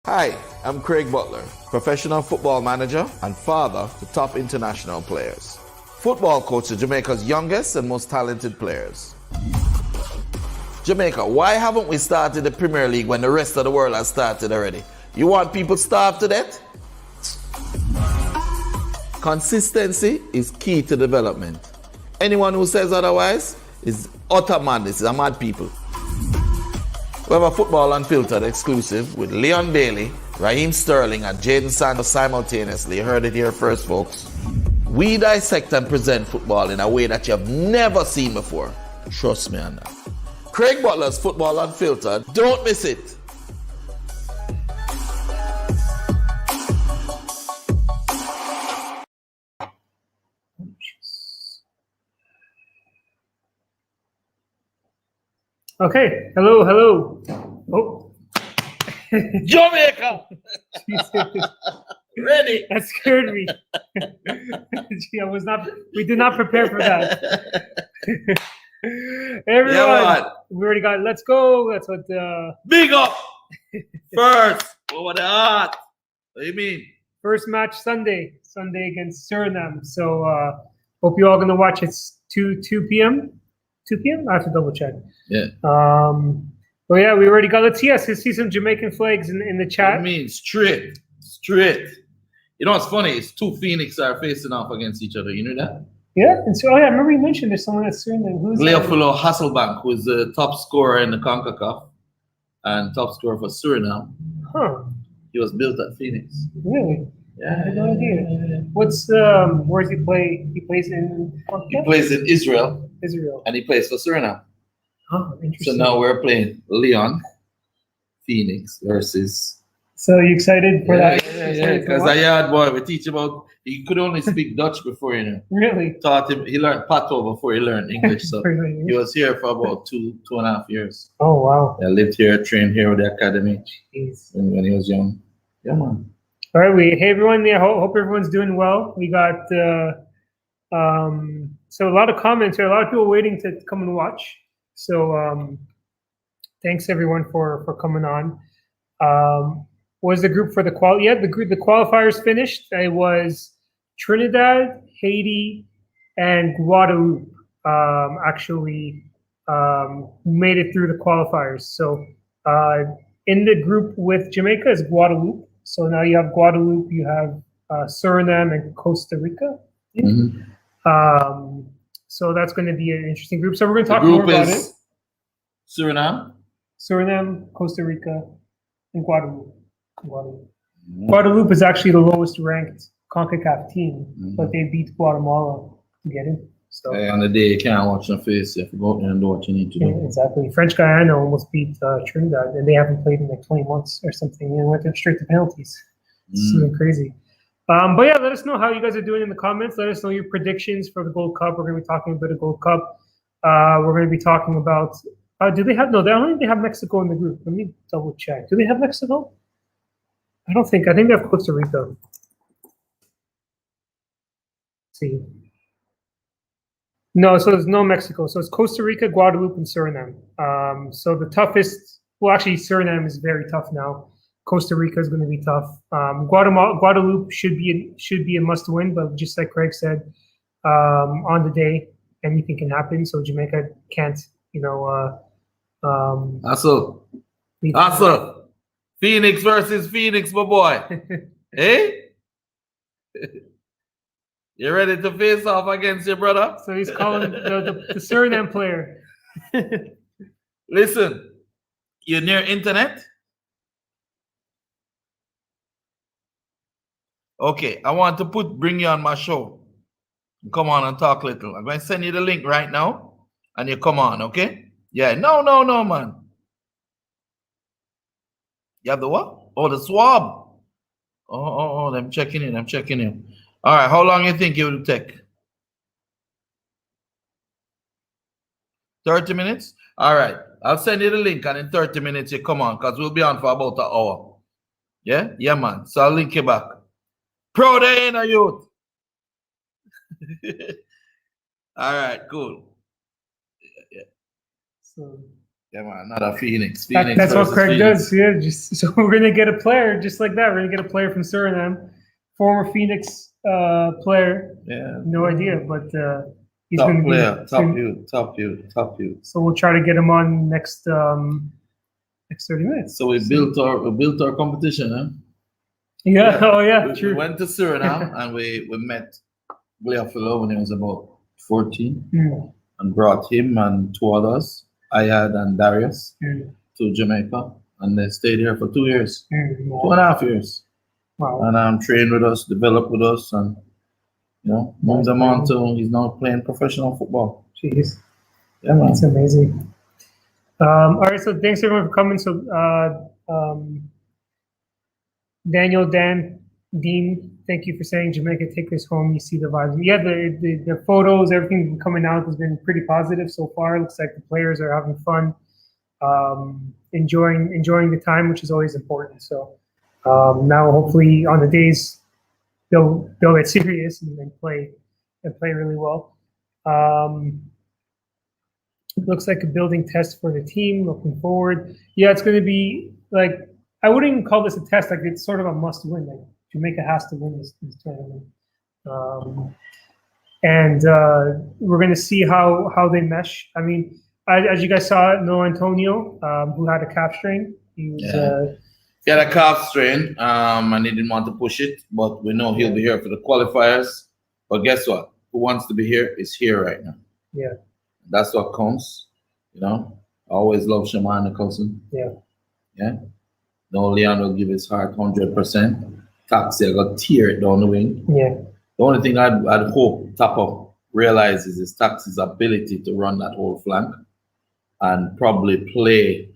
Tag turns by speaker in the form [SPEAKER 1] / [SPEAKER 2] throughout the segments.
[SPEAKER 1] Hi, I'm Craig Butler, professional football manager and father to top international players. Football coach to Jamaica's youngest and most talented players. Jamaica, why haven't we started the Premier League when the rest of the world has started already? You want people starved to death? Consistency is key to development. Anyone who says otherwise is utter madness. These are mad people. We have a Football Unfiltered exclusive with Leon Bailey, Raheem Sterling, and Jadon Sancho simultaneously. You heard it here first, folks. We dissect and present football in a way that you've never seen before. Trust me on that. Craig Butler's Football Unfiltered. Don't miss it.
[SPEAKER 2] Okay, hello. Oh.
[SPEAKER 1] Jamaica! Ready?
[SPEAKER 2] That scared me. Gee, we did not prepare for that. Everyone,
[SPEAKER 1] Yeah,
[SPEAKER 2] we already got, let's go. That's what,
[SPEAKER 1] big up! First, over the heart. What do you mean?
[SPEAKER 2] First match Sunday against Surinam. So, hope you all going to watch. It's 2 p.m. 2 p.m.? I have to double check.
[SPEAKER 1] Yeah.
[SPEAKER 2] But yeah, we already got, let's see some Jamaican flags in the chat.
[SPEAKER 1] I mean, straight. You know what's funny? It's two Phoenix are facing off against each other. You know that?
[SPEAKER 2] Yeah. And so, I remember you mentioned there's someone that's Surinam. Who's
[SPEAKER 1] Leofulo Hasselbank, who is the top scorer in the CONCACAF and top scorer for Surinam.
[SPEAKER 2] Huh.
[SPEAKER 1] He was built at Phoenix.
[SPEAKER 2] Really?
[SPEAKER 1] Yeah.
[SPEAKER 2] I had no idea. What's where does he play? He plays in
[SPEAKER 1] He plays in Israel.
[SPEAKER 2] Israel.
[SPEAKER 1] And he plays for Surinam.
[SPEAKER 2] Oh, interesting.
[SPEAKER 1] So now we're playing Leon, Phoenix versus.
[SPEAKER 2] So you excited for that?
[SPEAKER 1] Yeah. Because a yard boy, we teach about. He could only speak Dutch before, you know.
[SPEAKER 2] Really?
[SPEAKER 1] Taught him. He learned Pato before he learned English. So he was here for about two and a half years.
[SPEAKER 2] Oh wow!
[SPEAKER 1] I lived here, trained here with the academy.
[SPEAKER 2] Jeez.
[SPEAKER 1] When he was young. Yeah, man.
[SPEAKER 2] All right, hey everyone. Yeah, hope everyone's doing well. We got so a lot of comments here. A lot of people waiting to come and watch. So thanks everyone for coming on. Was the group for the the qualifiers finished? It was Trinidad, Haiti, and Guadeloupe. Actually, made it through the qualifiers. So in the group with Jamaica is Guadeloupe. So now you have Guadeloupe, you have Surinam and Costa Rica.
[SPEAKER 1] Mm-hmm.
[SPEAKER 2] So that's going to be an interesting group. So we're going to talk more about it. Surinam, Costa Rica, and Guadeloupe. Guadeloupe is actually the lowest ranked CONCACAF team, but they beat Guatemala to get in. So
[SPEAKER 1] on the day you can't watch their face, you have to go out there and do what you need to do.
[SPEAKER 2] Yeah, exactly. French Guyana almost beat Trinidad, and they haven't played in like 20 months or something. And went straight to penalties. It's something crazy. But yeah, let us know how you guys are doing in the comments. Let us know your predictions for the Gold Cup. We're going to be talking a bit of Gold Cup. We're going to be talking about. Do they have? No, they only have Mexico in the group. Let me double check. Do they have Mexico? I don't think. I think they have Costa Rica. Let's see. No, so there's no Mexico. So it's Costa Rica, Guadeloupe, and Surinam. So the toughest. Well, actually, Surinam is very tough now. Costa Rica is going to be tough. Guadeloupe should be a must-win, but just like Craig said, on the day, anything can happen. So Jamaica can't,
[SPEAKER 1] Hustle. Phoenix versus Phoenix, my boy. Hey? You ready to face off against your brother?
[SPEAKER 2] So he's calling the Surinam player.
[SPEAKER 1] Listen, you're near internet? Okay, I want to bring you on my show. Come on and talk a little. I'm going to send you the link right now, and you come on, okay? Yeah, no, man. You have the what? Oh, the swab. Oh, I'm checking in. All right, how long you think it will take? 30 minutes? All right, I'll send you the link, and in 30 minutes you come on, because we'll be on for about an hour. Yeah? Yeah, man. So I'll link you back. Pro day in a youth. All right, cool. Yeah.
[SPEAKER 2] So
[SPEAKER 1] Yeah, man, another Phoenix.
[SPEAKER 2] That's what
[SPEAKER 1] versus
[SPEAKER 2] Craig
[SPEAKER 1] Phoenix.
[SPEAKER 2] does. Yeah, so we're gonna get a player just like that. We're gonna get a player from Surinam, former Phoenix player.
[SPEAKER 1] Yeah.
[SPEAKER 2] No idea, but he's
[SPEAKER 1] Top
[SPEAKER 2] gonna
[SPEAKER 1] player,
[SPEAKER 2] be
[SPEAKER 1] top youth.
[SPEAKER 2] So we'll try to get him on next 30 minutes.
[SPEAKER 1] So we built our competition, huh?
[SPEAKER 2] Yeah. Oh yeah.
[SPEAKER 1] We
[SPEAKER 2] True.
[SPEAKER 1] went to Surinam and we met Gleafilo when he was about 14 and brought him and 2 others, Ayad and Darius, to Jamaica, and they stayed here for 2 years, 2.5 years.
[SPEAKER 2] Wow.
[SPEAKER 1] And trained with us, developed with us, and moved them on to he's now playing professional football.
[SPEAKER 2] Jeez.
[SPEAKER 1] Yeah, man.
[SPEAKER 2] That's amazing. All right, so thanks everyone for coming. So Daniel, Dan, Dean, thank you for saying Jamaica, take this home. You see the vibes. Yeah, the photos, everything coming out has been pretty positive so far. It looks like the players are having fun, enjoying the time, which is always important. So now hopefully on the days they'll get serious and play really well. It looks like a building test for the team. Looking forward. Yeah, it's going to be like, I wouldn't even call this a test. Like, it's sort of a must win. Like, Jamaica has to win this tournament. And we're going to see how they mesh. I mean, as you guys saw, No Antonio, who had a calf strain. He
[SPEAKER 1] had a calf strain, and he didn't want to push it. But we know he'll be here for the qualifiers. But guess what? Who wants to be here is here right now.
[SPEAKER 2] Yeah.
[SPEAKER 1] That's what counts, I always love Shaman the cousin.
[SPEAKER 2] Yeah.
[SPEAKER 1] Yeah. No, Leon will give his heart 100%. Taxi, I got tear it down the wing.
[SPEAKER 2] Yeah.
[SPEAKER 1] The only thing I'd hope Tapo realizes is Taxi's ability to run that whole flank and probably play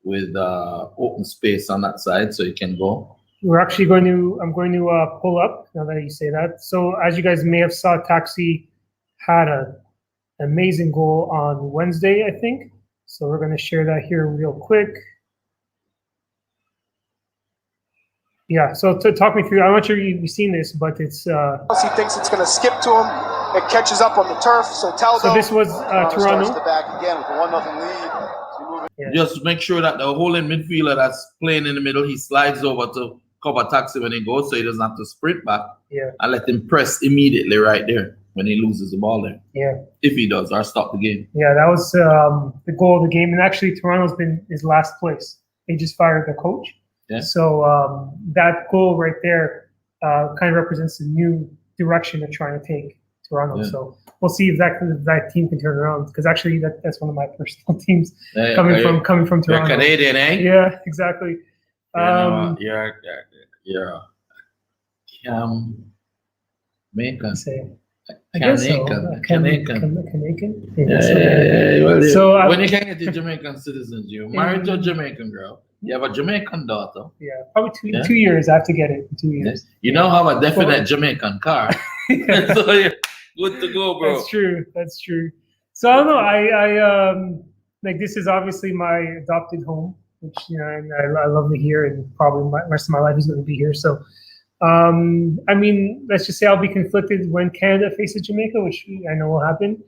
[SPEAKER 1] with open space on that side so he can go.
[SPEAKER 2] I'm going to pull up now that you say that. So as you guys may have saw, Taxi had an amazing goal on Wednesday, I think. So we're going to share that here real quick. Yeah, so to talk me through, I'm not sure you've seen this, but it's...
[SPEAKER 3] He thinks it's going to skip to him. It catches up on the turf, so Taldo...
[SPEAKER 2] So this was Toronto.
[SPEAKER 3] The back again with a 1-0 lead.
[SPEAKER 1] Yeah. Just make sure that the holding midfielder that's playing in the middle, he slides over to cover Taxi when he goes, so he doesn't have to sprint back.
[SPEAKER 2] Yeah.
[SPEAKER 1] And let him press immediately right there when he loses the ball there.
[SPEAKER 2] Yeah.
[SPEAKER 1] If he does, or stop the game.
[SPEAKER 2] Yeah, that was the goal of the game. And actually, Toronto's been his last place. They just fired the coach.
[SPEAKER 1] Yeah.
[SPEAKER 2] So that goal right there kind of represents the new direction they're trying to take Toronto. Yeah. So we'll see if that team can turn around. Because actually, that's one of my personal teams coming from Toronto.
[SPEAKER 1] You're Canadian, eh?
[SPEAKER 2] Yeah, exactly.
[SPEAKER 1] You're Jamaican. Yeah. So when you can get the Jamaican citizens, you're married to a Jamaican girl. You have a Jamaican daughter.
[SPEAKER 2] Yeah, probably 2 years. I have to get it in 2 years.
[SPEAKER 1] You now have a definite Jamaican car. So you're good to go, bro.
[SPEAKER 2] That's true. So I don't know. I like, this is obviously my adopted home, which and I love it here, and probably the rest of my life is going to be here. So I mean, let's just say I'll be conflicted when Canada faces Jamaica, which I know will happen.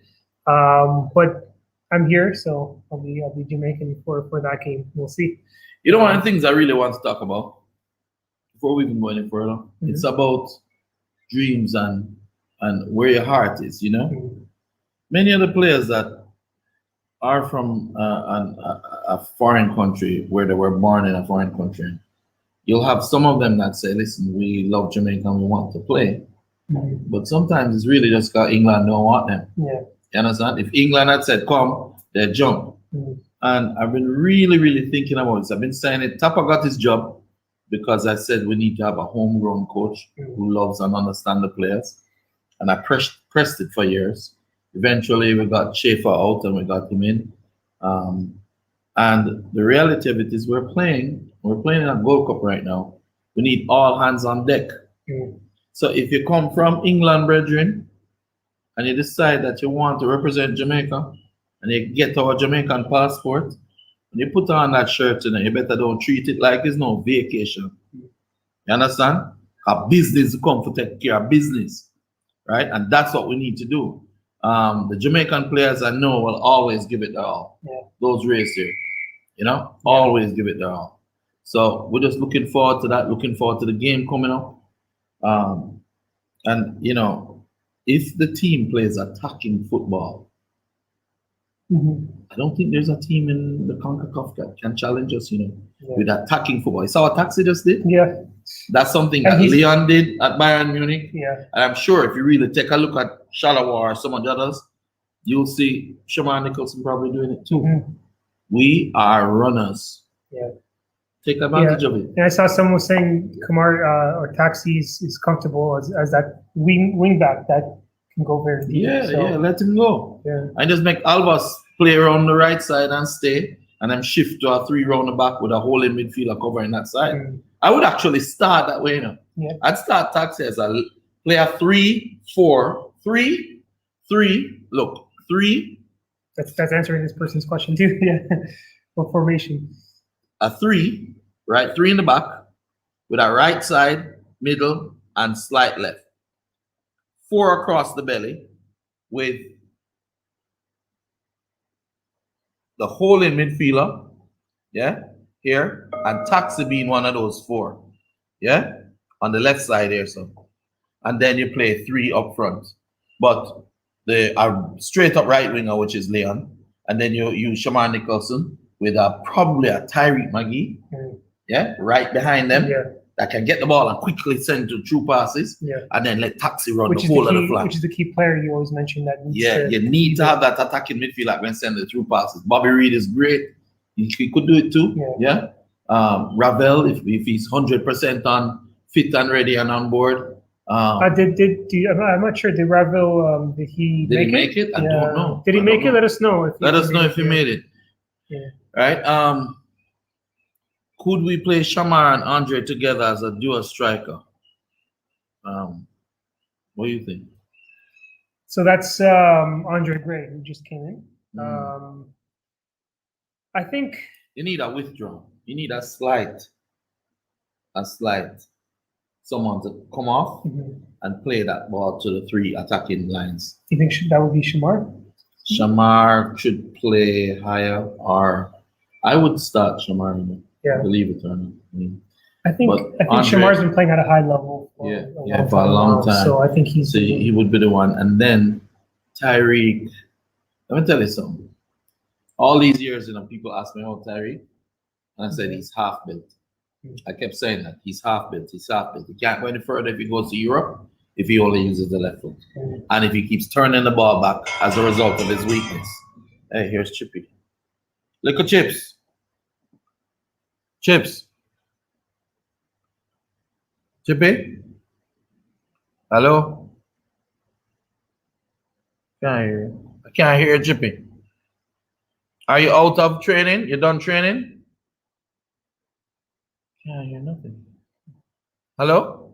[SPEAKER 2] But I'm here, so I'll be Jamaican for that game. We'll see.
[SPEAKER 1] One of the things I really want to talk about before we even go any further, it's about dreams and where your heart is. Many of the players that are from a foreign country, where they were born in a foreign country, you'll have some of them that say, listen, we love Jamaica and we want to play. But sometimes it's really just because England don't want them.
[SPEAKER 2] Yeah.
[SPEAKER 1] You understand? If England had said, come, they'd jump. And I've been really, really thinking about this. I've been saying it. Tapa got his job because I said we need to have a homegrown coach who loves and understands the players. And I pressed it for years. Eventually, we got Schaefer out and we got him in. And the reality of it is we're playing in a Gold Cup right now. We need all hands on deck. So if you come from England, brethren, and you decide that you want to represent Jamaica, and you get our Jamaican passport, and you put on that shirt, you better don't treat it like it's no vacation. You understand? A business come to take care of business, right? And that's what we need to do. The Jamaican players I know will always give it all.
[SPEAKER 2] Yeah.
[SPEAKER 1] Those races here. You know, always give it their all. So we're just looking forward to that. Looking forward to the game coming up. And you know, if the team plays attacking football, I don't think there's a team in the CONCACAF that can challenge us, you know, with attacking football. You saw what Taxi just did?
[SPEAKER 2] Yeah.
[SPEAKER 1] That's something that Leon did at Bayern Munich.
[SPEAKER 2] Yeah.
[SPEAKER 1] And I'm sure if you really take a look at Shalawa or some of the others, you'll see Shamar Nicholson probably doing it too. We are runners.
[SPEAKER 2] Yeah.
[SPEAKER 1] Take advantage of it.
[SPEAKER 2] And I saw someone saying Kamar or Taxi is comfortable as that wing back that can go very deep.
[SPEAKER 1] Yeah, let him go.
[SPEAKER 2] Yeah.
[SPEAKER 1] And just make Albas play around the right side and stay, and then shift to a 3 round the back with a whole in midfielder covering that side. I would actually start that way, you know.
[SPEAKER 2] Yeah.
[SPEAKER 1] I'd start Taxi as a player 3-4-3. Look, 3.
[SPEAKER 2] That's answering this person's question too. Yeah. What formation?
[SPEAKER 1] A 3, right? 3 in the back with a right side, middle, and slight left. 4 across the belly with the whole in midfielder, here, and Taxi being one of those 4, on the left side here, so. And then you play 3 up front. But the straight up right winger, which is Leon, and then you use Shamar Nicholson with probably a Tyreek Magee, right behind them, that can get the ball and quickly send to true passes, and then let Taxi run the whole of the flank.
[SPEAKER 2] Which is the key player you always mention that.
[SPEAKER 1] You need to have that attacking midfield that can send the through passes. Bobby Reed is great. He could do it too. Ravel, if he's 100% on fit and ready and on board.
[SPEAKER 2] I'm not sure. Did Ravel did he
[SPEAKER 1] make it? I don't know.
[SPEAKER 2] Did he make it? Let us know.
[SPEAKER 1] Let us know if he made it.
[SPEAKER 2] Yeah.
[SPEAKER 1] Right. Could we play Shamar and Andre together as a dual striker? What do you think?
[SPEAKER 2] So that's Andre Gray, who just came in. I think
[SPEAKER 1] you need a withdrawal. You need a slight someone to come off and play that ball to the 3 attacking lines.
[SPEAKER 2] Do you think that would be Shamar?
[SPEAKER 1] Shamar should play higher, or I would start Shamar. Believe it or not.
[SPEAKER 2] I think Shamar's been playing at a high level for a long time. So I think
[SPEAKER 1] he would be the one. And then Tyreek. Let me tell you something. All these years, people ask me about Tyreek, and I said he's half built. I kept saying that he's half built. He can't go any further if he goes to Europe if he only uses the left foot, and if he keeps turning the ball back as a result of his weakness. Hey, here's Chippy. Look at Chips. Chippy? Hello? I can't hear you, Chippy. Are you out of training? You done training? Can't hear nothing. Hello?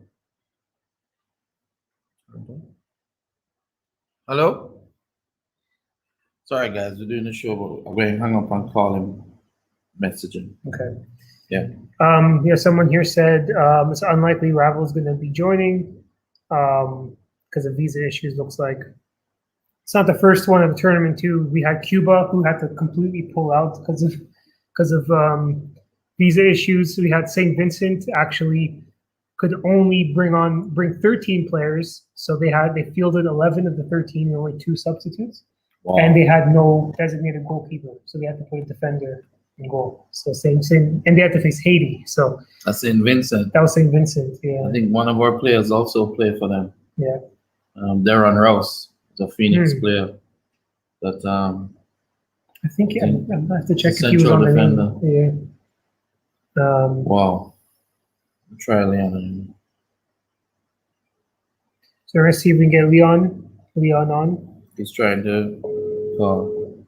[SPEAKER 1] Hello? Sorry, guys, we're doing the show, but I'm going to hang up and call him, messaging.
[SPEAKER 2] Okay.
[SPEAKER 1] Yeah.
[SPEAKER 2] Someone here said it's unlikely Ravel's going to be joining because of visa issues. Looks like it's not the first one of the tournament too. We had Cuba who had to completely pull out because of visa issues. So we had St. Vincent actually could only bring 13 players. So they fielded 11 of the 13 and only 2 substitutes. Wow. And they had no designated goalkeeper, so they had to put a defender in goal. So same, and they had to face Haiti. So
[SPEAKER 1] that's St. Vincent.
[SPEAKER 2] That was St. Vincent. Yeah.
[SPEAKER 1] I think one of our players also played for them.
[SPEAKER 2] Yeah.
[SPEAKER 1] Darren Rouse, the Phoenix player. That
[SPEAKER 2] I think I have to check if he was on the name. Yeah.
[SPEAKER 1] Wow. Try Leon.
[SPEAKER 2] So let's see if we can get Leon on.
[SPEAKER 1] He's trying to call.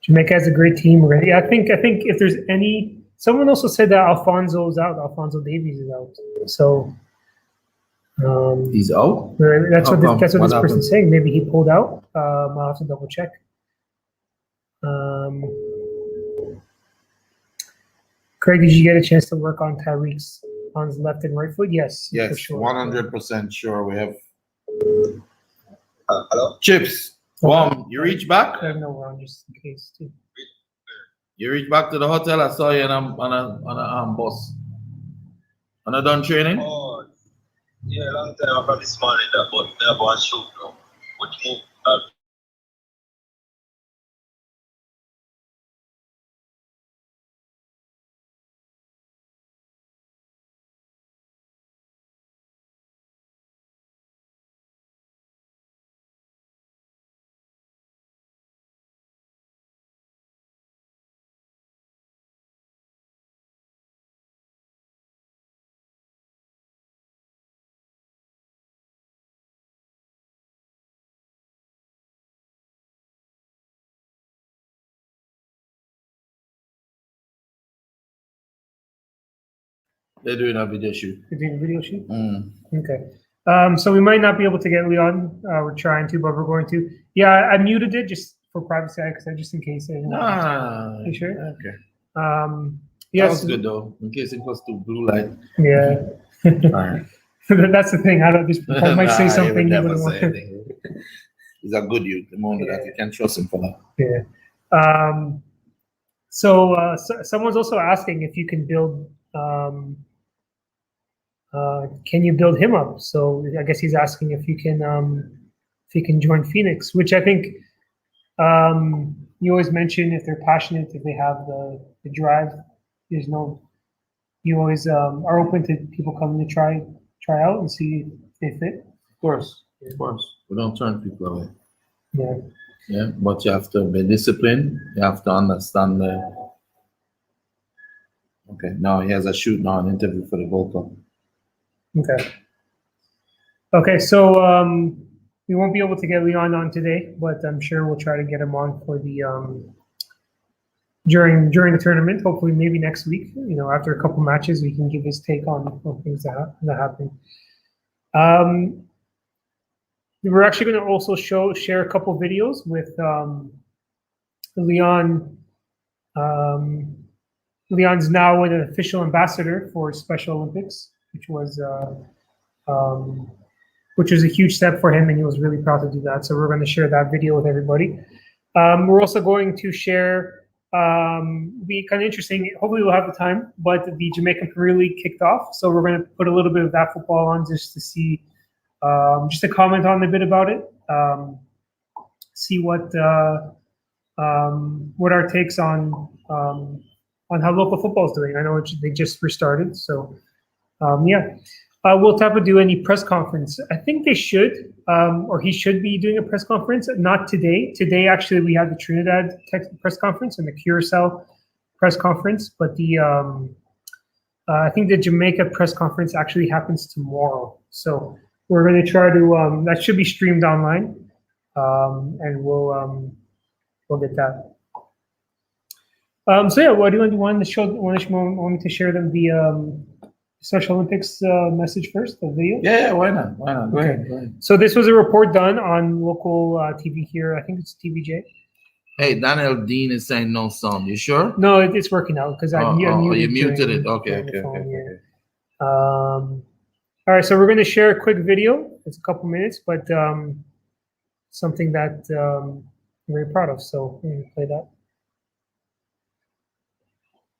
[SPEAKER 2] Jamaica has a great team already. I think if there's any, someone also said that Alfonso's out. Alfonso Davies is out. So
[SPEAKER 1] he's out.
[SPEAKER 2] That's what this person's saying. Maybe he pulled out. I'll have to double check. Craig, did you get a chance to work on Tyreek's on his left and right foot? Yes.
[SPEAKER 1] Yes,
[SPEAKER 2] for sure.
[SPEAKER 1] 100% sure. We have. Hello. Chips. You reach back?
[SPEAKER 2] I have no wrong, just in case too.
[SPEAKER 1] You reach back to the hotel. I saw you on a bus. On a done training.
[SPEAKER 4] Oh, yeah, long time from this morning, but never one shoot now. But move.
[SPEAKER 1] They're doing a video shoot.
[SPEAKER 2] You're doing a video shoot?
[SPEAKER 1] Mm.
[SPEAKER 2] Okay. So we might not be able to get Leon. We're trying to, but we're going to. Yeah, I muted it just for privacy, because just in case. You sure?
[SPEAKER 1] Okay.
[SPEAKER 2] Yes.
[SPEAKER 1] That was good though, in case it was too blue light.
[SPEAKER 2] Yeah.
[SPEAKER 1] Right.
[SPEAKER 2] That's the thing. I don't. This Paul might say something.
[SPEAKER 1] He would never say anything. He's a good youth. The moment that you can trust him for that.
[SPEAKER 2] Yeah. So someone's also asking if you can build. Can you build him up? So I guess he's asking if you can join Phoenix, which I think you always mention if they're passionate, if they have the drive. There's no. You always are open to people coming to try out and see if they fit.
[SPEAKER 1] Of course. We don't turn people away.
[SPEAKER 2] Yeah.
[SPEAKER 1] Yeah, but you have to be disciplined. You have to understand the. Okay, now he has a shoot now, an interview for the Gold Cup.
[SPEAKER 2] Okay, so we won't be able to get Leon on today, but I'm sure we'll try to get him on for the during the tournament. Hopefully, maybe next week. After a couple matches, we can give his take on things that happen. We're actually going to also share a couple videos with Leon. Leon's now an official ambassador for Special Olympics, which was a huge step for him, and he was really proud to do that. So we're going to share that video with everybody. We're also going to share. Be kind of interesting. Hopefully, we'll have the time. But the Jamaican Premier League kicked off, so we're going to put a little bit of that football on just to see, just to comment on a bit about it. See what our takes on how local football is doing. I know they just restarted, so will Tapa do any press conference? I think they should, or he should be doing a press conference. Not today. Today, actually, we had the Trinidad press conference and the Curacao press conference, but the I think the Jamaica press conference actually happens tomorrow. So we're going to try to. That should be streamed online, and we'll get that. So yeah, what do you want to show? Want me to share them the Special Olympics message first, the video?
[SPEAKER 1] Yeah, why not? Go ahead.
[SPEAKER 2] So this was a report done on local TV here. I think it's TVJ.
[SPEAKER 1] Hey, Daniel Dean is saying no sound. You sure?
[SPEAKER 2] No, it's working out because I muted
[SPEAKER 1] it. Okay.
[SPEAKER 2] All right, so we're going to share a quick video. It's a couple minutes, but something that I'm very proud of. So we're going to play that.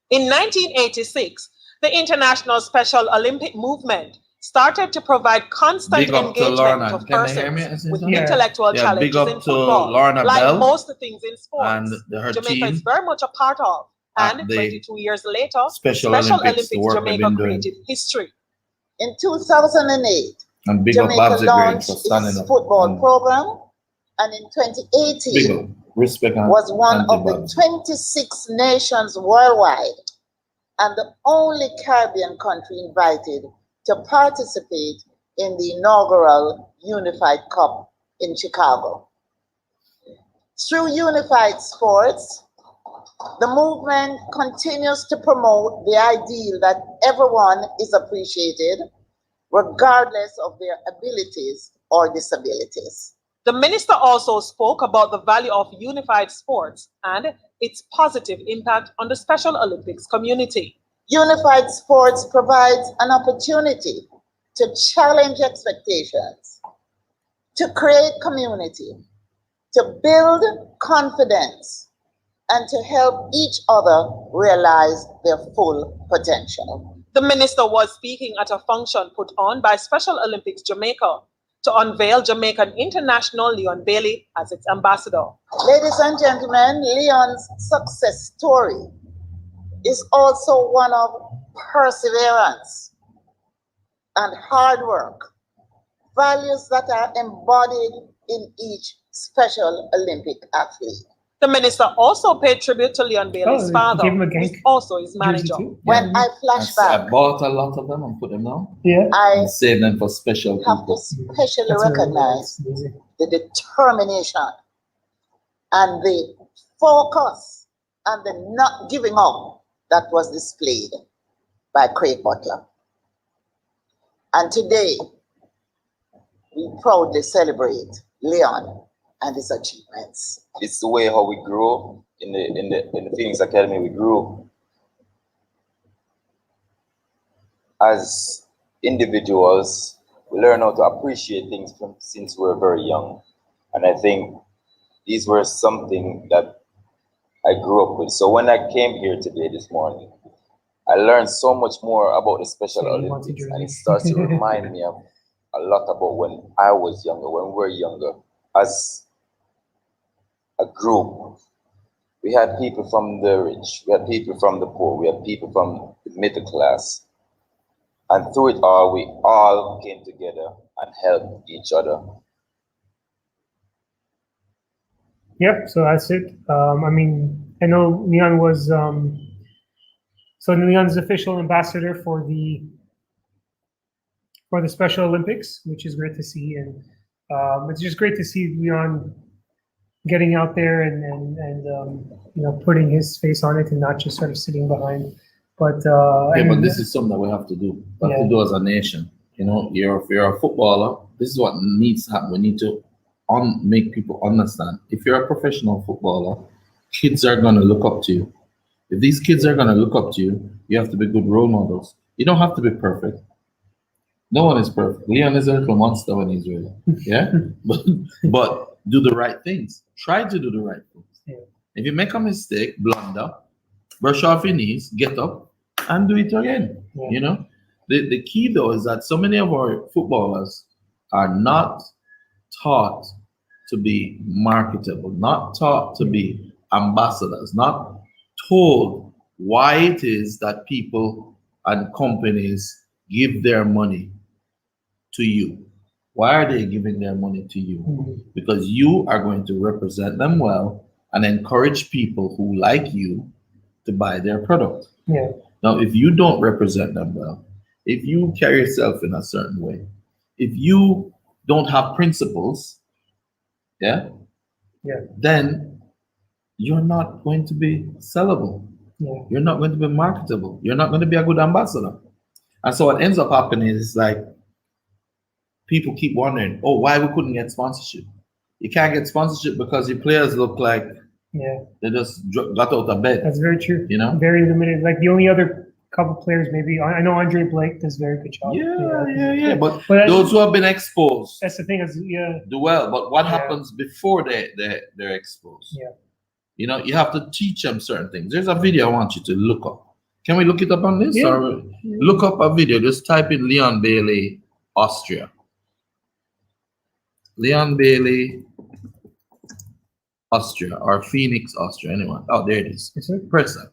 [SPEAKER 5] In 1986, the International Special Olympic Movement started to provide constant engagement of persons with intellectual challenges in football, like most things in sports.
[SPEAKER 1] And
[SPEAKER 5] Jamaica is very much a part of, and 22 years later, Special Olympics Jamaica created history.
[SPEAKER 6] In 2008,
[SPEAKER 1] and
[SPEAKER 6] Jamaica launched its football program, and in 2018, was one of the 26 nations worldwide and the only Caribbean country invited to participate in the inaugural Unified Cup in Chicago. Through Unified Sports, the movement continues to promote the ideal that everyone is appreciated, regardless of their abilities or disabilities.
[SPEAKER 5] The minister also spoke about the value of unified sports and its positive impact on the Special Olympics community.
[SPEAKER 6] Unified sports provides an opportunity to challenge expectations, to create community, to build confidence, and to help each other realize their full potential.
[SPEAKER 5] The minister was speaking at a function put on by Special Olympics Jamaica to unveil Jamaican international Leon Bailey as its ambassador.
[SPEAKER 6] Ladies and gentlemen, Leon's success story is also one of perseverance and hard work, values that are embodied in each Special Olympic athlete.
[SPEAKER 5] The minister also paid tribute to Leon Bailey's father, who is also his manager.
[SPEAKER 6] When I flash back,
[SPEAKER 1] I bought a lot of them and put them down.
[SPEAKER 2] Yeah.
[SPEAKER 6] I
[SPEAKER 1] save them for special
[SPEAKER 6] have
[SPEAKER 1] people.
[SPEAKER 6] to specially recognize the determination and the focus and the not giving up that was displayed by Craig Butler. And today, we proudly celebrate Leon and his achievements.
[SPEAKER 4] It's the way how we grow in the Phoenix Academy. We grew as individuals. We learn how to appreciate things since we're very young, and I think these were something that I grew up with. So when I came here today this morning, I learned so much more about the Special Olympics, and it starts to remind me of a lot about when I was younger, when we were younger. As a group, we had people from the rich, we had people from the poor, we had people from the middle class. And through it all, we all came together and helped each other.
[SPEAKER 2] Yep, so that's it. I mean, I know Leon was, so Leon's official ambassador for the Special Olympics, which is great to see. And it's just great to see Leon getting out there and you know, putting his face on it and not just sort of sitting behind. But
[SPEAKER 1] but this is something that we have to do. We have to do as a nation. You know, if you're a footballer, this is what needs to happen. We need to make people understand. If you're a professional footballer, kids are going to look up to you. If these kids are going to look up to you, you have to be good role models. You don't have to be perfect. No one is perfect. Leon is a little monster when he's ready. Yeah, but do the right things. Try to do the right things.
[SPEAKER 2] Yeah.
[SPEAKER 1] If you make a mistake, blunder, brush off your knees, get up, and do it again. Yeah. You know, the key though is that so many of our footballers are not taught to be marketable, not taught to be ambassadors, not told why it is that people and companies give their money to you. Why are they giving their money to you? Mm-hmm. Because you are going to represent them well and encourage people who like you to buy their product.
[SPEAKER 2] Yeah.
[SPEAKER 1] Now, if you don't represent them well, if you carry yourself in a certain way, if you don't have principles, then you're not going to be sellable.
[SPEAKER 2] Yeah.
[SPEAKER 1] You're not going to be marketable. You're not going to be a good ambassador. And so what ends up happening is like people keep wondering, oh, why we couldn't get sponsorship? You can't get sponsorship because your players look like they just got out of bed.
[SPEAKER 2] That's very true.
[SPEAKER 1] You know,
[SPEAKER 2] very limited. Like the only other couple players, maybe I know Andre Blake does a very good job.
[SPEAKER 1] Yeah. But those who have been exposed,
[SPEAKER 2] that's the thing. Is
[SPEAKER 1] do well. But what happens before they're exposed?
[SPEAKER 2] Yeah.
[SPEAKER 1] You know, you have to teach them certain things. There's a video I want you to look up. Can we look it up on this?
[SPEAKER 2] Yeah.
[SPEAKER 1] Or look up a video. Just type in Leon Bailey, Austria. Leon Bailey, Austria, or Phoenix, Austria. Anyone? Oh, there it is. Press that.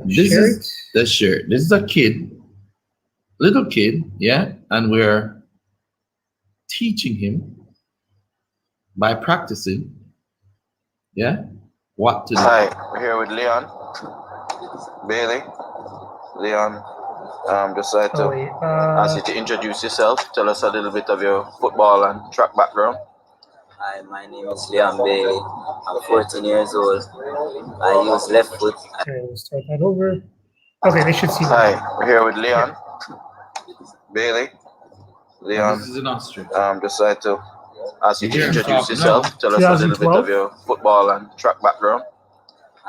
[SPEAKER 1] This is the shirt. This is a kid, little kid, and we're teaching him by practicing, what to do.
[SPEAKER 4] Hi, we're here with Leon Bailey. Leon, just like to ask you to introduce yourself. Tell us a little bit of your football and track background.
[SPEAKER 7] Hi, my name is Leon Bailey. I'm 14 years old. I use left foot.
[SPEAKER 2] Okay, we'll start that over. Okay, they should see
[SPEAKER 4] that.
[SPEAKER 2] Hi,
[SPEAKER 4] we're here with Leon Bailey. Leon,
[SPEAKER 1] this is in Austria.
[SPEAKER 4] Just like to ask you to introduce yourself. Tell us a little bit of your football and track background.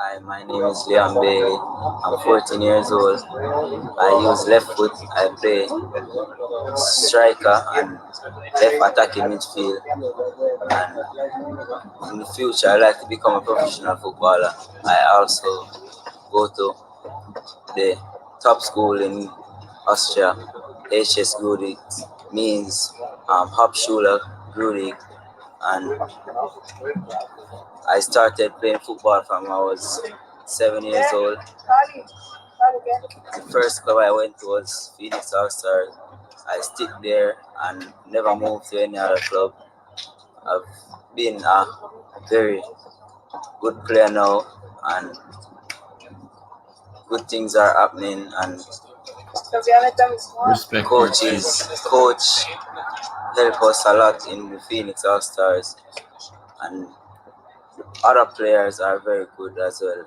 [SPEAKER 7] Hi, my name is Liam Bailey. I'm 14 years old. I use left foot. I play striker and left attacking midfield. And in the future, I like to become a professional footballer. I also go to the top school in Austria, HS Grudig, means Hauptschule Grudig, and I started playing football from I was 7 years old. The first club I went to was Phoenix All Stars. I stick there and never moved to any other club. I've been a very good player now, and good things are happening, and
[SPEAKER 1] Respect.
[SPEAKER 7] coach help us a lot in the Phoenix All Stars, and other players are very good as well,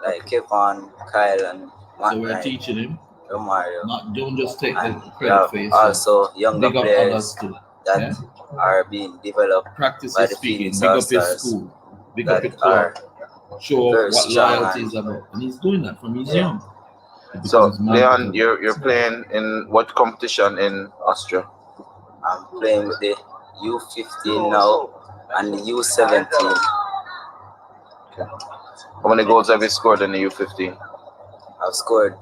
[SPEAKER 7] like Kevin, Kyle, and Matt.
[SPEAKER 1] So we're teaching him.
[SPEAKER 7] Romario.
[SPEAKER 1] Don't just take the
[SPEAKER 7] And
[SPEAKER 1] credit for yourself.
[SPEAKER 7] also younger
[SPEAKER 1] Big up
[SPEAKER 7] players
[SPEAKER 1] others too.
[SPEAKER 7] that
[SPEAKER 1] Yeah?
[SPEAKER 7] are being developed
[SPEAKER 1] Practice
[SPEAKER 7] by
[SPEAKER 1] your
[SPEAKER 7] the
[SPEAKER 1] speaking.
[SPEAKER 7] Phoenix
[SPEAKER 1] Big
[SPEAKER 7] All
[SPEAKER 1] up your
[SPEAKER 7] Stars
[SPEAKER 1] school. Big up your
[SPEAKER 7] that
[SPEAKER 1] club.
[SPEAKER 7] are
[SPEAKER 1] Show
[SPEAKER 7] very
[SPEAKER 1] what
[SPEAKER 7] strong
[SPEAKER 1] loyalty
[SPEAKER 7] and-
[SPEAKER 1] is about. And he's doing that from his
[SPEAKER 7] Yeah.
[SPEAKER 1] young. It
[SPEAKER 8] So,
[SPEAKER 1] becomes man-
[SPEAKER 8] Leon, you're playing in what competition in Austria?
[SPEAKER 7] I'm playing with the U15 now and the U17.
[SPEAKER 8] How many goals have you scored in the U15?
[SPEAKER 7] I've scored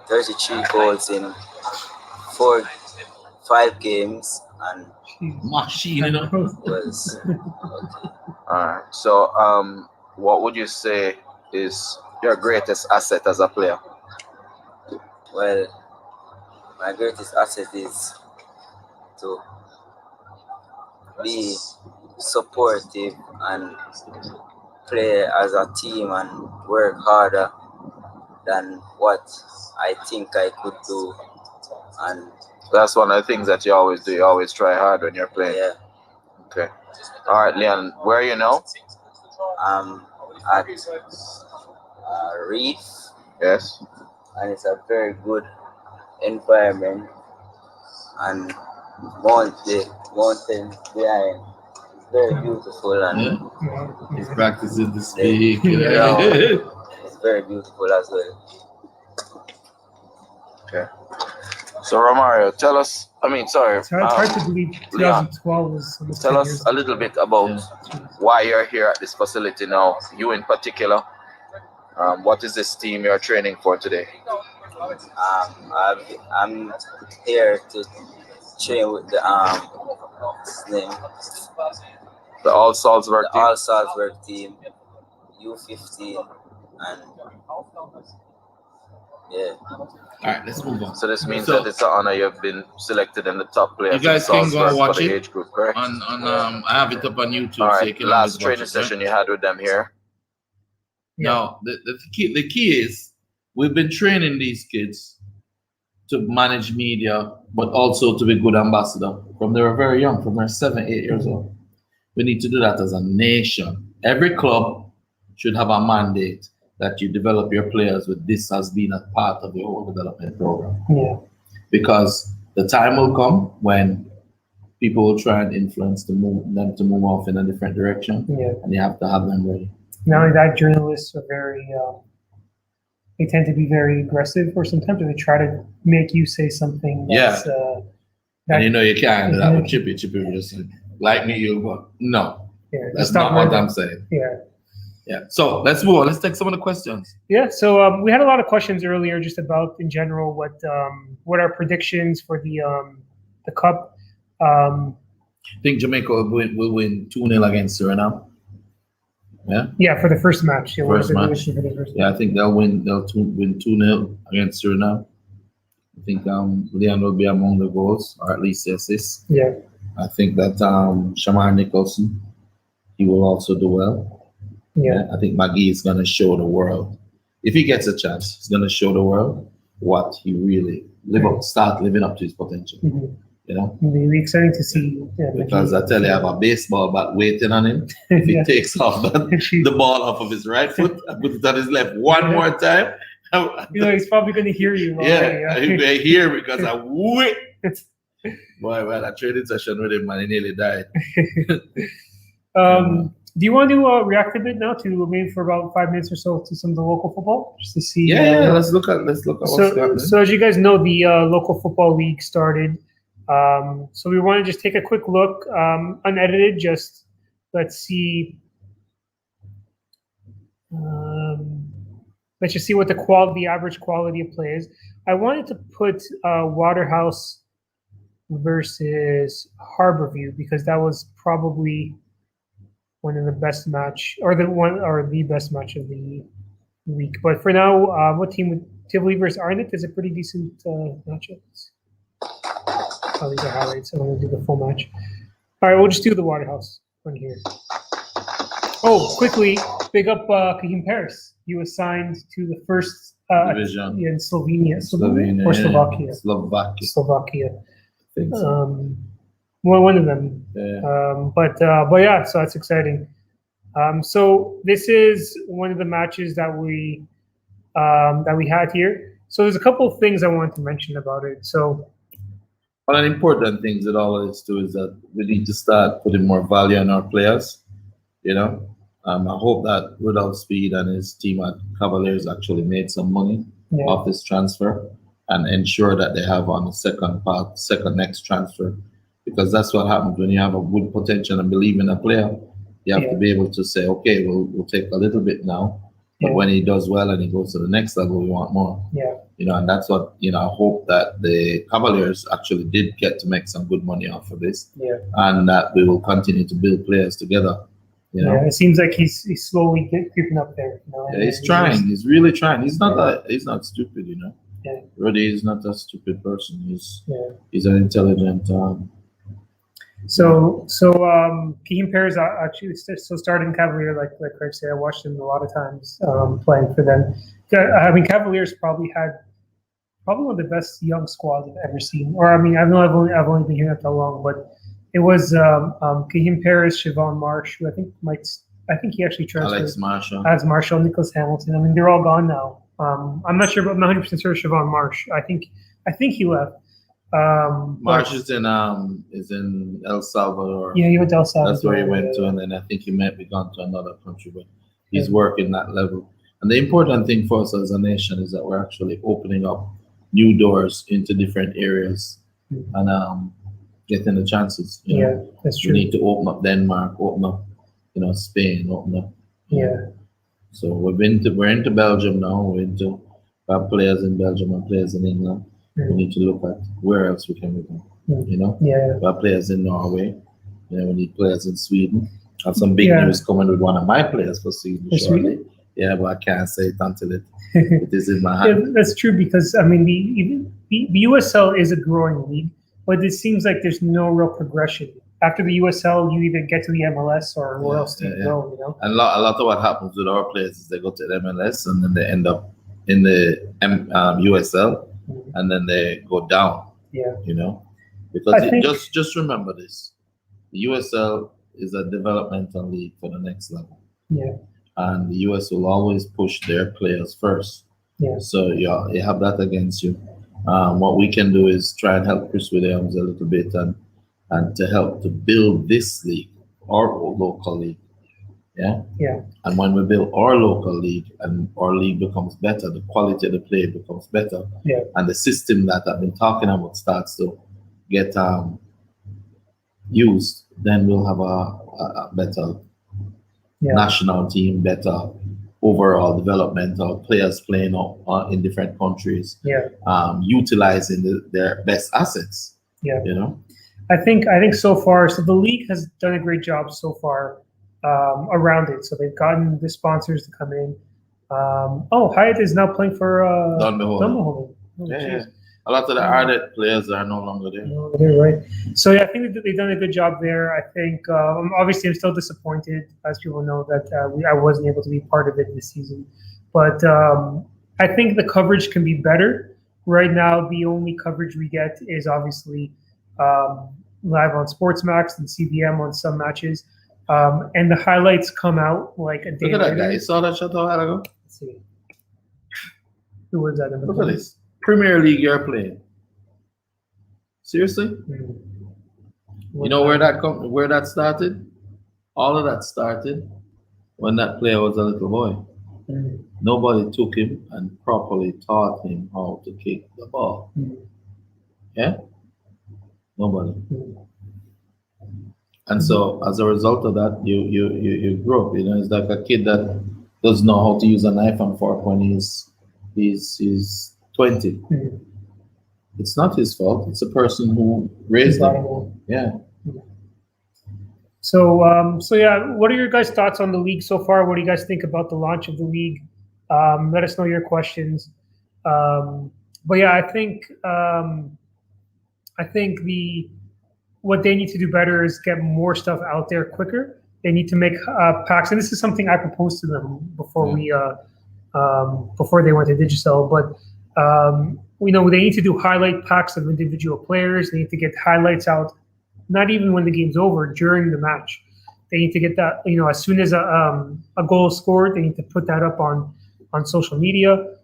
[SPEAKER 7] 33 goals in 5 games, and
[SPEAKER 1] machine, you know.
[SPEAKER 7] was
[SPEAKER 8] Alright. So, what would you say is your greatest asset as a player?
[SPEAKER 7] well, my greatest asset is to be supportive and play as a team and work harder than what I think I could do. And
[SPEAKER 8] That's one of the things that you always do. You always try hard when you're playing.
[SPEAKER 7] yeah,
[SPEAKER 8] Okay. Alright, Leon, where are you now?
[SPEAKER 7] at Reef,
[SPEAKER 8] Yes.
[SPEAKER 7] and it's a very good environment, and the mountain behind is very beautiful, and
[SPEAKER 1] Yeah. He's practicing to speak. You know?
[SPEAKER 7] Yeah. It's very beautiful as well.
[SPEAKER 8] Okay. So, Romario, tell us,
[SPEAKER 2] It's hard to believe
[SPEAKER 8] Leon,
[SPEAKER 2] 2012 was almost
[SPEAKER 8] tell
[SPEAKER 2] 10
[SPEAKER 8] us
[SPEAKER 2] years
[SPEAKER 8] a little bit about why you're here at this facility now, you in particular. What is this team you're training for today?
[SPEAKER 7] I'm here to train with the what's his name?
[SPEAKER 8] The All Salzburg
[SPEAKER 7] The
[SPEAKER 8] team?
[SPEAKER 7] All Salzburg team, U15, and yeah.
[SPEAKER 1] Alright, let's move on.
[SPEAKER 8] So this means that it's an honor you've been selected in the top players
[SPEAKER 1] You guys
[SPEAKER 8] in
[SPEAKER 1] can go and
[SPEAKER 8] Salzburg
[SPEAKER 1] watch
[SPEAKER 8] for the
[SPEAKER 1] it
[SPEAKER 8] age group, correct?
[SPEAKER 1] on I have it up on YouTube.
[SPEAKER 8] All
[SPEAKER 1] So you
[SPEAKER 8] right,
[SPEAKER 1] can
[SPEAKER 8] last
[SPEAKER 1] always watch
[SPEAKER 8] training
[SPEAKER 1] it,
[SPEAKER 8] session
[SPEAKER 1] right?
[SPEAKER 8] you had with them here.
[SPEAKER 1] Now, the key is we've been training these kids to manage media, but also to be good ambassador from they were very young, from they're 7, 8 years old. We need to do that as a nation. Every club should have a mandate that you develop your players with this as being a part of your whole development program.
[SPEAKER 2] Yeah.
[SPEAKER 1] Because the time will come when people will try and influence them to move off in a different direction.
[SPEAKER 2] Yeah.
[SPEAKER 1] And you have to have them ready.
[SPEAKER 2] Not only that, journalists are very, they tend to be very aggressive, or sometimes they try to make you say something that's,
[SPEAKER 1] And you know you can't do that with Chippy. Chippy will just like me, you go, no.
[SPEAKER 2] Yeah,
[SPEAKER 1] That's not what I'm saying.
[SPEAKER 2] Yeah.
[SPEAKER 1] Yeah. So let's move on. Let's take some of the questions.
[SPEAKER 2] Yeah. So we had a lot of questions earlier, just about in general what our predictions for the cup.
[SPEAKER 1] I think Jamaica will win 2-0 against Surinam. Yeah.
[SPEAKER 2] Yeah, for the first match. Yeah,
[SPEAKER 1] First match.
[SPEAKER 2] For the first
[SPEAKER 1] Yeah, I think they'll win 2-0 against Surinam. I think Leon will be among the goals, or at least the assists.
[SPEAKER 2] Yeah.
[SPEAKER 1] I think that Shamar Nicholson, he will also do well.
[SPEAKER 2] Yeah.
[SPEAKER 1] I think Maggie is going to show the world. If he gets a chance, he's going to show the world what he really start living up to his potential.
[SPEAKER 2] Mm-hmm.
[SPEAKER 1] You know?
[SPEAKER 2] It'll be exciting to see. Yeah,
[SPEAKER 1] because I tell you, I have a baseball bat waiting on him. If he takes off the ball off of his right foot and put it on his left one more time,
[SPEAKER 2] he's probably going to hear you.
[SPEAKER 1] Yeah, he may hear because I wait. Boy, well, that training session with him, man, he nearly died.
[SPEAKER 2] Do you want to react a bit now to maybe for about 5 minutes or so to some of the local football, just to see?
[SPEAKER 1] Yeah. Let's look at what's happening.
[SPEAKER 2] So as you guys know, the local football league started. So we want to just take a quick look, unedited. Just let's see. Let's just see what the average quality of play is. I wanted to put Waterhouse versus Harborview because that was probably one of the best match, or the best match of the week. But for now, what team would Tivoli versus Arnott is a pretty decent matchup. Oh, these are highlights. I want to do the full match. All right, we'll just do the Waterhouse one here. Oh, quickly, big up Kahim Paris. He was signed to the first
[SPEAKER 1] division
[SPEAKER 2] in Slovenia or Slovakia. Slovakia. One of them. Yeah. But yeah, so that's exciting. So this is one of the matches that we had here. So there's a couple of things I wanted to mention about it. So
[SPEAKER 1] one of the important things that all is too is that we need to start putting more value on our players. I hope that Rudolph Speed and his team at Cavaliers actually made some money off this transfer and ensure that they have on the second next transfer, because that's what happens when you have a good potential and believe in a player. You have to be able to say, okay, we'll take a little bit now, but when he does well and he goes to the next level, we want more. And that's what I hope that the Cavaliers actually did get to make some good money off of this, and that we will continue to build players together.
[SPEAKER 2] Yeah, it seems like he's slowly creeping up there.
[SPEAKER 1] Yeah, he's trying. He's really trying. He's not stupid.
[SPEAKER 2] Yeah.
[SPEAKER 1] Rudy is not a stupid person. He's an intelligent.
[SPEAKER 2] So Kahim Paris actually started in Cavalier, like Craig said. I watched him a lot of times playing for them. I mean, Cavaliers probably one of the best young squads I've ever seen. Or I mean, I've only been here not that long, but it was Kahim Paris, Siobhan Marsh, who I think he actually transferred. Alex Marshall, Nicholas Hamilton. I mean, they're all gone now. I'm not sure, but I'm not 100% sure Siobhan Marsh. I think he left.
[SPEAKER 1] Marsh is in El Salvador.
[SPEAKER 2] Yeah, he went to El Salvador.
[SPEAKER 1] That's where he went to, and then I think he might be gone to another country, but he's working that level. And the important thing for us as a nation is that we're actually opening up new doors into different areas and getting the chances.
[SPEAKER 2] That's true.
[SPEAKER 1] We need to open up Denmark, open up, Spain, open up. So we're into Belgium now. We have players in Belgium and players in England. We need to look at where else we can go. We have players in Norway. We need players in Sweden. I have some big news coming with one of my players for Sweden shortly. Yeah, but I can't say it until it is in my hand.
[SPEAKER 2] Yeah, that's true, because I mean the USL is a growing league, but it seems like there's no real progression. After the USL, you either get to the MLS or where else do you go?
[SPEAKER 1] And a lot of what happens with our players is they go to the MLS and then they end up in the USL and then they go down. Because just remember this: the USL is a developmental league for the next level. And the US will always push their players first. So you have that against you. What we can do is try and help Chris Williams a little bit and to help to build this league, our local league. And when we build our local league and our league becomes better, the quality of the play becomes better. And the system that I've been talking about starts to get used, then we'll have a better national team, better overall development of players playing in different countries, utilizing their best assets.
[SPEAKER 2] I think so far, so the league has done a great job so far around it. So they've gotten the sponsors to come in. Hyatt is now playing for Dunbeholden.
[SPEAKER 1] A lot of the Arnott players are no longer there.
[SPEAKER 2] No, they're right. So I think that they've done a good job there. I think obviously I'm still disappointed, as people know, that I wasn't able to be part of it this season. But I think the coverage can be better. Right now, the only coverage we get is obviously live on Sportsmax and CBM on some matches. And the highlights come out like a day later.
[SPEAKER 1] Look at that guy. You saw that shot a while ago?
[SPEAKER 2] Let's see. Who was that?
[SPEAKER 1] Look at this. Premier League you're playing. Seriously? You know where that started? All of that started when that player was a little boy. Nobody took him and properly taught him how to kick the ball. Yeah? Nobody. And so as a result of that, you grow up. It's like a kid that doesn't know how to use a knife and fork when he's 20. It's not his fault. It's a person who raised him. Yeah.
[SPEAKER 2] So yeah, what are your guys' thoughts on the league so far? What do you guys think about the launch of the league? Let us know your questions. But yeah, I think what they need to do better is get more stuff out there quicker. They need to make packs, and this is something I proposed to them before before they went to Digicel. But we know they need to do highlight packs of individual players. They need to get highlights out, not even when the game's over, during the match. They need to get that, as soon as a goal is scored, they need to put that up on social media,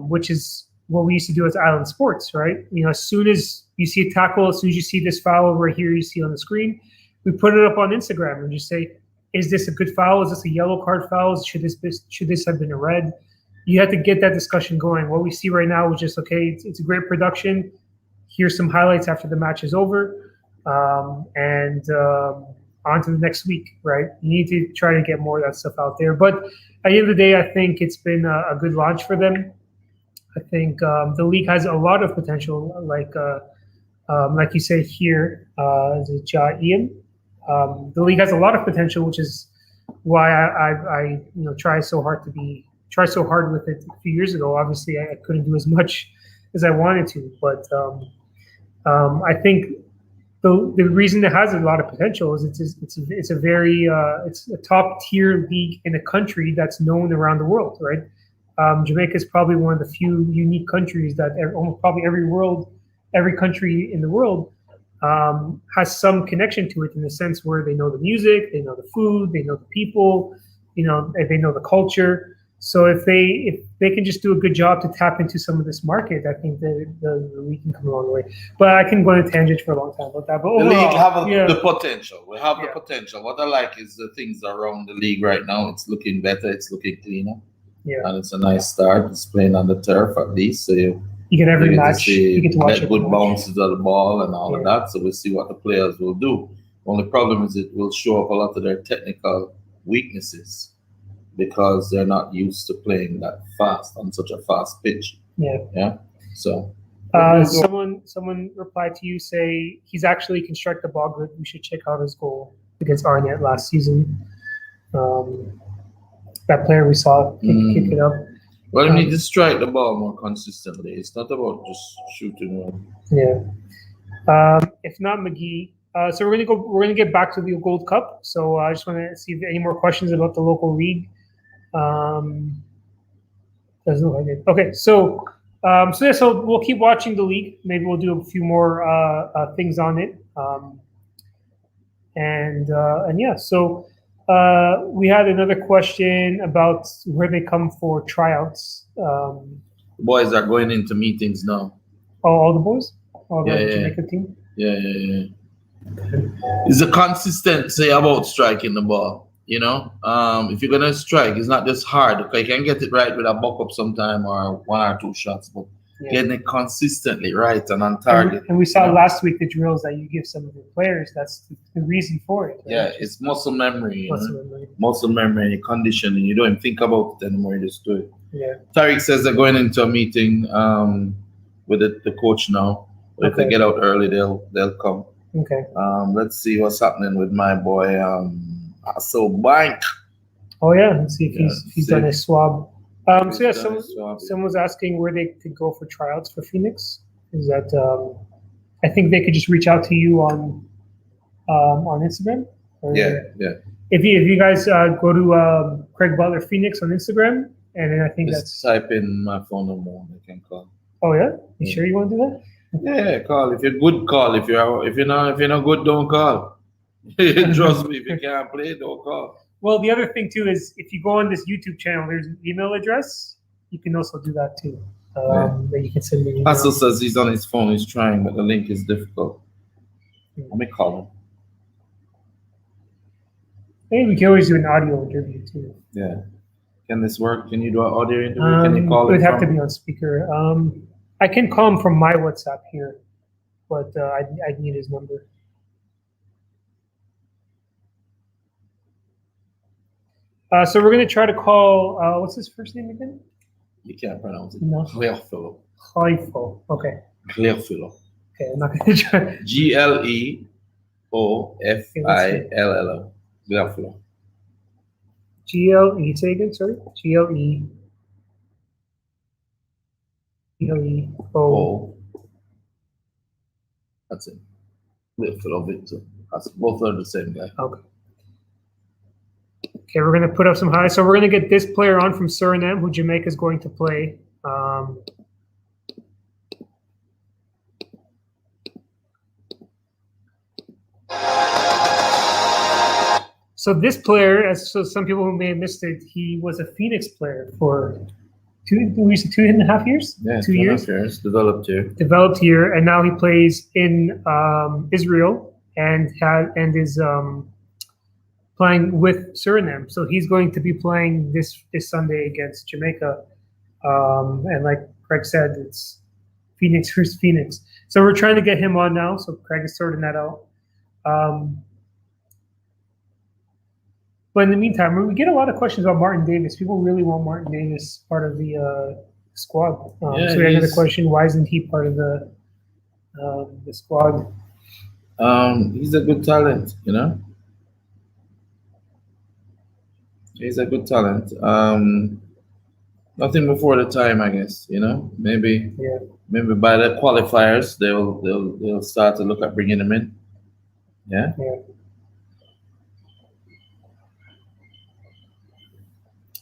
[SPEAKER 2] which is what we used to do as Island Sports, right? As soon as you see a tackle, as soon as you see this foul over here, you see on the screen, we put it up on Instagram and just say, is this a good foul? Is this a yellow card foul? Should this have been a red? You have to get that discussion going. What we see right now is just, okay, it's a great production. Here's some highlights after the match is over. And on to the next week, right? You need to try to get more of that stuff out there. But at the end of the day, I think it's been a good launch for them. I think the league has a lot of potential, like you say here, Ian. The league has a lot of potential, which is why I try so hard with it a few years ago. Obviously, I couldn't do as much as I wanted to, but I think the reason it has a lot of potential is it's a top tier league in a country that's known around the world, right? Jamaica is probably one of the few unique countries that almost probably every country in the world has some connection to it, in the sense where they know the music, they know the food, they know the people, they know the culture. So if they can just do a good job to tap into some of this market, I think the league can come a long way. But I can go on a tangent for a long time about that. But overall,
[SPEAKER 1] the league have the potential. We have the potential. What I like is the things around the league right now. It's looking better. It's looking cleaner. Yeah. And it's a nice start. It's playing on the turf at least, so you get every match. You get to watch it. Good bounces of the ball and all of that. So we'll see what the players will do. Only problem is it will show up a lot of their technical weaknesses, because they're not used to playing that fast on such a fast pitch. Yeah. So
[SPEAKER 2] someone replied to you, say he's actually constructed the ball good. We should check out his goal against Arnett last season. That player we saw kick it up.
[SPEAKER 1] Well, you need to strike the ball more consistently. It's not about just shooting one.
[SPEAKER 2] Yeah. If not, McGee. So we're gonna get back to the Gold Cup. So I just want to see if any more questions about the local league. Doesn't look like it. Okay, so we'll keep watching the league. Maybe we'll do a few more things on it. So we had another question about where they come for tryouts.
[SPEAKER 1] The boys are going into meetings now.
[SPEAKER 2] Oh, all the boys? All the Jamaica team?
[SPEAKER 1] Yeah. It's a consistency about striking the ball. If you're gonna strike, it's not just hard. Okay, you can get it right with a buck up sometime or one or two shots, but getting it consistently right and on target.
[SPEAKER 2] And we saw last week the drills that you give some of your players. That's the reason for it. Right?
[SPEAKER 1] Yeah, it's muscle memory. Muscle memory, conditioning. You don't even think about it anymore. You just do it. Yeah. Tariq says they're going into a meeting with the coach now. But if they get out early, they'll come.
[SPEAKER 2] Okay.
[SPEAKER 1] Let's see what's happening with my boy. So Bank.
[SPEAKER 2] Oh yeah, let's see if he's done a swab. Someone was asking where they could go for tryouts for Phoenix. Is that I think they could just reach out to you on Instagram.
[SPEAKER 1] Yeah.
[SPEAKER 2] If you guys go to Craig Butler Phoenix on Instagram, and then I think
[SPEAKER 1] just type in my phone number and they can call.
[SPEAKER 2] Oh yeah, you sure you want to do that?
[SPEAKER 1] Yeah, call. If you're good, call. If you're not good, don't call. Trust me, if you can't play, don't call.
[SPEAKER 2] Well, the other thing too is if you go on this YouTube channel, there's an email address. You can also do that too. That you can send me an email.
[SPEAKER 1] Hassel says he's on his phone. He's trying, but the link is difficult. Let me call
[SPEAKER 2] Maybe we can always do an audio interview too.
[SPEAKER 1] Yeah. Can this work? Can you do an audio interview? Can you call
[SPEAKER 2] it? It would have to be on speaker. I can call him from my WhatsApp here, but I'd need his number. So we're going to try to call, what's his first name again?
[SPEAKER 1] You can't pronounce it.
[SPEAKER 2] No.
[SPEAKER 1] Gleofilo.
[SPEAKER 2] Okay.
[SPEAKER 1] Gleofilo.
[SPEAKER 2] Okay, I'm not going to try.
[SPEAKER 1] Gleofilo. Gleofilo.
[SPEAKER 2] GLE, say again, sorry? GLE. GLEO.
[SPEAKER 1] That's it. Gleofilo Victor. That's both are the same guy.
[SPEAKER 2] Okay. Okay, we're going to put up some highs. So we're going to get this player on from Surinam, who Jamaica is going to play. So this player, so some people who may have missed it, he was a Phoenix player for 2.5 years?
[SPEAKER 1] Yeah,
[SPEAKER 2] 2 years.
[SPEAKER 1] Developed
[SPEAKER 2] here, and now he plays in Israel and is playing with Surinam. So he's going to be playing this Sunday against Jamaica. And like Craig said, it's Phoenix versus Phoenix. So we're trying to get him on now. So Craig is sorting that out. But in the meantime, we get a lot of questions about Martin Davis. People really want Martin Davis part of the squad. So we had another question: why isn't he part of the squad?
[SPEAKER 1] He's a good talent, you know. He's a good talent. Nothing before the time, I guess. You know, maybe by the qualifiers they'll start to look at bringing him in. Yeah.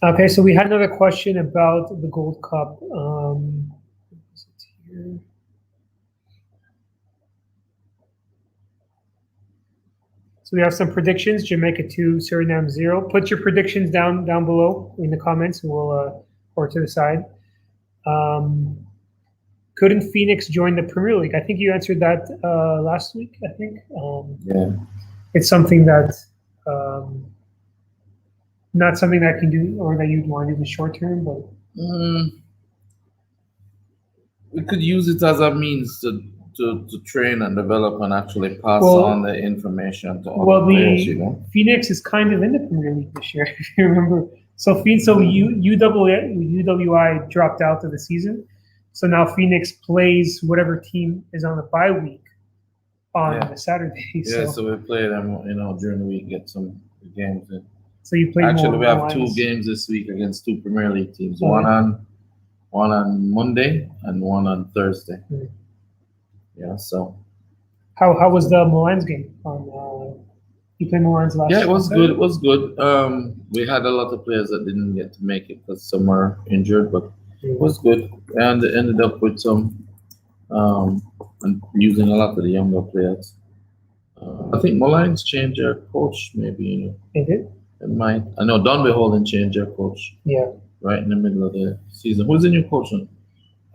[SPEAKER 2] Okay, so we had another question about the Gold Cup. So we have some predictions: Jamaica 2, Suriname 0. Put your predictions down below in the comments, and we'll or to the side. Couldn't Phoenix join the Premier League? I think you answered that last week. I think. It's something that. Not something that I can do or that you'd want to do in the short term, but
[SPEAKER 1] we could use it as a means to train and develop and actually pass on the information to other players. You know?
[SPEAKER 2] Phoenix is kind of in the Premier League this year, if you remember. So UWI dropped out of the season. So now Phoenix plays whatever team is on the bye week on the Saturday.
[SPEAKER 1] Yeah, so we play them, you know, during the week, get some games in.
[SPEAKER 2] So you play
[SPEAKER 1] Actually, we have 2 games this week against 2 Premier League teams. One on Monday and one on Thursday. Yeah. So.
[SPEAKER 2] How was the Milan's game? You played Milan's last.
[SPEAKER 1] Yeah, it was good. It was good. We had a lot of players that didn't get to make it because some were injured, but it was good. And it ended up with some and using a lot of the younger players. I think Milan's changed their coach. Maybe. You know.
[SPEAKER 2] They did.
[SPEAKER 1] It might. I know Don Beholden changed their coach.
[SPEAKER 2] Yeah.
[SPEAKER 1] Right in the middle of the season. Who's the new coach on?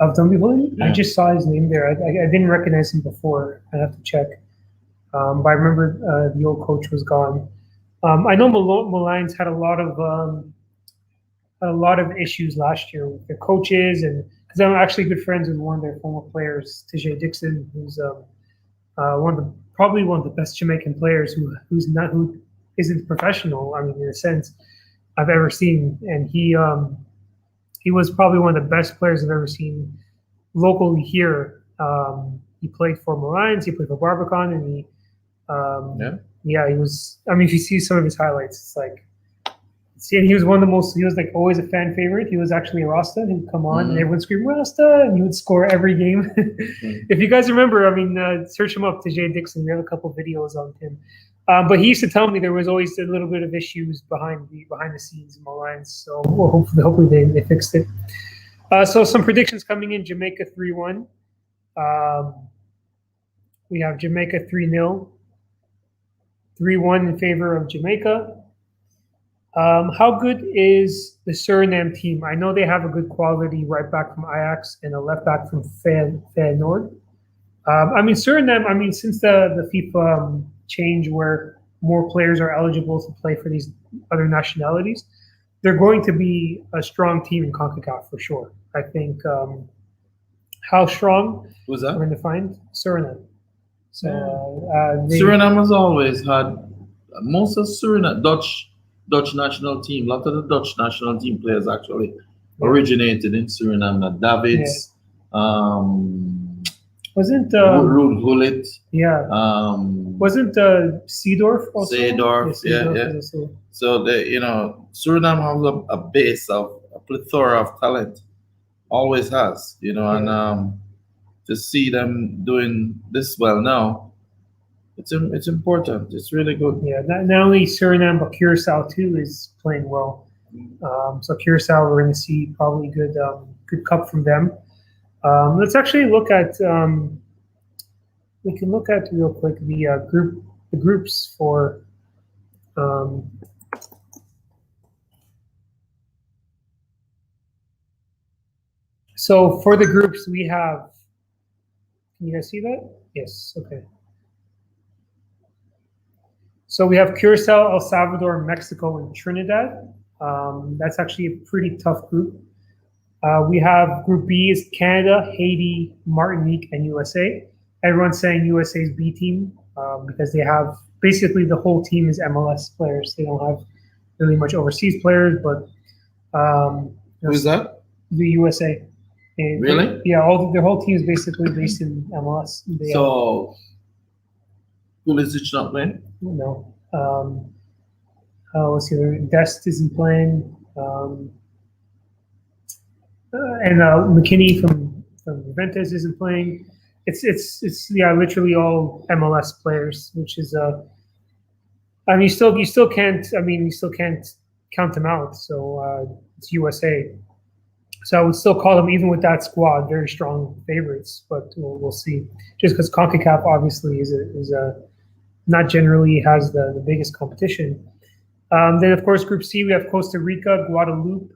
[SPEAKER 2] Of Don Beholden? Yeah. I just saw his name there. I didn't recognize him before. I have to check. But I remember the old coach was gone. I know Milan's had a lot of issues last year with their coaches, and because I'm actually good friends with one of their former players, TJ Dixon, who's probably one of the best Jamaican players who isn't professional. I mean, in a sense, I've ever seen, and he was probably one of the best players I've ever seen locally here. He played for Milan's, he played for Barbican, and he was. I mean, if you see some of his highlights, it's like, he was one of the most. He was like always a fan favorite. He was actually a Rasta. He would come on and everyone scream Rasta, and he would score every game. If you guys remember, I mean, search him up, TJ Dixon. We have a couple videos on him. But he used to tell me there was always a little bit of issues behind the scenes in Milan's. So hopefully they fixed it. So some predictions coming in: Jamaica 3-1. We have Jamaica 3-0. 3-1 in favor of Jamaica. How good is the Suriname team? I know they have a good quality right back from Ajax and a left back from Feyenoord. I mean, Suriname, since the FIFA change where more players are eligible to play for these other nationalities, they're going to be a strong team in CONCACAF for sure. I think how strong
[SPEAKER 9] was that?
[SPEAKER 2] we're going to find Surinam. So
[SPEAKER 9] Surinam has always had most of Surinam Dutch national team. A lot of the Dutch national team players actually originated in Surinam. Davids,
[SPEAKER 2] wasn't
[SPEAKER 9] Ruud Gullit,
[SPEAKER 2] wasn't Seedorf also?
[SPEAKER 9] Seedorf, yeah. So Surinam has a base of a plethora of talent, always has, and to see them doing this well now, it's important. It's really good.
[SPEAKER 2] Yeah, not only Surinam but Curacao too is playing well. So Curacao, we're going to see probably good cup from them. Let's actually look at. We can look at real quick the groups for. So for the groups we have. Can you guys see that? Yes. Okay. So we have Curacao, El Salvador, Mexico, and Trinidad. That's actually a pretty tough group. We have Group B is Canada, Haiti, Martinique, and USA. Everyone's saying USA's B team because they have basically the whole team is MLS players. They don't have really much overseas players, but
[SPEAKER 9] who's that?
[SPEAKER 2] The USA. And
[SPEAKER 9] really?
[SPEAKER 2] Yeah, their whole team is basically based in MLS.
[SPEAKER 9] So, Pulisic not playing?
[SPEAKER 2] No. Let's see. Dest isn't playing. And McKinney from Juventus isn't playing. It's literally all MLS players, which is you still can't count them out. So it's USA. So I would still call them, even with that squad, very strong favorites. But we'll see. Just because CONCACAF obviously is not generally has the biggest competition. Then of course Group C we have Costa Rica, Guadeloupe.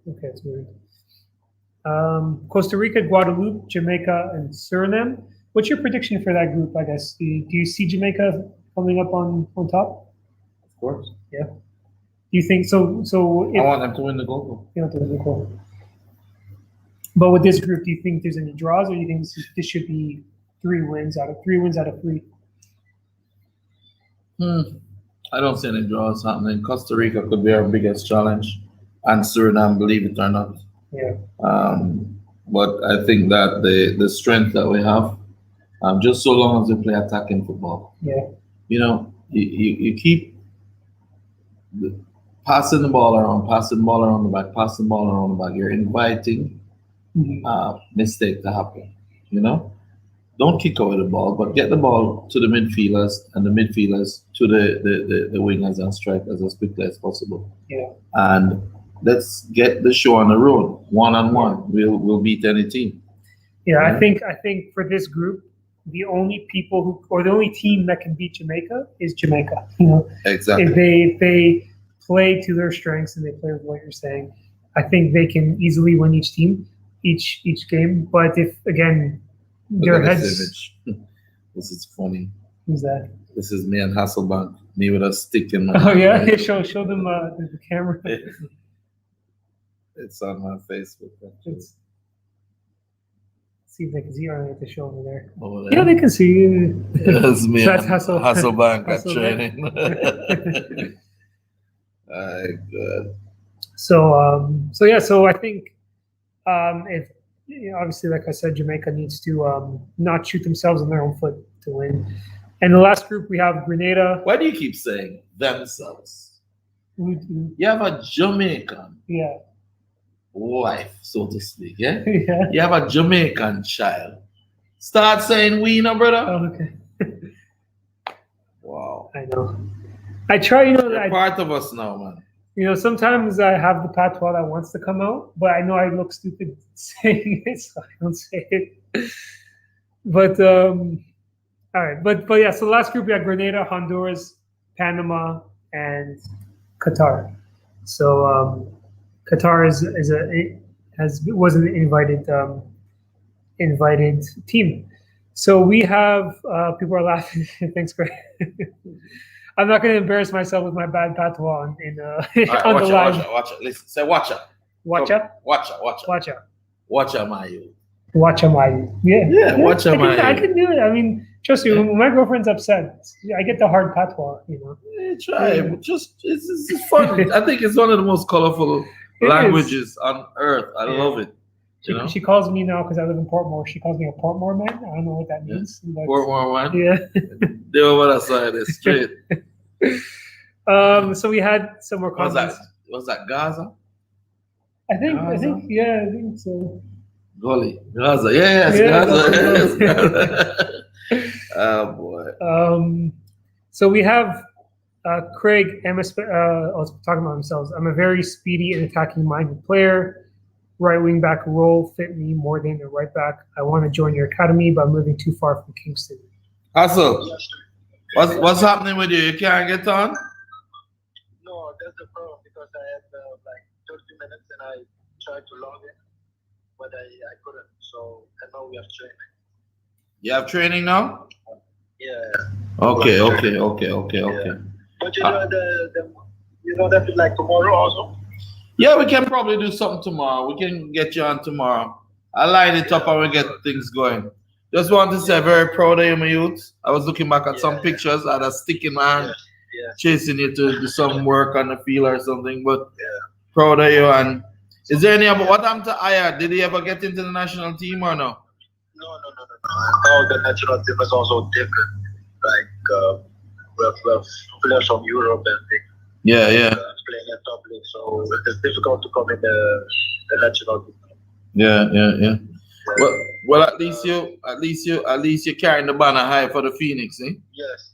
[SPEAKER 2] Okay, it's weird. Costa Rica, Guadeloupe, Jamaica, and Surinam. What's your prediction for that group? I guess do you see Jamaica coming up on top?
[SPEAKER 9] Of course.
[SPEAKER 2] Yeah. Do you think so? So
[SPEAKER 9] I want them to win the goal.
[SPEAKER 2] You want them to win the goal. But with this group, do you think there's any draws, or do you think this should be 3 wins out of 3?
[SPEAKER 9] I don't see any draws happening. Costa Rica could be our biggest challenge, and Surinam, believe it or not.
[SPEAKER 2] Yeah.
[SPEAKER 9] But I think that the strength that we have, just so long as we play attacking football.
[SPEAKER 2] Yeah.
[SPEAKER 9] You keep passing the ball around the back. You're inviting mistake to happen. Don't kick away the ball, but get the ball to the midfielders and the midfielders to the wingers and strikers as quickly as possible.
[SPEAKER 2] Yeah.
[SPEAKER 9] And let's get the show on the road. 1-on-1, we'll beat any team.
[SPEAKER 2] Yeah, I think for this group, the only people the only team that can beat Jamaica is Jamaica.
[SPEAKER 9] Exactly.
[SPEAKER 2] If they play to their strengths and they play with what you're saying, I think they can easily win each game. But if again their heads,
[SPEAKER 9] this is funny.
[SPEAKER 2] Who's that?
[SPEAKER 9] This is me and Hasselbank. Me with a stick in my.
[SPEAKER 2] Oh yeah, show them the camera.
[SPEAKER 9] It's on my Facebook.
[SPEAKER 2] See if they can see or they have to show over there.
[SPEAKER 9] Over there?
[SPEAKER 2] Yeah, they can see.
[SPEAKER 9] That's me.
[SPEAKER 2] That's
[SPEAKER 9] Hasselbank at training. Good.
[SPEAKER 2] So I think if obviously, like I said, Jamaica needs to not shoot themselves in their own foot to win. And the last group we have Grenada.
[SPEAKER 9] Why do you keep saying themselves? You have a Jamaican wife, so to speak, yeah?
[SPEAKER 2] Yeah.
[SPEAKER 9] You have a Jamaican child. Start saying we, no, brother.
[SPEAKER 2] Oh, okay.
[SPEAKER 9] Wow.
[SPEAKER 2] I know. I try,
[SPEAKER 9] You're part of us now, man.
[SPEAKER 2] Sometimes I have the patois that wants to come out, but I know I look stupid saying it, so I don't say it. But all right, but yeah. So the last group we had Grenada, Honduras, Panama, and Qatar. So Qatar was an invited team. So we have people are laughing. Thanks, Craig. I'm not going to embarrass myself with my bad patois on the live.
[SPEAKER 9] Watch it. Listen, say watch out.
[SPEAKER 2] Watcha,
[SPEAKER 9] my youth.
[SPEAKER 2] Watcha, my youth. Yeah,
[SPEAKER 9] watcha, my youth.
[SPEAKER 2] I can do it. I mean, trust me, when my girlfriend's upset, I get the hard patois, you know.
[SPEAKER 9] Yeah, try it. It's fun. I think it's one of the most colorful languages on earth. I love it.
[SPEAKER 2] She calls me now because I live in Portmore. She calls me a Portmore man. I don't know what that means.
[SPEAKER 9] Yeah. Portmore man?
[SPEAKER 2] Yeah.
[SPEAKER 9] They were what I saw it straight.
[SPEAKER 2] So we had some more comments.
[SPEAKER 9] Was that Gaza?
[SPEAKER 2] I think so.
[SPEAKER 9] Golly. Gaza. Yes, Gaza. Oh boy.
[SPEAKER 2] So we have Craig talking about themselves. I'm a very speedy and attacking minded player. Right wing back role fit me more than a right back. I want to join your academy, but I'm living too far from Kingston.
[SPEAKER 9] Hassel, what's happening with you? You can't get on?
[SPEAKER 10] No, that's the problem because I had like 30 minutes and I tried to log in, but I couldn't. So and now we have training.
[SPEAKER 9] You have training now?
[SPEAKER 10] Yeah.
[SPEAKER 9] Okay.
[SPEAKER 10] Yeah. But you know that like tomorrow also.
[SPEAKER 9] Yeah, we can probably do something tomorrow. We can get you on tomorrow. I line it up and we get things going. Just want to say, very proud of you, my youth. I was looking back at some pictures. I had a stick in my hand, chasing you to do some work on the field or something. But proud of you. And is there any about what happened to Aya? Did he ever get into the national team or no?
[SPEAKER 10] No. Now the national team is also different. Like we have players from Europe and things.
[SPEAKER 9] Yeah.
[SPEAKER 10] Playing in top league, so it's difficult to come in the national team.
[SPEAKER 9] Yeah. Well, at least you're carrying the banner high for the Phoenix, eh?
[SPEAKER 10] Yes.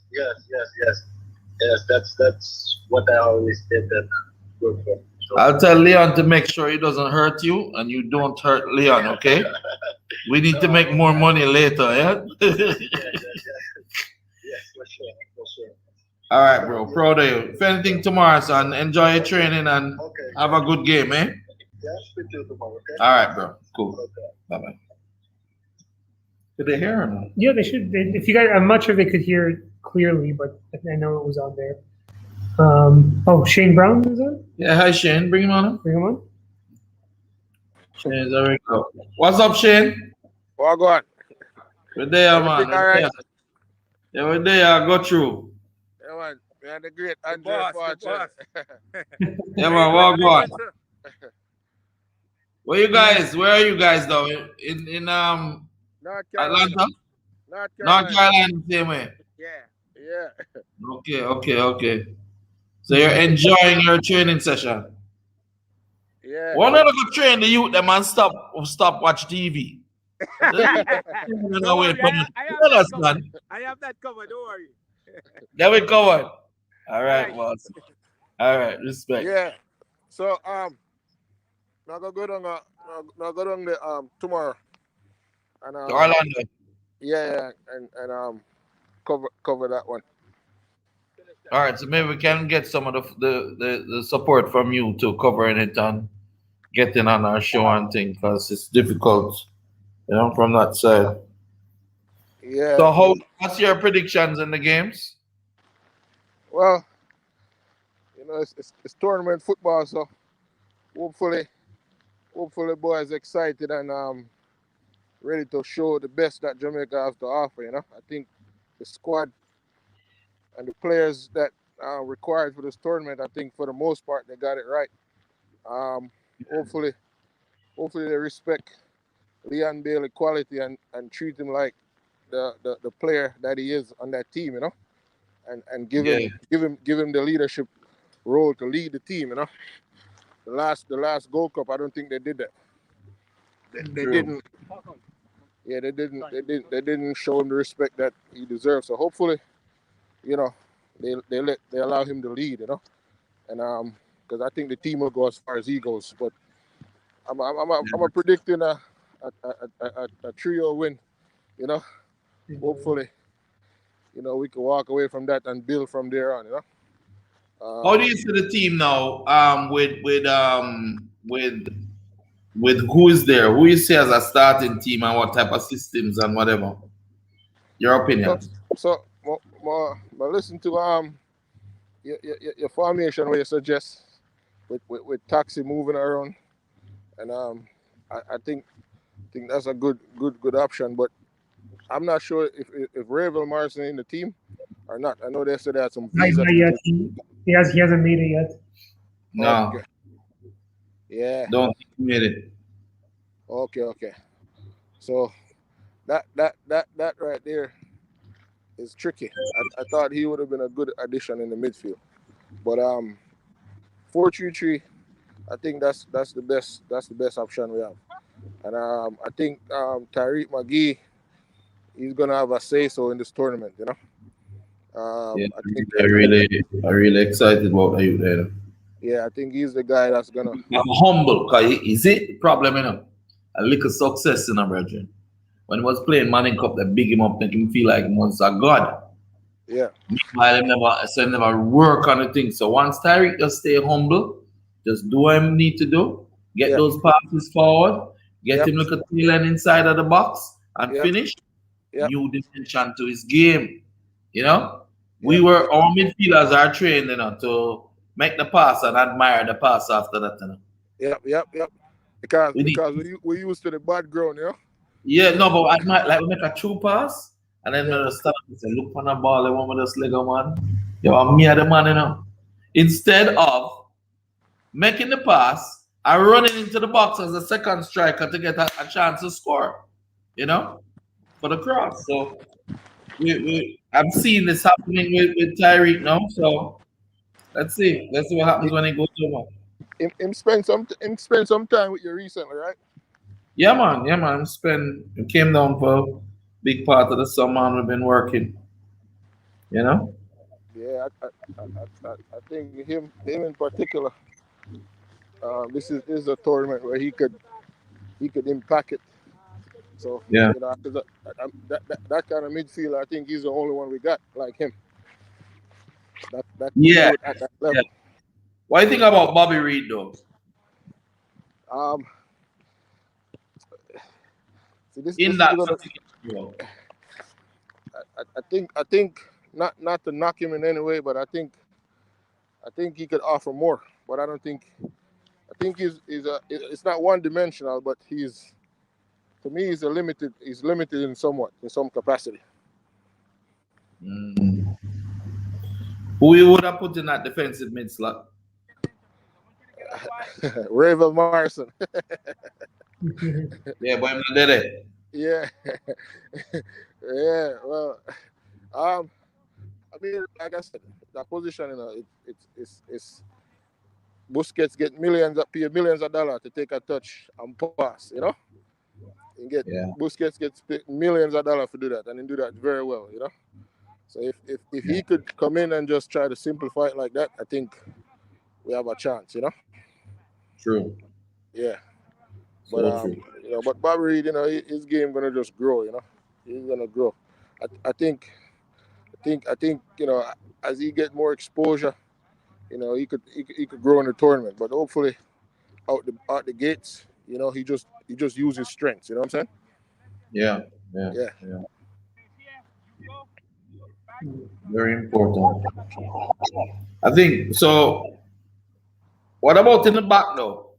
[SPEAKER 10] That's what I always did. That good for. So,
[SPEAKER 9] I'll tell Leon to make sure he doesn't hurt you and you don't hurt Leon, okay? We need to make more money later, yeah?
[SPEAKER 10] Yes, for sure.
[SPEAKER 9] All right, bro. Proud of you. If anything tomorrow, son, enjoy your training and have a good game, eh?
[SPEAKER 10] Yeah, speak to you tomorrow, okay?
[SPEAKER 9] All right, bro. Cool. Okay. Bye-bye. Did they hear or not?
[SPEAKER 2] Yeah, they should. If you guys, I'm not sure they could hear it clearly, but I know it was on there. Shane Brown is on?
[SPEAKER 9] Yeah, hi, Shane. Bring him on. Shane, there we go. What's up, Shane?
[SPEAKER 11] Well, go on.
[SPEAKER 9] Good day, man.
[SPEAKER 11] All right.
[SPEAKER 9] Yeah, good day. I go through.
[SPEAKER 11] Yeah, man. We had a great Andrew Fortune.
[SPEAKER 9] Yeah, man. Walk on. Where are you guys though? In
[SPEAKER 11] North Carolina.
[SPEAKER 9] Atlanta? North Carolina, same way.
[SPEAKER 11] Yeah.
[SPEAKER 9] Okay. So you're enjoying your training session.
[SPEAKER 11] Yeah.
[SPEAKER 9] Why not go train the youth them and stop watch TV?
[SPEAKER 11] I have that covered, don't worry.
[SPEAKER 9] There we go. All right, boss. All right, respect.
[SPEAKER 11] Yeah. So now go down the tomorrow. And
[SPEAKER 9] Orlando.
[SPEAKER 11] Yeah, and cover that one.
[SPEAKER 9] All right, so maybe we can get some of the support from you to covering it and getting on our show and thing because it's difficult, from that side.
[SPEAKER 11] Yeah.
[SPEAKER 9] So what's your predictions in the games?
[SPEAKER 11] Well, it's tournament football, so hopefully boys excited and ready to show the best that Jamaica has to offer. I think the squad and the players that are required for this tournament, I think for the most part they got it right. Hopefully they respect Leon Bailey quality and treat him like the player that he is on that team, and give him the leadership role to lead the team, The last Gold Cup, I don't think they did that. They didn't. Yeah, they didn't show him the respect that he deserves. So hopefully, they allow him to lead, and because I think the team will go as far as he goes. But I'm predicting a 3-0 win. Hopefully, we can walk away from that and build from there on.
[SPEAKER 9] How do you see the team now? With who is there? Who you see as a starting team and what type of systems and whatever? Your opinion?
[SPEAKER 11] So listen to your formation where you suggest with Taxi moving around, and I think that's a good option. But I'm not sure if Ravel Morrison in the team or not. I know they said they had some visa.
[SPEAKER 2] Not yet. He hasn't made it yet.
[SPEAKER 9] No.
[SPEAKER 11] Okay. Yeah.
[SPEAKER 9] Don't think he made it.
[SPEAKER 11] Okay. So that right there is tricky. I thought he would have been a good addition in the midfield. But 4-3-3, I think that's the best option we have. And I think Tariq McGee, he's gonna have a say so in this tournament, you know.
[SPEAKER 9] I'm really excited about you there.
[SPEAKER 11] Yeah, I think he's the guy that's gonna.
[SPEAKER 9] I'm humble, because is it the problem, you know? A little success in a brethren. When he was playing Manning Cup, they big him up, make him feel like he was a god.
[SPEAKER 11] Yeah.
[SPEAKER 9] Meanwhile, he never work on the thing. So once Tyreek just stay humble, just do what he need to do, get those passes forward, get him like a tail end inside of the box, and finish. New dimension to his game. You know, our midfielders are trained, you know, to make the pass and admire the pass after that, you know.
[SPEAKER 11] Yep. Because we used to the bad ground, you know.
[SPEAKER 9] Yeah, no, but I might like we make a true pass and then when start and say, look on the ball, I want me to just go, man. Yo, I'm me the man, you know. Instead of making the pass and running into the box as a second striker to get a chance to score, you know, for the cross. So I'm seeing this happening with Tyreek now. So let's see what happens when he goes over.
[SPEAKER 11] Him spend some time with you recently, right?
[SPEAKER 9] Yeah, man. He came down for a big part of the summer and we've been working. You know?
[SPEAKER 11] Yeah, I think him in particular. This is a tournament where he could impact it. So
[SPEAKER 9] yeah,
[SPEAKER 11] you know, that kind of midfielder, I think he's the only one we got like him. That
[SPEAKER 9] yeah.
[SPEAKER 11] At that level.
[SPEAKER 9] Yeah. What do you think about Bobby Reed, though?
[SPEAKER 11] I think not to knock him in any way, but I think he could offer more. But I think it's not one dimensional, but to me he's limited in some capacity.
[SPEAKER 9] Who you would have put in that defensive mid slot?
[SPEAKER 11] Ravel Morrison.
[SPEAKER 9] Yeah, but I'm not did it.
[SPEAKER 11] Yeah. Yeah. Well, I mean, like I said, that position, you know, it's Busquets get millions of dollars to take a touch and pass, you know. Busquets gets millions of dollars to do that, and he do that very well, you know. So if he could come in and just try to simplify it like that, I think we have a chance, you know.
[SPEAKER 9] True.
[SPEAKER 11] Yeah. But you know, but Bobby Reed, you know, his game gonna just grow, you know. He's gonna grow. I think, you know, as he get more exposure, you know, he could grow in the tournament. But hopefully, out the gates, you know, he just use his strengths. You know what I'm saying?
[SPEAKER 9] Yeah. Very important. I think so. What about in the back though?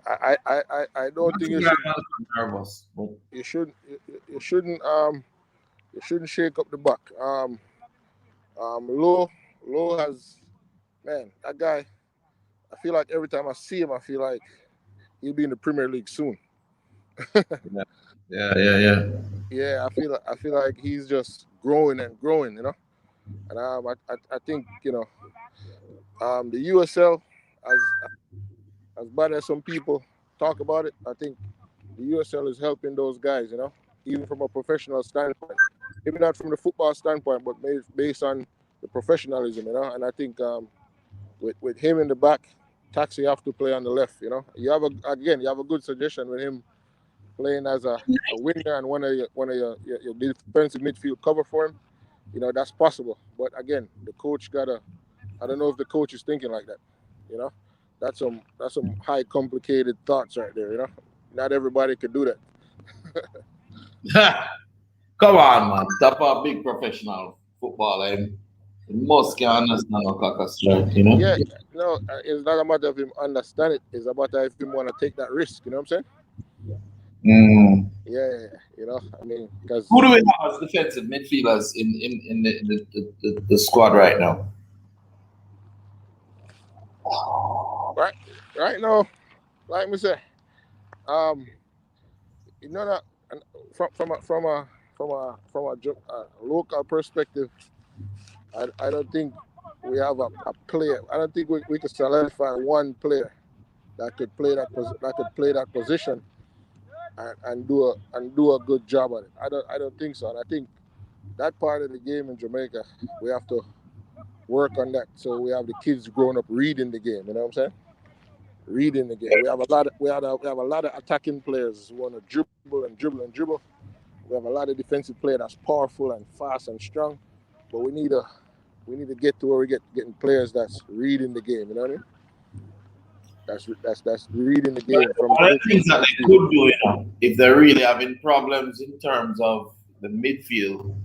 [SPEAKER 11] I don't think you should.
[SPEAKER 9] Nervous.
[SPEAKER 11] You shouldn't shake up the back. Low has, man, that guy. I feel like every time I see him, I feel like he'll be in the Premier League soon.
[SPEAKER 9] Yeah.
[SPEAKER 11] Yeah, I feel like he's just growing, you know. And I think, you know, the USL, as bad as some people talk about it, I think the USL is helping those guys, you know, even from a professional standpoint. Maybe not from the football standpoint, but based on the professionalism, you know. And I think with him in the back, Taxi have to play on the left, you know. You have a good suggestion with him playing as a winger and one of your defensive midfield cover for him. You know, that's possible. But again, the coach I don't know if the coach is thinking like that, you know. That's some high complicated thoughts right there, you know. Not everybody could do that.
[SPEAKER 9] Come on, man. Top a big professional footballer. And most can understand how Kaka strike, you know?
[SPEAKER 11] Yeah, no, it's not a matter of him understand it. It's about if him want to take that risk. You know what I'm saying? Yeah, you know, I mean, because
[SPEAKER 9] who do we have as defensive midfielders in the squad right now?
[SPEAKER 11] Right now, like me say, you know that from a local perspective, I don't think we have a player. I don't think we could solidify one player that could play that position and do a good job at it. I don't think so. And I think that part of the game in Jamaica, we have to work on that. So we have the kids growing up reading the game. You know what I'm saying? Reading the game. We have a lot of attacking players who want to dribble and dribble and dribble. We have a lot of defensive players that's powerful and fast and strong. But we need to get to where we getting players that's reading the game. You know what I mean? That's reading the game from
[SPEAKER 9] one of the things that they could do, you know, if they're really having problems in terms of the midfield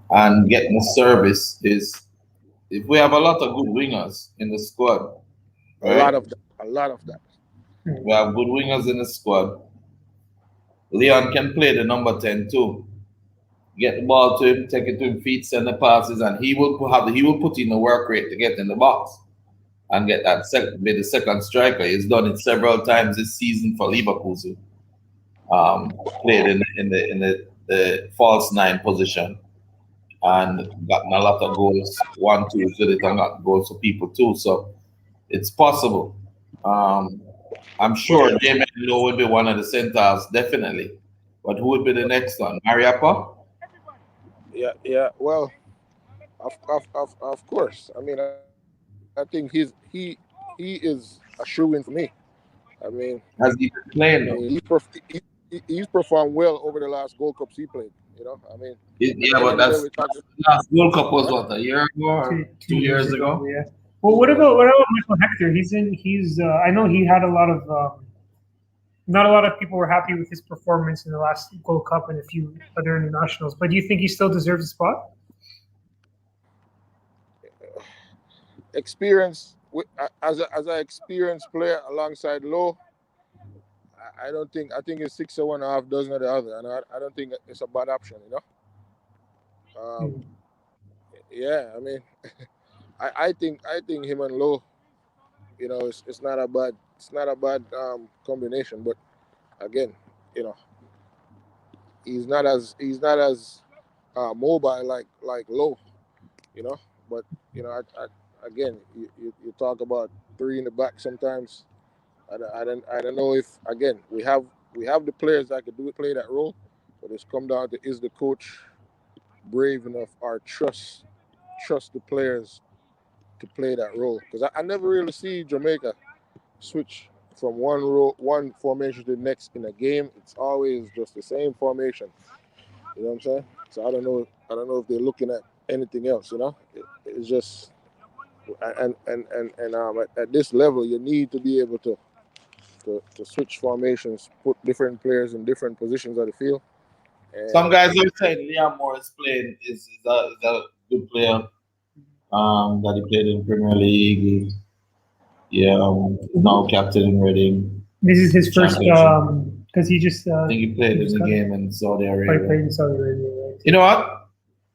[SPEAKER 9] and getting the service, is if we have a lot of good wingers in the squad. Right?
[SPEAKER 11] A lot of that.
[SPEAKER 9] We have good wingers in the squad. Leon can play the number 10 too. Get the ball to him, take it to him, feet, send the passes, and he will put in the work rate to get in the box and get that be the second striker. He's done it several times this season for Leverkusen. Played in the false 9 position and gotten a lot of goals. 1-2 with it and got goals for people too. So it's possible. I'm sure Damien Lowe would be one of the centers, definitely. But who would be the next one? Mariappa?
[SPEAKER 11] Yeah. Well, of course. I mean, I think he is a shoo-in for me. I mean,
[SPEAKER 9] has he been playing?
[SPEAKER 11] He's performed well over the last Gold Cups he played. You know, I mean,
[SPEAKER 9] but that's last Gold Cup was what, a year ago or 2 years ago?
[SPEAKER 2] Yeah. Well, what about Michael Hector? I know he had a lot of. Not a lot of people were happy with his performance in the last Gold Cup and a few other internationals. But do you think he still deserves a spot?
[SPEAKER 11] Experience as an experienced player alongside Lowe, I think it's 6 or 1.5 dozen of the other, and I don't think it's a bad option, you know. Yeah, I mean, I think him and Lowe, you know, it's not a bad combination, but again, you know, he's not as mobile like Lowe, you know. But you know, again, you talk about 3 in the back sometimes. I don't know if, again, we have the players that could play that role, but it's come down to, is the coach brave enough or trust the players to play that role? Because I never really see Jamaica switch from one formation to the next in a game. It's always just the same formation. You know what I'm saying? So I don't know if they're looking at anything else. You know, it's just and at this level, you need to be able to switch formations, put different players in different positions of the field. And
[SPEAKER 9] some guys are saying Liam Morris playing is a good player. That he played in Premier League. Now captain in Reading.
[SPEAKER 2] This is his first because he just.
[SPEAKER 9] I think he played in the game in Saudi Arabia.
[SPEAKER 2] Played in Saudi Arabia, right?
[SPEAKER 9] You know what?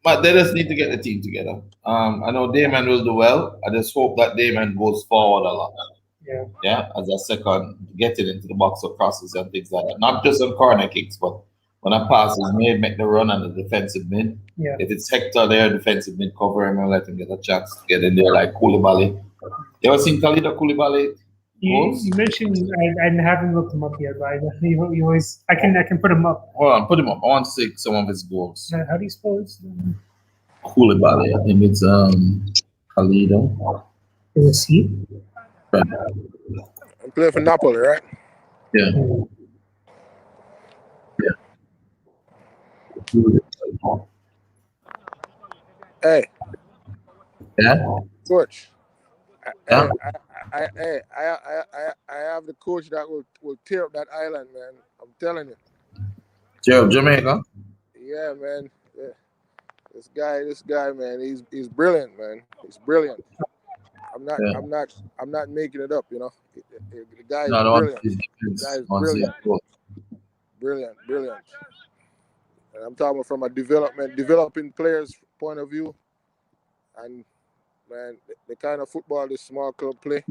[SPEAKER 9] But they just need to get the team together. I know Damon will do well. I just hope that Damon goes forward a lot. Yeah, as a second, getting into the box of crosses and things like that. Not just on corner kicks, but when a pass is made, make the run on the defensive mid.
[SPEAKER 2] Yeah.
[SPEAKER 9] If it's Hector there, defensive mid, cover him and let him get a chance to get in there like Koulibaly. You ever seen Khalida Koulibaly?
[SPEAKER 2] You mentioned I haven't looked him up yet, but you always I can put him up.
[SPEAKER 9] Hold on, put him up. I want to see some of his goals.
[SPEAKER 2] How do you spell it?
[SPEAKER 9] Koulibaly. I think it's Khalida.
[SPEAKER 2] Is it C?
[SPEAKER 9] Right.
[SPEAKER 11] I'm playing for Napoli, right?
[SPEAKER 9] Yeah.
[SPEAKER 11] Hey.
[SPEAKER 9] Yeah.
[SPEAKER 11] Coach.
[SPEAKER 9] Yeah.
[SPEAKER 11] I have the coach that will tear up that island, man. I'm telling you.
[SPEAKER 9] Tear up Jamaica?
[SPEAKER 11] Yeah, man. Yeah. This guy, man. He's brilliant, man. He's brilliant. I'm not making it up. You know, the guy is brilliant. The guy is brilliant. Brilliant. And I'm talking from a developing players point of view. And man, the kind of football this small club play.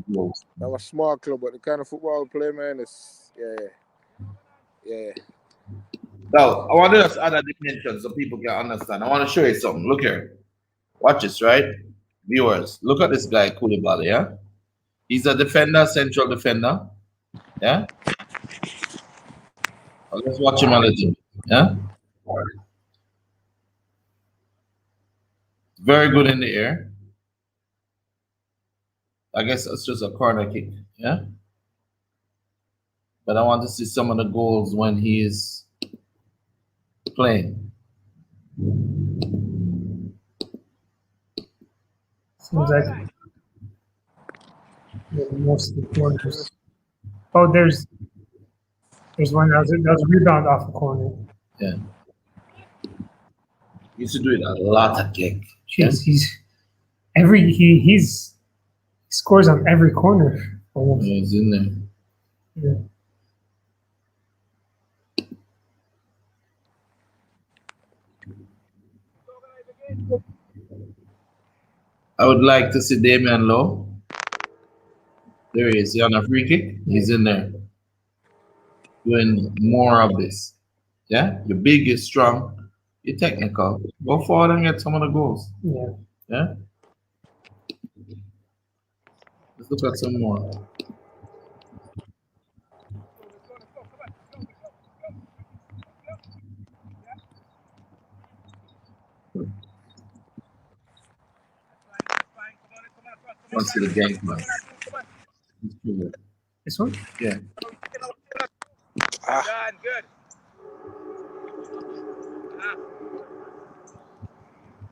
[SPEAKER 11] I'm a small club, but the kind of football we play, man, is yeah.
[SPEAKER 9] Now, I want to just add a dimension so people can understand. I want to show you something. Look here. Watch this, right? Viewers, look at this guy, Koulibaly, yeah? He's a defender, central defender. Yeah? Well, let's watch him a little. Yeah? Very good in the air. I guess it's just a corner kick. Yeah? But I want to see some of the goals when he is playing.
[SPEAKER 2] Seems like the most important. Oh, there's one that was a rebound off the corner.
[SPEAKER 9] Yeah. He used to do it a lot of kick.
[SPEAKER 2] Jeez, he scores on every corner. Almost.
[SPEAKER 9] Yeah, he's in there.
[SPEAKER 2] Yeah.
[SPEAKER 9] I would like to see Damian Lowe. There he is. He on a free kick. He's in there. Doing more of this. Yeah? You're big, you're strong, you're technical. Go forward and get some of the goals.
[SPEAKER 2] Yeah.
[SPEAKER 9] Yeah? Let's look at some more. Let's see the game plan.
[SPEAKER 2] This one?
[SPEAKER 9] Yeah.
[SPEAKER 10] Good.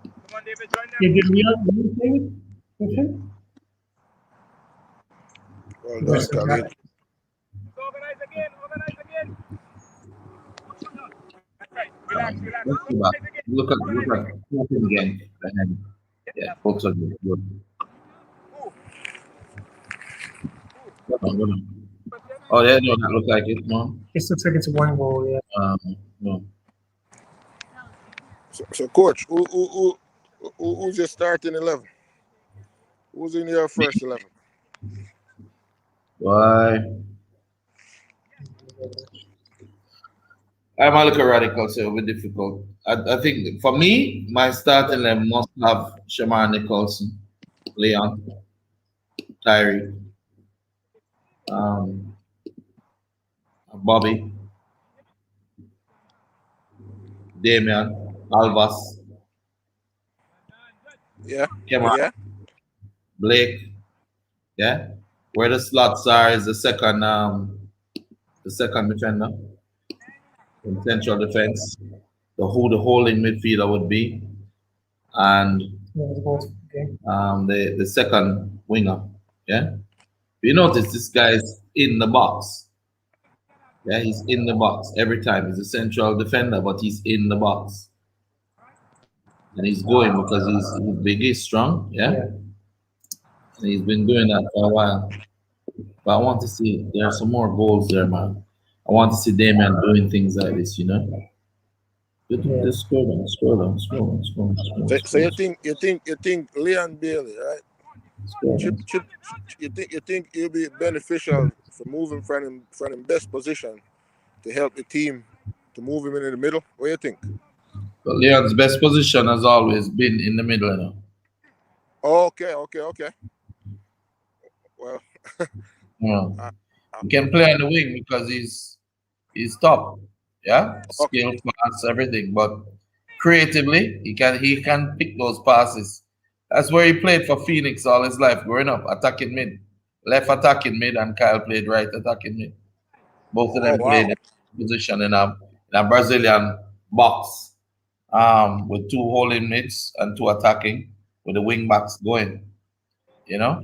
[SPEAKER 10] Come on, David, join them.
[SPEAKER 2] Yeah, did Leon play with him?
[SPEAKER 11] Well done, Khalid.
[SPEAKER 10] Organize again. Right. Relax.
[SPEAKER 9] Look at him again. Yeah, both of you. Good. Oh, yeah, no, that looks like it, no?
[SPEAKER 2] This looks like it's one goal, yeah.
[SPEAKER 9] No.
[SPEAKER 11] So coach, who's your starting 11? Who's in your first 11?
[SPEAKER 9] Why? I'm a little radical, so it will be difficult. I think for me, my starting 11 must have Shamar Nicholson, Leon, Tyree, Bobby, Damian, Alvas, Kemar, Blake, yeah. Where the slots are is the second defender in central defense. Who the holding midfielder would be, and the second winger. Yeah. You notice this guy's in the box. Yeah, he's in the box every time. He's a central defender, but he's in the box. And he's going because he's big, he's strong, yeah? And he's been doing that for a while. But I want to see, there are some more goals there, man. I want to see Damian doing things like this, you know? Just scroll down.
[SPEAKER 11] So you think Leon Bailey, right? You think it'll be beneficial for moving from him best position to help the team to move him into the middle? What do you think?
[SPEAKER 9] But Leon's best position has always been in the middle, you know.
[SPEAKER 11] Okay. Well,
[SPEAKER 9] he can play on the wing because he's top, yeah. Skill, pass, everything. But creatively, he can pick those passes. That's where he played for Phoenix all his life, growing up, attacking mid, left attacking mid, and Kyle played right attacking mid. Both of them played in position in a Brazilian box, with two holding mids and two attacking, with the wing backs going, you know.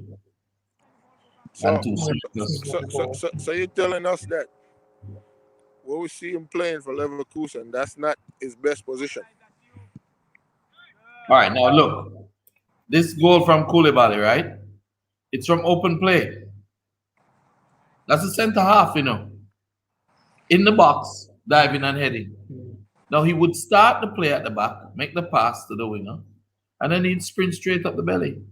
[SPEAKER 11] So you're telling us that what we see him playing for Leverkusen, that's not his best position.
[SPEAKER 9] All right, now look. This goal from Koulibaly, right? It's from open play. That's a center half, in the box, diving and heading. Now he would start the play at the back, make the pass to the winger, and then he'd sprint straight up the belly.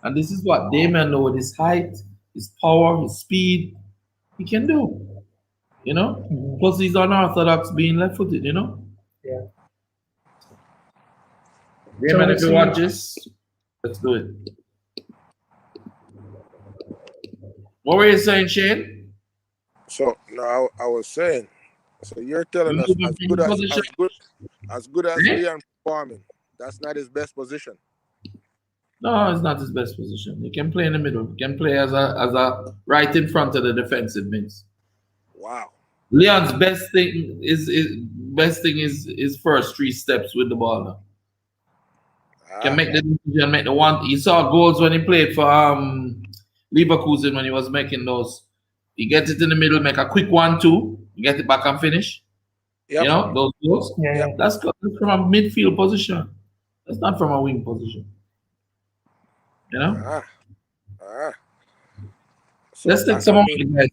[SPEAKER 9] And this is what Damien, with his height, his power, his speed, he can do. Plus he's unorthodox being left-footed,
[SPEAKER 2] Yeah.
[SPEAKER 9] Damien, if you watch this, let's do it. What were you saying, Shane?
[SPEAKER 11] So now I was saying, so you're telling us as good as Leon performing, that's not his best position.
[SPEAKER 9] No, it's not his best position. He can play in the middle. He can play as a right in front of the defensive mids.
[SPEAKER 11] Wow.
[SPEAKER 9] Leon's best thing is his first 3 steps with the ball now. Can make the decision, make the one. You saw goals when he played for Leverkusen when he was making those. He gets it in the middle, make a quick 1-2, you get it back and finish. Yep. Those goals.
[SPEAKER 2] Yeah.
[SPEAKER 9] That's from a midfield position. That's not from a wing position. So let's take some more guys.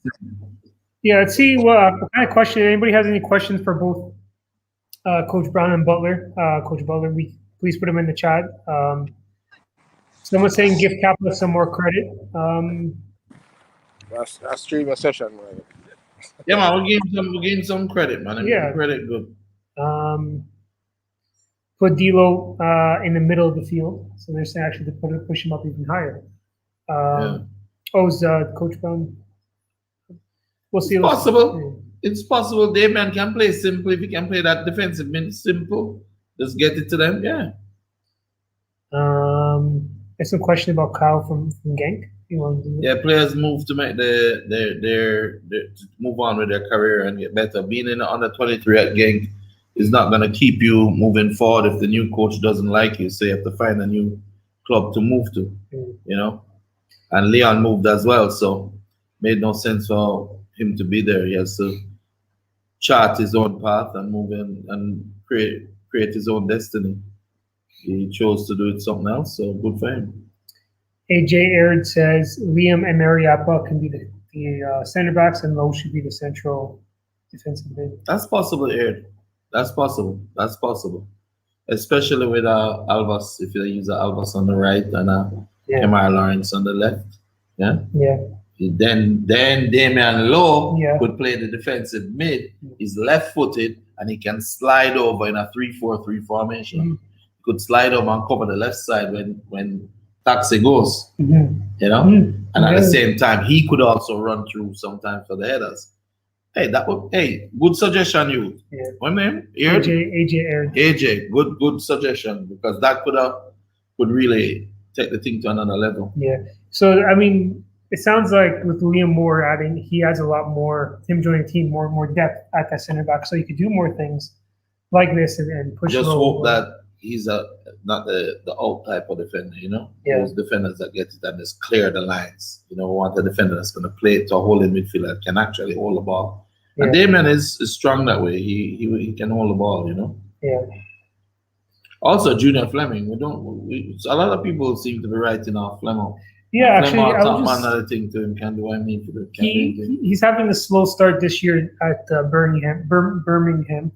[SPEAKER 2] Yeah, let's see what kind of question. Anybody has any questions for both Coach Brown and Butler? Coach Butler, please put them in the chat. Someone's saying give Kappa some more credit.
[SPEAKER 11] That's stream session, man.
[SPEAKER 9] Yeah, man, we're getting some credit, man.
[SPEAKER 2] Yeah,
[SPEAKER 9] credit good.
[SPEAKER 2] Put D'Lo in the middle of the field, so they're saying actually to push him up even higher. Is Coach Brown? We'll see.
[SPEAKER 9] It's possible. It's possible. Damien can play simple. If he can play that defensive mid simple, just get it to them. Yeah.
[SPEAKER 2] There's some question about Kyle from Genk.
[SPEAKER 9] Yeah, players move to make their to move on with their career and get better. Being in the under 23 at Genk is not going to keep you moving forward if the new coach doesn't like you. So you have to find a new club to move to, And Leon moved as well, so made no sense for him to be there. He has to chart his own path and move in and create his own destiny. He chose to do it something else, so good for him.
[SPEAKER 2] AJ Aird says Liam and Mariappa can be the center backs and Lowe should be the central defensive mid.
[SPEAKER 9] That's possible, Aird. That's possible. Especially with Alvas, if you use Alvas on the right and Kemar Lawrence on the left. Yeah. Then Damian Lowe could play the defensive mid. He's left-footed and he can slide over in a 3-4-3 formation. He could slide over and cover the left side when Taxi goes. And at the same time, he could also run through sometimes for the headers. Hey, good suggestion, you.
[SPEAKER 2] Yeah.
[SPEAKER 9] What name?
[SPEAKER 2] AJ Aird.
[SPEAKER 9] AJ, good suggestion, because that could really take the thing to another level.
[SPEAKER 2] Yeah. So I mean, it sounds like with Liam Moore adding, he adds a lot more. Him joining the team, more depth at that center back, so you could do more things like this and push.
[SPEAKER 9] Just hope that he's not the out type of defender, Those defenders that get it and just clear the lines. We want a defender that's going to play to a holding midfielder that can actually hold the ball. And Damien is strong that way. He can hold the ball,
[SPEAKER 2] Yeah.
[SPEAKER 9] Also, Junior Fleming. A lot of people seem to be writing off Fleming.
[SPEAKER 2] Yeah,
[SPEAKER 9] Fleming,
[SPEAKER 2] actually,
[SPEAKER 9] another thing to him can do.
[SPEAKER 2] He's having a slow start this year at Birmingham.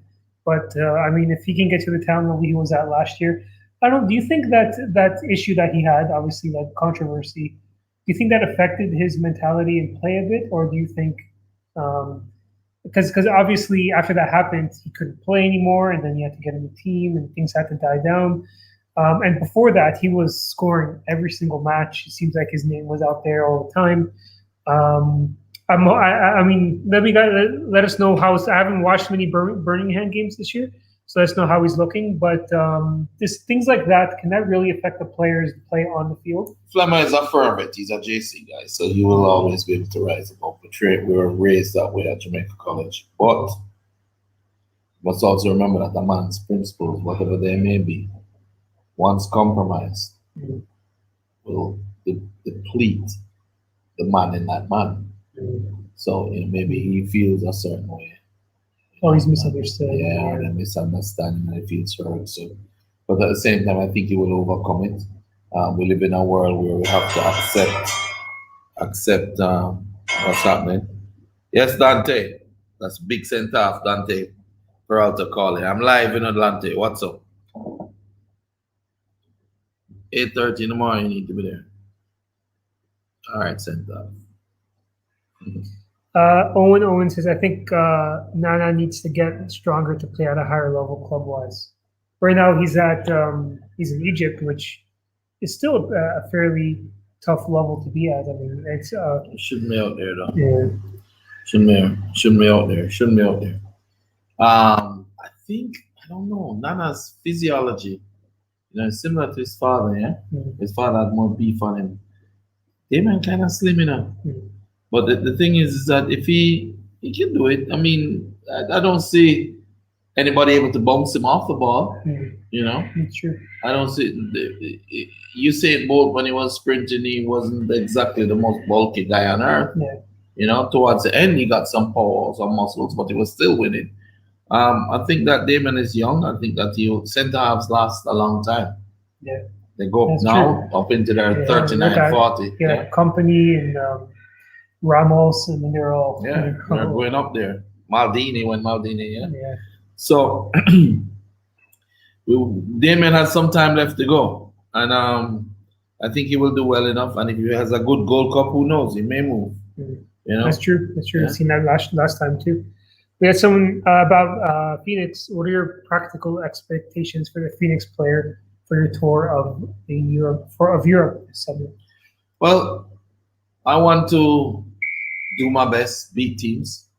[SPEAKER 2] But I mean, if he can get to the town level he was at last year, do you think that issue that he had, obviously that controversy, do you think that affected his mentality and play a bit, or do you think because obviously after that happened he couldn't play anymore, and then he had to get in the team and things had to die down, and before that he was scoring every single match. It seems like his name was out there all the time. I mean, let us know how. I haven't watched many Birmingham games this year, so let us know how he's looking. But things like that, can that really affect the players' play on the field?
[SPEAKER 9] Flemmer is a fervent. He's a JC guy, so he will always be able to rise above the trade. We were raised that way at Jamaica College. But you must also remember that a man's principles, whatever they may be, once compromised, will deplete the man in that man. So maybe he feels a certain way,
[SPEAKER 2] Oh, he's misunderstood.
[SPEAKER 9] Yeah, and misunderstanding, and I feel sorry. So, but at the same time, I think he will overcome it. We live in a world where we have to accept what's happening. Yes, Dante. That's big center half, Dante Peralta calling. I'm live in Atlanta. What's up? 8:30 in the morning, you need to be there. All right, center.
[SPEAKER 2] Owen says, I think Nana needs to get stronger to play at a higher level club-wise. Right now, he's in Egypt, which is still a fairly tough level to be at. I mean, it's
[SPEAKER 9] shouldn't be out there though.
[SPEAKER 2] Yeah,
[SPEAKER 9] shouldn't be out there. I think I don't know. Nana's physiology, is similar to his father. Yeah, his father had more beef on him. Damon kind of slim enough. But the thing is that if he can do it, I mean, I don't see anybody able to bounce him off the ball.
[SPEAKER 2] That's true.
[SPEAKER 9] I don't see. Usain Bolt, when he was sprinting, he wasn't exactly the most bulky guy on earth.
[SPEAKER 2] Yeah.
[SPEAKER 9] Towards the end, he got some power, some muscles, but he was still winning. I think that Damon is young. I think that center halves last a long time.
[SPEAKER 2] Yeah.
[SPEAKER 9] They go
[SPEAKER 2] That's
[SPEAKER 9] now
[SPEAKER 2] true.
[SPEAKER 9] up into their 39, 40.
[SPEAKER 2] Yeah, Company and Ramos, and they're all
[SPEAKER 9] they're going up there. Maldini.
[SPEAKER 2] Yeah.
[SPEAKER 9] So Damien has some time left to go, and I think he will do well enough. And if he has a good Gold Cup, who knows? He may move.
[SPEAKER 2] That's true.
[SPEAKER 9] Yeah.
[SPEAKER 2] I've seen that last time too. We had someone about Phoenix. What are your practical expectations for the Phoenix player for your tour of Europe this summer?
[SPEAKER 9] Well, I want to do my best, beat teams,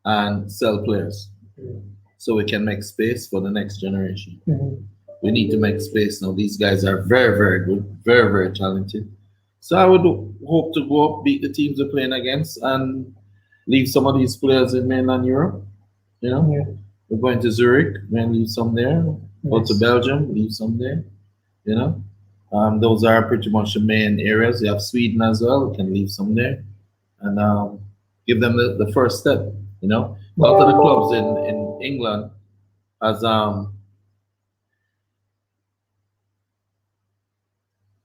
[SPEAKER 9] and sell players, so we can make space for the next generation. We need to make space now. These guys are very, very good, very, very talented. So I would hope to go up, beat the teams we're playing against, and leave some of these players in mainland Europe. We're going to Zurich, we're going to leave some there. Go to Belgium, leave some there. Those are pretty much the main areas. You have Sweden as well, we can leave some there. And give them the first step, A lot of the clubs in England as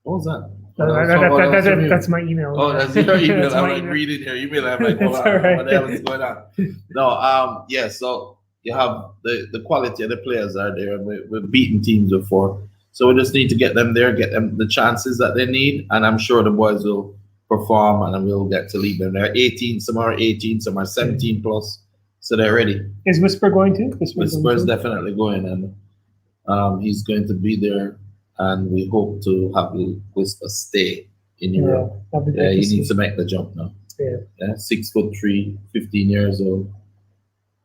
[SPEAKER 9] what was that?
[SPEAKER 2] That's my email.
[SPEAKER 9] Oh, that's your email.
[SPEAKER 2] That's
[SPEAKER 9] I'm reading your email. I'm like, hold on,
[SPEAKER 2] right.
[SPEAKER 9] what the hell is going on? No, so you have the quality of the players are there. We've beaten teams before. So we just need to get them there, get them the chances that they need, and I'm sure the boys will perform and we'll get to lead them. They're 18, some are 18, some are 17 plus, so they're ready.
[SPEAKER 2] Is Whisper going to?
[SPEAKER 9] Whisper's definitely going, and he's going to be there, and we hope to have Whisper stay in Europe. He needs to make the jump now. 6'3", 15 years old,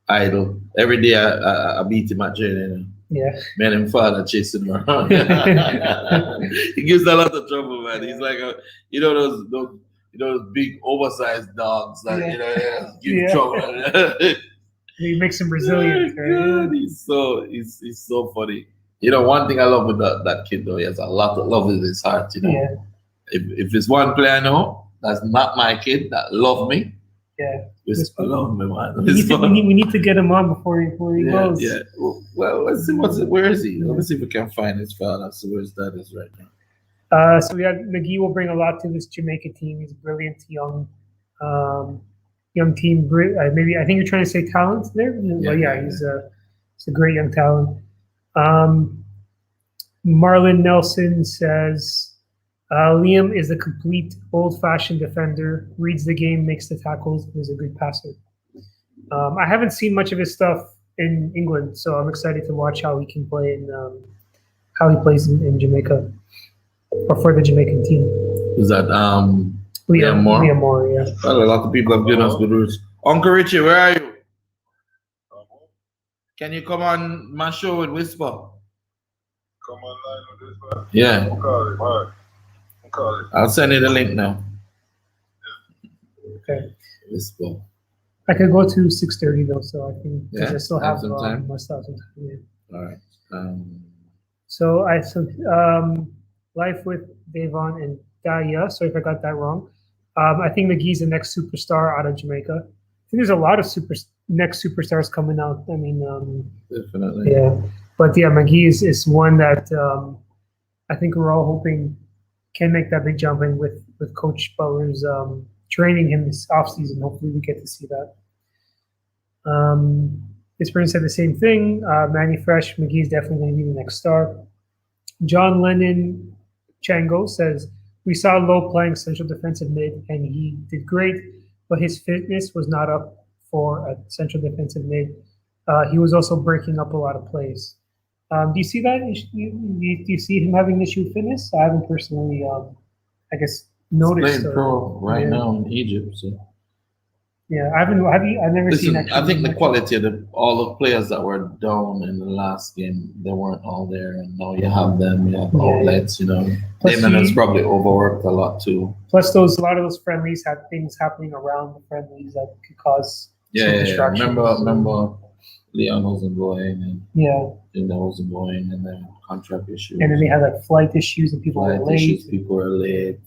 [SPEAKER 9] idle. Every day I beat him at training. Man and father chasing him around. He gives a lot of trouble, man. He's like those big oversized dogs that give trouble.
[SPEAKER 2] He makes him Brazilian.
[SPEAKER 9] God, he's so funny. One thing I love with that kid though, he has a lot of love in his heart. If it's one player I know that's not my kid that love me, Whisper love me, man.
[SPEAKER 2] We need to get him on before he goes.
[SPEAKER 9] Yeah. Well, let's see where is he? Let's see if we can find his father. So where's that is right now.
[SPEAKER 2] So we had McGee will bring a lot to this Jamaica team. He's a brilliant young team. Maybe I think you're trying to say talent there. He's a great young talent. Marlon Nelson says Liam is a complete old-fashioned defender. Reads the game, makes the tackles, and is a good passer. I haven't seen much of his stuff in England, so I'm excited to watch how he can play how he plays in Jamaica or for the Jamaican team.
[SPEAKER 9] Is that Liam Moore?
[SPEAKER 2] Liam Moore, yeah.
[SPEAKER 9] Well, a lot of people have given us good rules. Uncle Richie, where are you? Can you come on my show with Whisper?
[SPEAKER 12] Come online with Whisper?
[SPEAKER 9] Yeah.
[SPEAKER 12] Call it.
[SPEAKER 9] I'll send you the link now.
[SPEAKER 2] Okay.
[SPEAKER 9] Whisper.
[SPEAKER 2] I could go to 6:30 though, so I think I still have
[SPEAKER 9] some time.
[SPEAKER 2] my stuff.
[SPEAKER 9] All right.
[SPEAKER 2] So I Life with Devon and Daya. Sorry if I got that wrong. I think McGee's the next superstar out of Jamaica. I think there's a lot of next superstars coming out. I mean,
[SPEAKER 9] definitely.
[SPEAKER 2] Yeah, but yeah, McGee is one that I think we're all hoping can make that big jump. And with Coach Butler's training him this offseason, hopefully we get to see that. This person said the same thing. Manny Fresh, McGee's definitely going to be the next star. John Lennon Chango says, we saw Lowe playing central defensive mid, and he did great, but his fitness was not up for a central defensive mid. He was also breaking up a lot of plays. Do you see that? Do you see him having an issue with fitness? I haven't personally, I guess, noticed.
[SPEAKER 9] He's playing pro right now in Egypt, so.
[SPEAKER 2] Yeah, I've never seen that.
[SPEAKER 9] I think the quality of all the players that were down in the last game, they weren't all there, and now you have them. You have outlets, you know. Damon has probably overworked a lot too.
[SPEAKER 2] Plus, a lot of those friendlies had things happening around the friendlies that could cause distractions.
[SPEAKER 9] Remember, Leon wasn't going, and Linda wasn't going, and then contract issues.
[SPEAKER 2] And then they had like flight issues, and people were late.
[SPEAKER 9] People were late.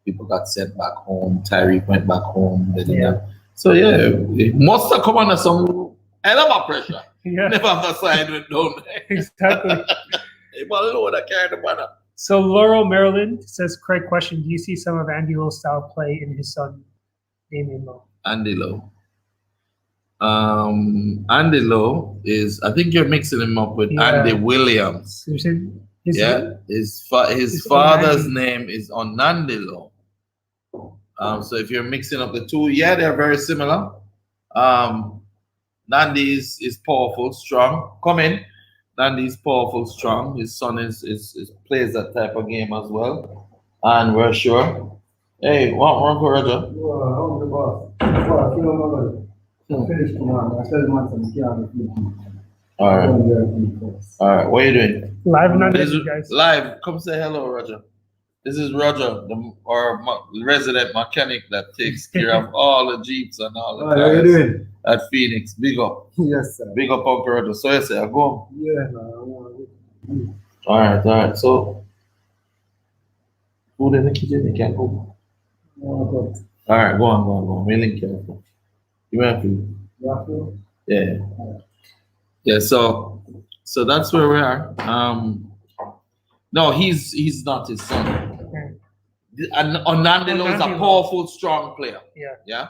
[SPEAKER 9] People got sent back home. Tyreek went back home. They didn't have. So it must have come under some hell of a pressure.
[SPEAKER 2] Yeah.
[SPEAKER 9] Never have assignment down there.
[SPEAKER 2] Exactly. So Laurel Maryland says, Craig, question: do you see some of Andy Lowe's style play in his son, Damian Lowe?
[SPEAKER 9] Andy Lowe. Andy Lowe is. I think you're mixing him up with Andy Williams. His father's name is Onandi Lowe. So if you're mixing up the two, they're very similar. Nandi is powerful, strong. Come in. Nandi is powerful, strong. His son is plays that type of game as well. And we're sure. Hey, what wrong, Roger? All right. What are you doing?
[SPEAKER 2] Live and on guys.
[SPEAKER 9] Live. Come say hello, Roger. This is Roger, our resident mechanic that takes care of all the Jeeps and all the cars at Phoenix. Big up.
[SPEAKER 13] Yes, sir.
[SPEAKER 9] Big up, Uncle Roger. So you say, I go.
[SPEAKER 13] Yeah, no,
[SPEAKER 9] All right. So, food in the kitchen, you can't go. All right, go on. We link you. You have to. Yeah. Yeah. So that's where we are. No, he's not his son. And Onandelo is a powerful, strong player. Yeah.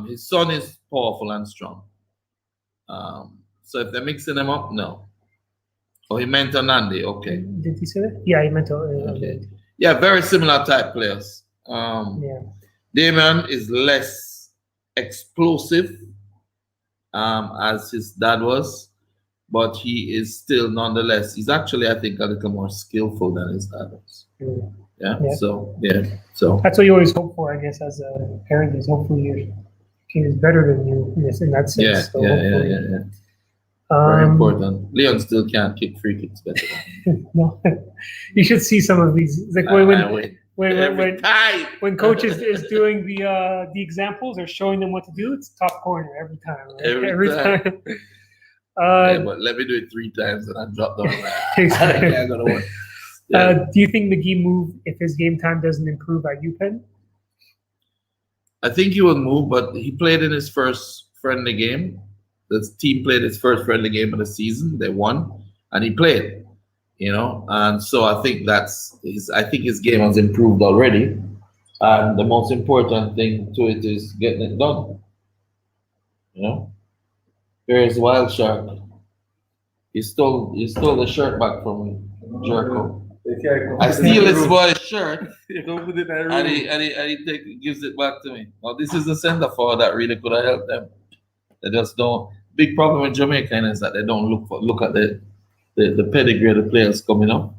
[SPEAKER 9] His son is powerful and strong. So if they're mixing them up, no. Oh, he meant Onandi. Okay.
[SPEAKER 2] Did he say that? Yeah, he meant. Okay.
[SPEAKER 9] Yeah, very similar type players. Damon is less explosive, as his dad was. But he is still, nonetheless, he's actually, I think, a little more skillful than his dad was. Yeah. So
[SPEAKER 2] that's what you always hope for, I guess, as a parent, is hopefully your kid is better than you in that sense.
[SPEAKER 9] Yeah. Very important. Leon still can't kick free kicks better.
[SPEAKER 2] No, you should see some of these. It's like when coach is doing the examples or showing them what to do, it's top corner every time. Right? Every time.
[SPEAKER 9] But let me do it 3 times and I drop down.
[SPEAKER 2] Exactly. Do you think McGee move if his game time doesn't improve at UPenn?
[SPEAKER 9] I think he will move, but he played in his first friendly game. The team played his first friendly game of the season. They won, and he played. And so I think his game has improved already. And the most important thing to it is getting it done. Here's Wild Shark. He stole the shirt back from me, Jerko. I steal this boy's shirt, and he gives it back to me. Now this is the center forward that really could have helped them. They just don't. Big problem with Jamaican is that they don't look at the pedigree of the players coming up.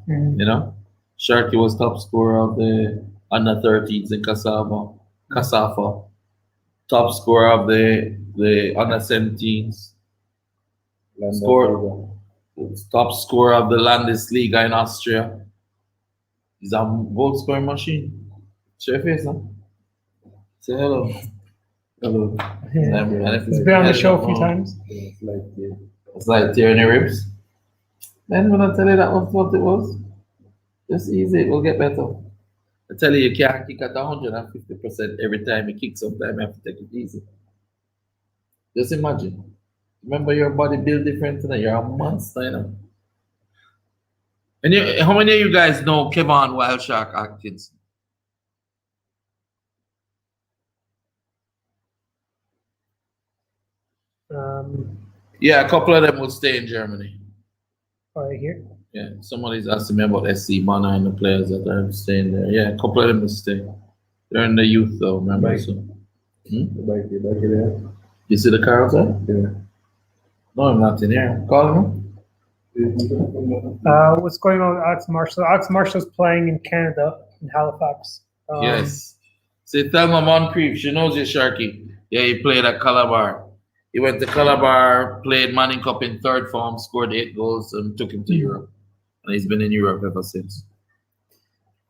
[SPEAKER 9] Sharky was top scorer of the under 13s in Kasafa. Top scorer of the under 17s. Top scorer of the Landesliga in Austria. He's a goal scoring machine. Show your face, huh? Say hello. Hello.
[SPEAKER 2] Yeah. He's been on the show a few times.
[SPEAKER 9] It's like tearing your ribs. Then when I tell you that was what it was, just easy, it will get better. I tell you can't kick at 150% every time you kick. Sometimes you have to take it easy. Just imagine. Remember, your body built different today. You're a monster, you know. And how many of you guys know Kevon Wild Shark Atkins? Yeah, a couple of them will stay in Germany.
[SPEAKER 2] Right here.
[SPEAKER 9] Yeah, somebody's asking me about SC Mana and the players that are staying there. Yeah, a couple of them will stay. They're in the youth though, remember? So. Back there. You see the car outside? Yeah. No, I'm not in here. Call him.
[SPEAKER 2] What's going on with Alex Marshall? Alex Marshall's playing in Canada, in Halifax.
[SPEAKER 9] Yes. See, tell my Moncrief, she knows you, Sharky. Yeah, he played at Calabar. He went to Calabar, played Manning Cup in third form, scored 8 goals, and took him to Europe. And he's been in Europe ever since.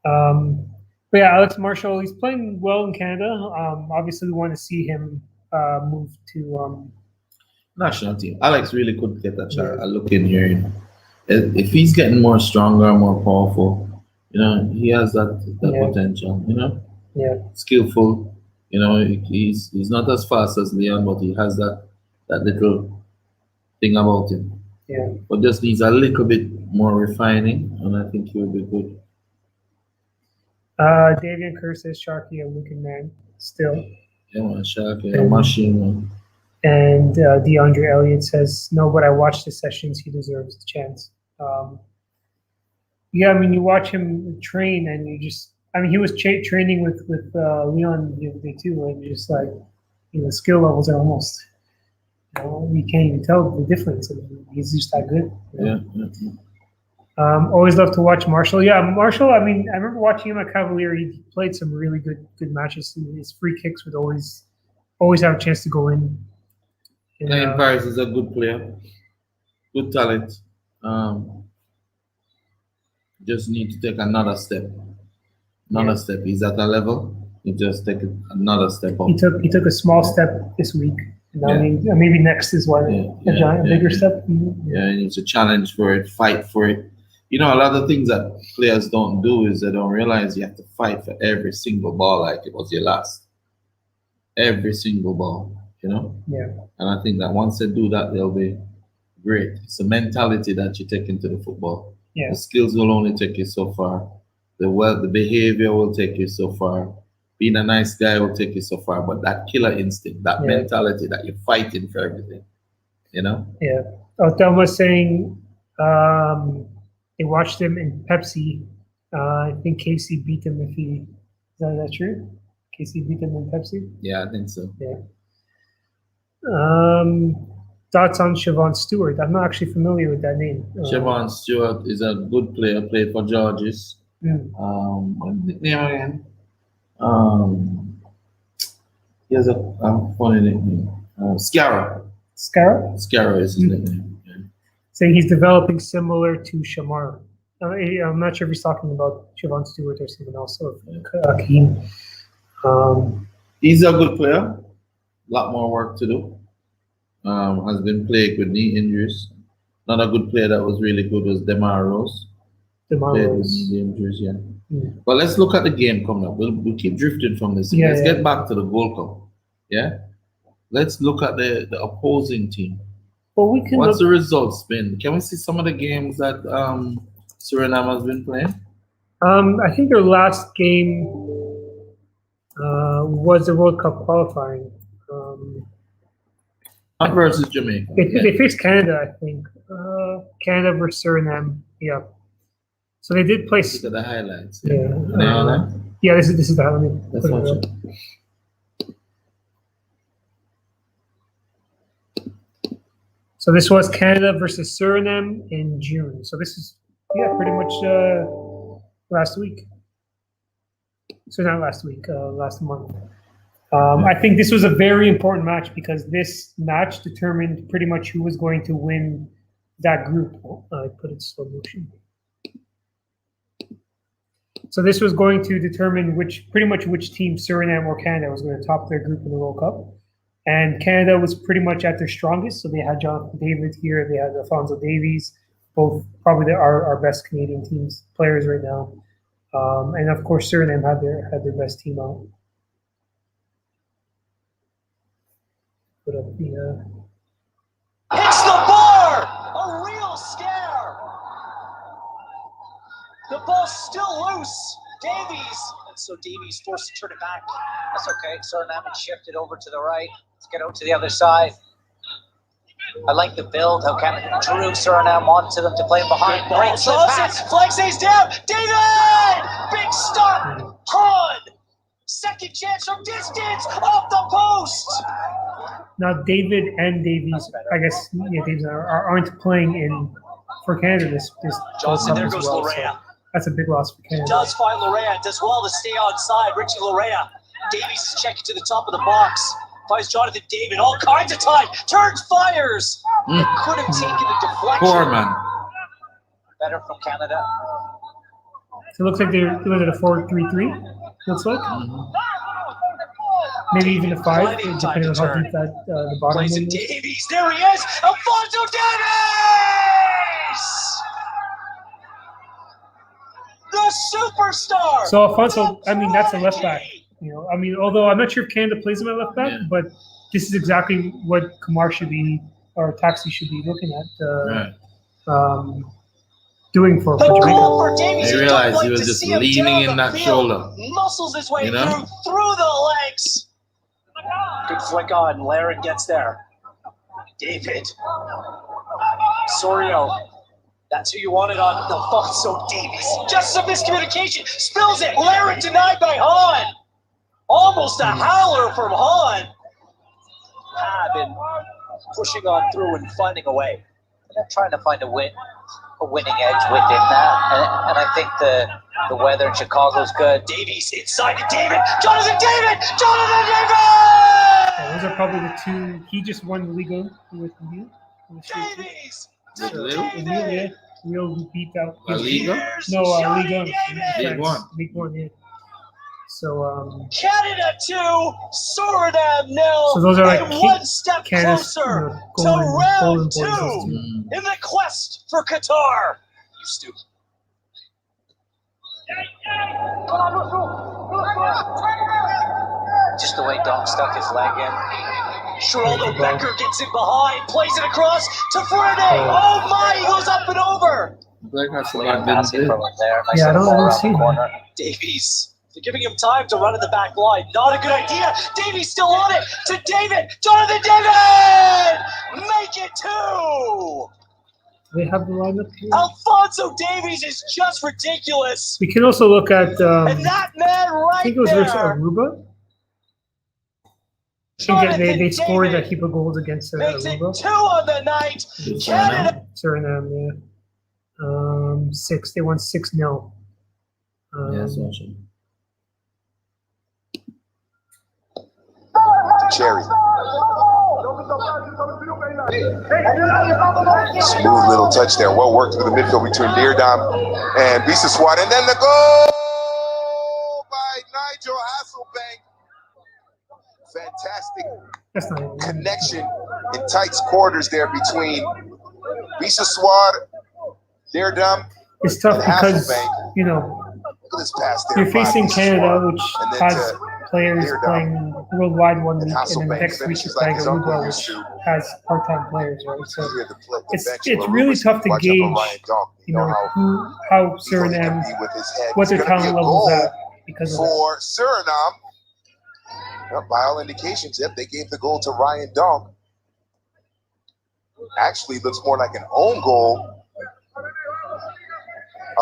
[SPEAKER 2] But yeah, Alex Marshall, he's playing well in Canada. Obviously, we want to see him move to
[SPEAKER 9] national team. Alex really could get a look in here. You know. If he's getting more stronger, more powerful, you know, he has that potential. You know, skillful. You know, he's not as fast as Leon, but he has that little thing about him.
[SPEAKER 2] Yeah.
[SPEAKER 9] But just needs a little bit more refining, and I think he will be good.
[SPEAKER 2] Davian Kerr says Sharky a looking man still.
[SPEAKER 9] Yeah, man, Sharky, a machine, man.
[SPEAKER 2] And DeAndre Elliott says, no, but I watched the sessions. He deserves the chance. Yeah, I mean, you watch him train and you just, I mean, he was training with Leon the other day too. And you're just like, you know, the skill levels are almost, you know, you can't even tell the difference. I mean, he's just that good. You know?
[SPEAKER 9] Yeah.
[SPEAKER 2] Always love to watch Marshall. Yeah, Marshall, I mean, I remember watching him at Cavalier. He played some really good matches. His free kicks would always have a chance to go in.
[SPEAKER 9] Playing Paris is a good player, good talent. Just need to take another step. Step. He's at a level. He just take another step up.
[SPEAKER 2] He took a small step this week. Now maybe next is one a bigger step.
[SPEAKER 9] Yeah, he needs a challenge for it, fight for it. You know, a lot of things that players don't do is they don't realize you have to fight for every single ball like it was your last. Every single ball. You know?
[SPEAKER 2] Yeah.
[SPEAKER 9] And I think that once they do that, they'll be great. It's the mentality that you take into the football.
[SPEAKER 2] Yeah.
[SPEAKER 9] The skills will only take you so far. The behavior will take you so far. Being a nice guy will take you so far. But that killer instinct, that mentality that you're fighting for everything, you know?
[SPEAKER 2] Yeah. Thelma's saying they watched him in Pepsi. I think Casey beat him is that true? Casey beat him in Pepsi?
[SPEAKER 9] Yeah, I think so.
[SPEAKER 2] Yeah. Thoughts on Siobhan Stewart? I'm not actually familiar with that name.
[SPEAKER 9] Siobhan Stewart is a good player, played for Georges. What's his name again? He has a funny nickname. Scarra.
[SPEAKER 2] Scarra?
[SPEAKER 9] Scarra is his nickname. Yeah.
[SPEAKER 2] Saying he's developing similar to Shamar. I'm not sure if he's talking about Siobhan Stewart or someone else. Or Akeem.
[SPEAKER 9] He's a good player. A lot more work to do. Has been plagued with knee injuries. Another good player that was really good was Demar Rose. Played with knee injuries, yeah. But let's look at the game coming up. We'll keep drifting from this. Let's get back to the Gold Cup. Yeah. Let's look at the opposing team.
[SPEAKER 2] Well, we can.
[SPEAKER 9] What's the results been? Can we see some of the games that Surinam has been playing?
[SPEAKER 2] I think their last game was the World Cup qualifying.
[SPEAKER 9] Not versus Jamaica.
[SPEAKER 2] They faced Canada, I think. Canada versus Surinam. Yeah. So they did play.
[SPEAKER 9] Look at the highlights.
[SPEAKER 2] Yeah. Yeah, this is the highlight.
[SPEAKER 9] Let's watch it.
[SPEAKER 2] So this was Canada versus Surinam in June. So this is pretty much last week. So not last week, last month. I think this was a very important match because this match determined pretty much who was going to win that group. I put it in slow motion. So this was going to determine pretty much which team, Surinam or Canada, was going to top their group in the World Cup. And Canada was pretty much at their strongest. So they had Jonathan David here, they had Alfonso Davies, both probably our best Canadian players right now. And of course, Surinam had their best team out. put up the.
[SPEAKER 13] Hits the bar! A real scare! The ball's still loose. Davies. And so Davies forced to turn it back. That's okay. Surinam had shifted over to the right. Let's get out to the other side. I like the build. How Canada drew Surinam onto them to play behind. Great pass. Flag stays down. David! Big stop. Con. Second chance from distance. Off the post.
[SPEAKER 2] Now David and Davies, I guess, yeah, Davies aren't playing in for Canada this
[SPEAKER 13] Johnson, there goes
[SPEAKER 2] well,
[SPEAKER 13] Larea.
[SPEAKER 2] So that's a big loss for Canada.
[SPEAKER 13] Does find Larea. Does well to stay on side. Richie Larea. Davies is checking to the top of the box. Finds Jonathan David. All kinds of time. Turns, fires. Could have taken a deflection.
[SPEAKER 9] Poor man.
[SPEAKER 13] Better from Canada.
[SPEAKER 2] So it looks like they're doing it a 4-3-3. Looks like. Maybe even a 5, depending on how deep that the bottom
[SPEAKER 13] Plays
[SPEAKER 2] one
[SPEAKER 13] it
[SPEAKER 2] is.
[SPEAKER 13] Davies. There he is. Alfonso Davies! The superstar.
[SPEAKER 2] So Alfonso, I mean, that's a left back. You know, I mean, although I'm not sure if Canada plays him at left back, but this is exactly what Kamar should be, or Taxi should be looking at. Doing for Jamaica.
[SPEAKER 9] They realized he was just leaning in that shoulder.
[SPEAKER 13] Muscles his way through the legs. Good flick on. Laren gets there. David. Sorio. That's who you wanted on Alfonso Davies. Just some miscommunication. Spills it. Laren denied by Hahn. Almost a howler from Hahn. Been pushing on through and finding a way. They're trying to find a winning edge within that. And I think the weather in Chicago is good. Davies inside to David. Jonathan David! Jonathan David!
[SPEAKER 2] Yeah, those are probably the two. He just won the league with you.
[SPEAKER 13] Davies!
[SPEAKER 2] Real beat out.
[SPEAKER 9] La Liga?
[SPEAKER 2] No, Liga.
[SPEAKER 9] League One.
[SPEAKER 2] League One, yeah. So
[SPEAKER 13] Canada 2, Surinam 0.
[SPEAKER 2] So those are like
[SPEAKER 13] and one step
[SPEAKER 2] Canada's,
[SPEAKER 13] closer to
[SPEAKER 2] golden
[SPEAKER 13] round
[SPEAKER 2] boys,
[SPEAKER 13] 2 in the quest for Qatar. You stupid. Just the way Dom stuck his leg in. Geraldo Becker gets in behind, plays it across to Frede. Oh my, he goes up and over.
[SPEAKER 2] Yeah, I don't see him.
[SPEAKER 13] Davies. They're giving him time to run in the back line. Not a good idea. Davies still on it to David. Jonathan David! Make it 2!
[SPEAKER 2] They have the lineup here.
[SPEAKER 13] Alfonso Davies is just ridiculous.
[SPEAKER 2] We can also look at.
[SPEAKER 13] And that man right
[SPEAKER 2] I think it was versus
[SPEAKER 13] there.
[SPEAKER 2] Aruba. I think they scored a heap of goals against
[SPEAKER 13] Makes it
[SPEAKER 2] Aruba.
[SPEAKER 13] 2 on the night. Canada.
[SPEAKER 2] Surinam, yeah. 6. They won 6-0.
[SPEAKER 9] Yes, awesome.
[SPEAKER 14] Cherry. Smooth little touch there. Well worked through the midfield between Deerdam and Biseswat. And then the goal by Nigel Hasselbank. Fantastic connection in tight quarters there between Biseswat, Deerdam,
[SPEAKER 2] It's tough
[SPEAKER 14] and
[SPEAKER 2] because,
[SPEAKER 14] Hasselbank.
[SPEAKER 2] you know,
[SPEAKER 14] Look at this pass there.
[SPEAKER 2] you're facing
[SPEAKER 14] by
[SPEAKER 2] Canada, which
[SPEAKER 14] and then
[SPEAKER 2] has
[SPEAKER 14] to
[SPEAKER 2] players
[SPEAKER 14] Deerdam.
[SPEAKER 2] playing worldwide one week, and then
[SPEAKER 14] Hasselbank
[SPEAKER 2] next week
[SPEAKER 14] finishes
[SPEAKER 2] you're
[SPEAKER 14] like
[SPEAKER 2] playing
[SPEAKER 14] his uncle
[SPEAKER 2] Aruba,
[SPEAKER 14] used
[SPEAKER 2] which
[SPEAKER 14] to.
[SPEAKER 2] has part-time players, right? So
[SPEAKER 14] Here, the
[SPEAKER 2] it's
[SPEAKER 14] bench of
[SPEAKER 2] really
[SPEAKER 14] Aruba,
[SPEAKER 2] tough to
[SPEAKER 14] watch out for
[SPEAKER 2] gauge,
[SPEAKER 14] Ryan Donk.
[SPEAKER 2] you know, how
[SPEAKER 14] he can
[SPEAKER 2] Surinam,
[SPEAKER 14] be with his head.
[SPEAKER 2] what
[SPEAKER 14] It's
[SPEAKER 2] their
[SPEAKER 14] gonna be
[SPEAKER 2] talent
[SPEAKER 14] a
[SPEAKER 2] level is
[SPEAKER 14] goal
[SPEAKER 2] at because of that.
[SPEAKER 14] for Surinam. Well, by all indications, yep, they gave the goal to Ryan Donk. Actually, looks more like an own goal.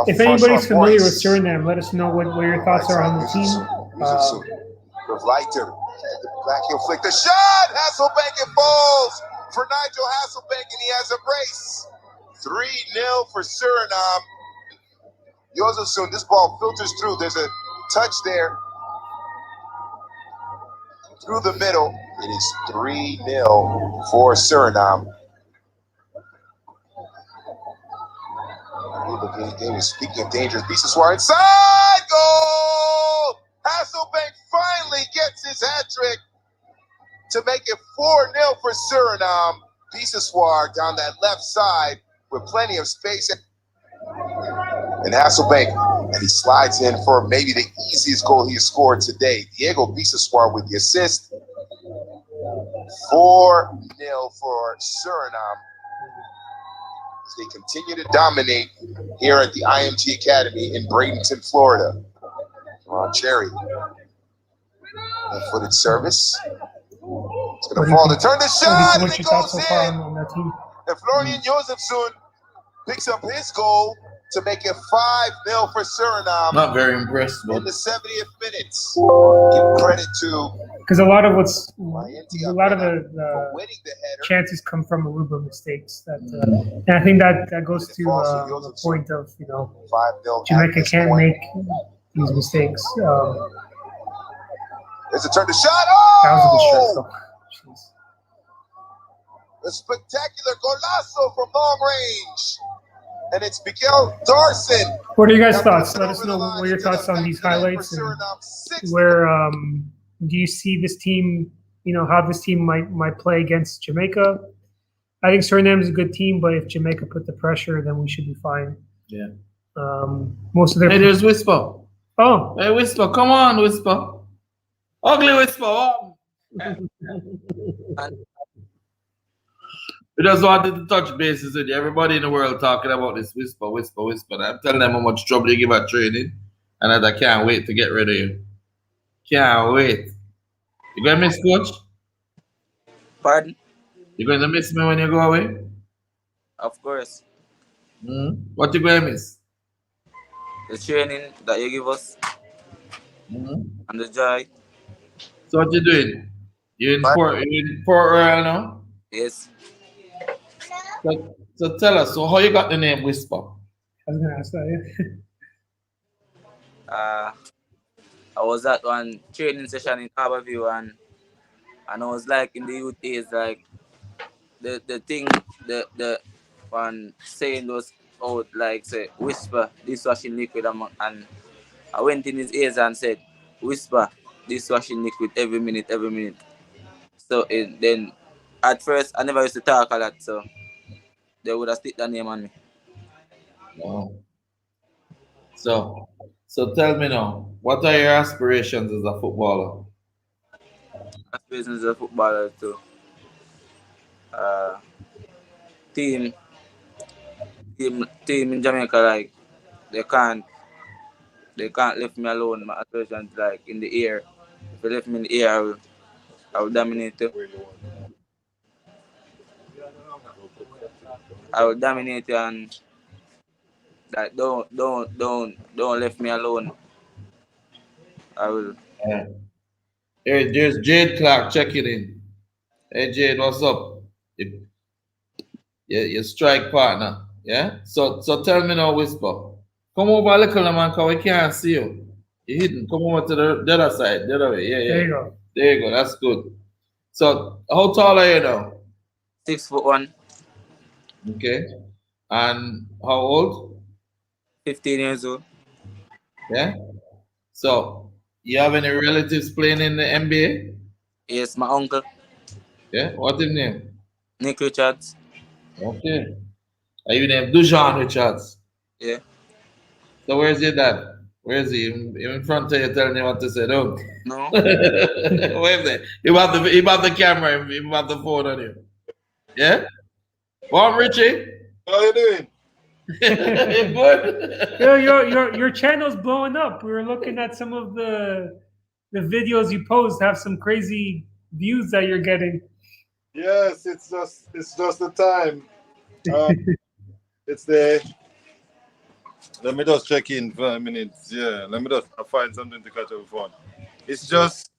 [SPEAKER 2] If anybody's familiar with Surinam, let us know what your thoughts are on the team.
[SPEAKER 14] Leiter, the back heel flick, the shot! Hasselbank, it falls for Nigel Hasselbank, and he has a brace. 3-0 for Surinam. Jozefsoon, this ball filters through. There's a touch there through the middle. It is 3-0 for Surinam. Speaking of dangerous, Biseswar inside goal! Hasselbank finally gets his hat trick to make it 4-0 for Surinam. Biseswar down that left side with plenty of space. And Hasselbank, and he slides in for maybe the easiest goal he has scored today. Diego Biseswar with the assist. 4-0 for Suriname. They continue to dominate here at the IMG Academy in Bradenton, Florida. Cherry. Left-footed service. It's going to fall to turn the shot, and it goes in. And Florian Josefsson picks up his goal to make it 5-0 for Suriname.
[SPEAKER 9] Not very impressed, but
[SPEAKER 14] in the 70th minute. Give credit to
[SPEAKER 2] because a lot of the chances come from Aruba mistakes. And I think that goes to the point of Jamaica can't make these mistakes.
[SPEAKER 14] There's a turn to shot.
[SPEAKER 2] That was a good shot.
[SPEAKER 14] A spectacular golazo from long range. And it's Miguel Darson.
[SPEAKER 2] What are your guys' thoughts? Let us know what your thoughts on these highlights and where do you see this team, how this team might play against Jamaica. I think Suriname is a good team, but if Jamaica put the pressure, then we should be fine.
[SPEAKER 9] Yeah.
[SPEAKER 2] Most of their.
[SPEAKER 9] Hey, there's Whisper.
[SPEAKER 2] Oh.
[SPEAKER 9] Hey, Whisper. Come on, Whisper. Ugly Whisper. Oh. We just wanted to touch bases with you. Everybody in the world talking about this Whisper. And I'm telling them how much trouble you give at training and that I can't wait to get rid of you. Can't wait. You going to miss Coach?
[SPEAKER 7] Pardon?
[SPEAKER 9] You going to miss me when you go away?
[SPEAKER 7] Of course.
[SPEAKER 9] What you going to miss?
[SPEAKER 7] The training that you give us. And the joy.
[SPEAKER 9] So what you doing? You in Port Royal now?
[SPEAKER 7] Yes.
[SPEAKER 9] So tell us, so how you got the name Whisper?
[SPEAKER 2] I was going to ask that,
[SPEAKER 7] yeah. I was at one training session in Harborview and I was like in the youth days, like the thing, the one saying was out like say whisper dishwashing liquid and I went in his ears and said whisper dishwashing liquid every minute. So then at first I never used to talk a lot, so they would have stick the name on me.
[SPEAKER 9] Wow. So tell me now, what are your aspirations as a footballer?
[SPEAKER 7] Aspirations as a footballer too. Team in Jamaica, like they can't leave me alone. My aspirations like in the air. If they left me in the air, I will dominate you. I will dominate you and like don't leave me alone. I will.
[SPEAKER 9] Yeah. There's Jade Clark checking in. Hey Jade, what's up? Your strike partner. Yeah? So tell me now, Whisper. Come over a little man, because we can't see you. You're hidden. Come over to the other side, the other way. Yeah.
[SPEAKER 2] There you go.
[SPEAKER 9] There you go. That's good. So how tall are you now?
[SPEAKER 7] 6'1".
[SPEAKER 9] Okay. And how old?
[SPEAKER 7] 15 years old.
[SPEAKER 9] Yeah. So you have any relatives playing in the NBA?
[SPEAKER 7] Yes, my uncle.
[SPEAKER 9] Yeah. What's his name?
[SPEAKER 7] Nick Richards.
[SPEAKER 9] Okay. Are you named Dujan Richards?
[SPEAKER 7] Yeah.
[SPEAKER 9] So where's your dad? Where is he? In front of you telling you what to say, don't?
[SPEAKER 7] No.
[SPEAKER 9] Where is he? He bought the camera, he bought the phone on him. Yeah? Well, Richie?
[SPEAKER 12] How you doing?
[SPEAKER 9] You good?
[SPEAKER 2] Your channel's blowing up. We were looking at some of the videos you post, have some crazy views that you're getting.
[SPEAKER 12] Yes, it's just the time. It's the. Let me just check in for a minute. Yeah, let me just find something to catch up on. It's just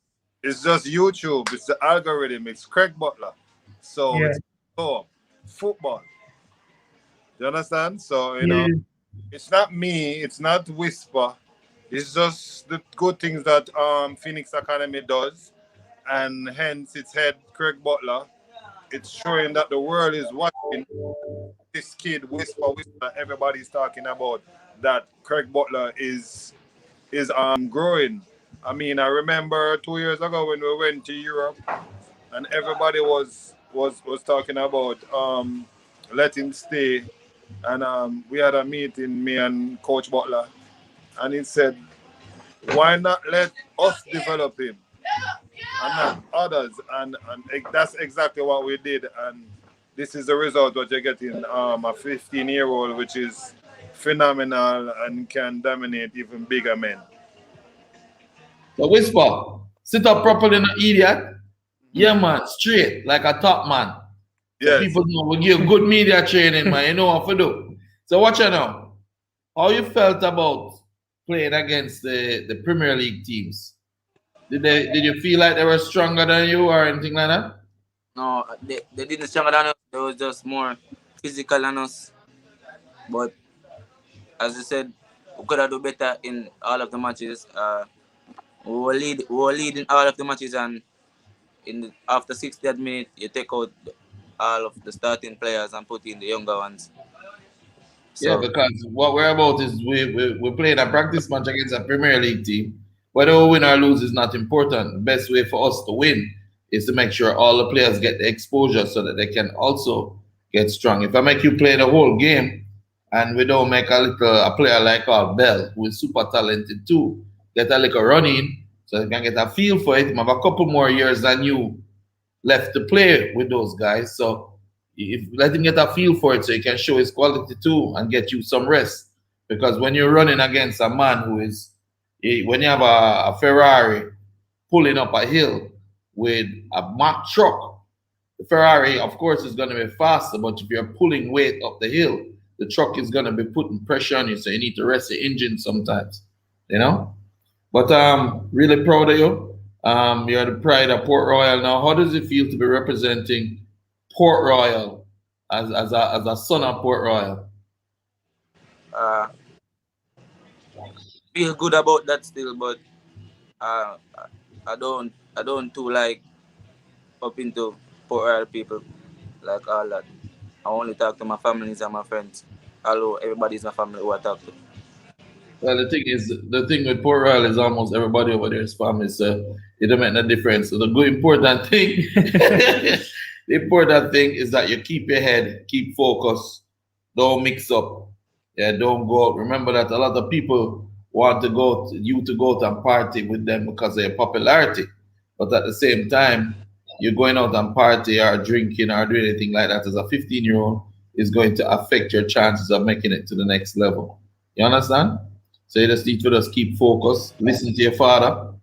[SPEAKER 12] YouTube. It's the algorithm. It's Craig Butler. So
[SPEAKER 2] Yeah.
[SPEAKER 12] it's football. Do you understand? So it's not me. It's not Whisper. It's just the good things that Phoenix Academy does, and hence its head Craig Butler. It's showing that the world is watching this kid Whisper. Everybody's talking about that. Craig Butler is growing. I mean, I remember 2 years ago when we went to Europe, and everybody was talking about let him stay, and we had a meeting, me and Coach Butler, and he said, "Why not let us develop him? and not others. And that's exactly what we did. And this is the result what you're getting. A 15-year-old, which is phenomenal and can dominate even bigger men.
[SPEAKER 9] So Whisper, sit up properly, not idiot. Yeah, man, straight, like a top man. So people know we give good media training, man. You know what to do. So watch out now. How you felt about playing against the Premier League teams? Did you feel like they were stronger than you or anything like that?
[SPEAKER 7] No, they didn't stronger than us. They was just more physical than us. But as I said, we could have done better in all of the matches. We were leading all of the matches, and after 60th minute, you take out all of the starting players and put in the younger ones. So,
[SPEAKER 9] yeah, because what we're about is we're playing a practice match against a Premier League team. Whether we win or lose is not important. The best way for us to win is to make sure all the players get the exposure so that they can also get strong. If I make you play the whole game and we don't make a player like our Bell, who is super talented too, get a little run in so they can get a feel for it, have a couple more years than you left to play with those guys. So if let him get a feel for it so he can show his quality too and get you some rest. Because when you're running against a man who is, when you have a Ferrari pulling up a hill with a Mack truck, the Ferrari, of course, is going to be faster, but if you're pulling weight up the hill, the truck is going to be putting pressure on you, so you need to rest the engine sometimes, you know? But really proud of you. You're the pride of Port Royal now. How does it feel to be representing Port Royal as a son of Port Royal?
[SPEAKER 7] Feel good about that still, but I don't too like up into Port Royal people like all that. I only talk to my families and my friends. Although everybody's my family who I talk to.
[SPEAKER 9] Well, the thing with Port Royal is almost everybody over there is family, so it don't make no difference. So the good important thing, the important thing is that you keep your head, keep focus, don't mix up, yeah, don't go out. Remember that a lot of people want you to go out and party with them because of your popularity, but at the same time, you're going out and party or drinking or doing anything like that as a 15-year-old is going to affect your chances of making it to the next level. You understand? So you just need to just keep focused, listen to your father,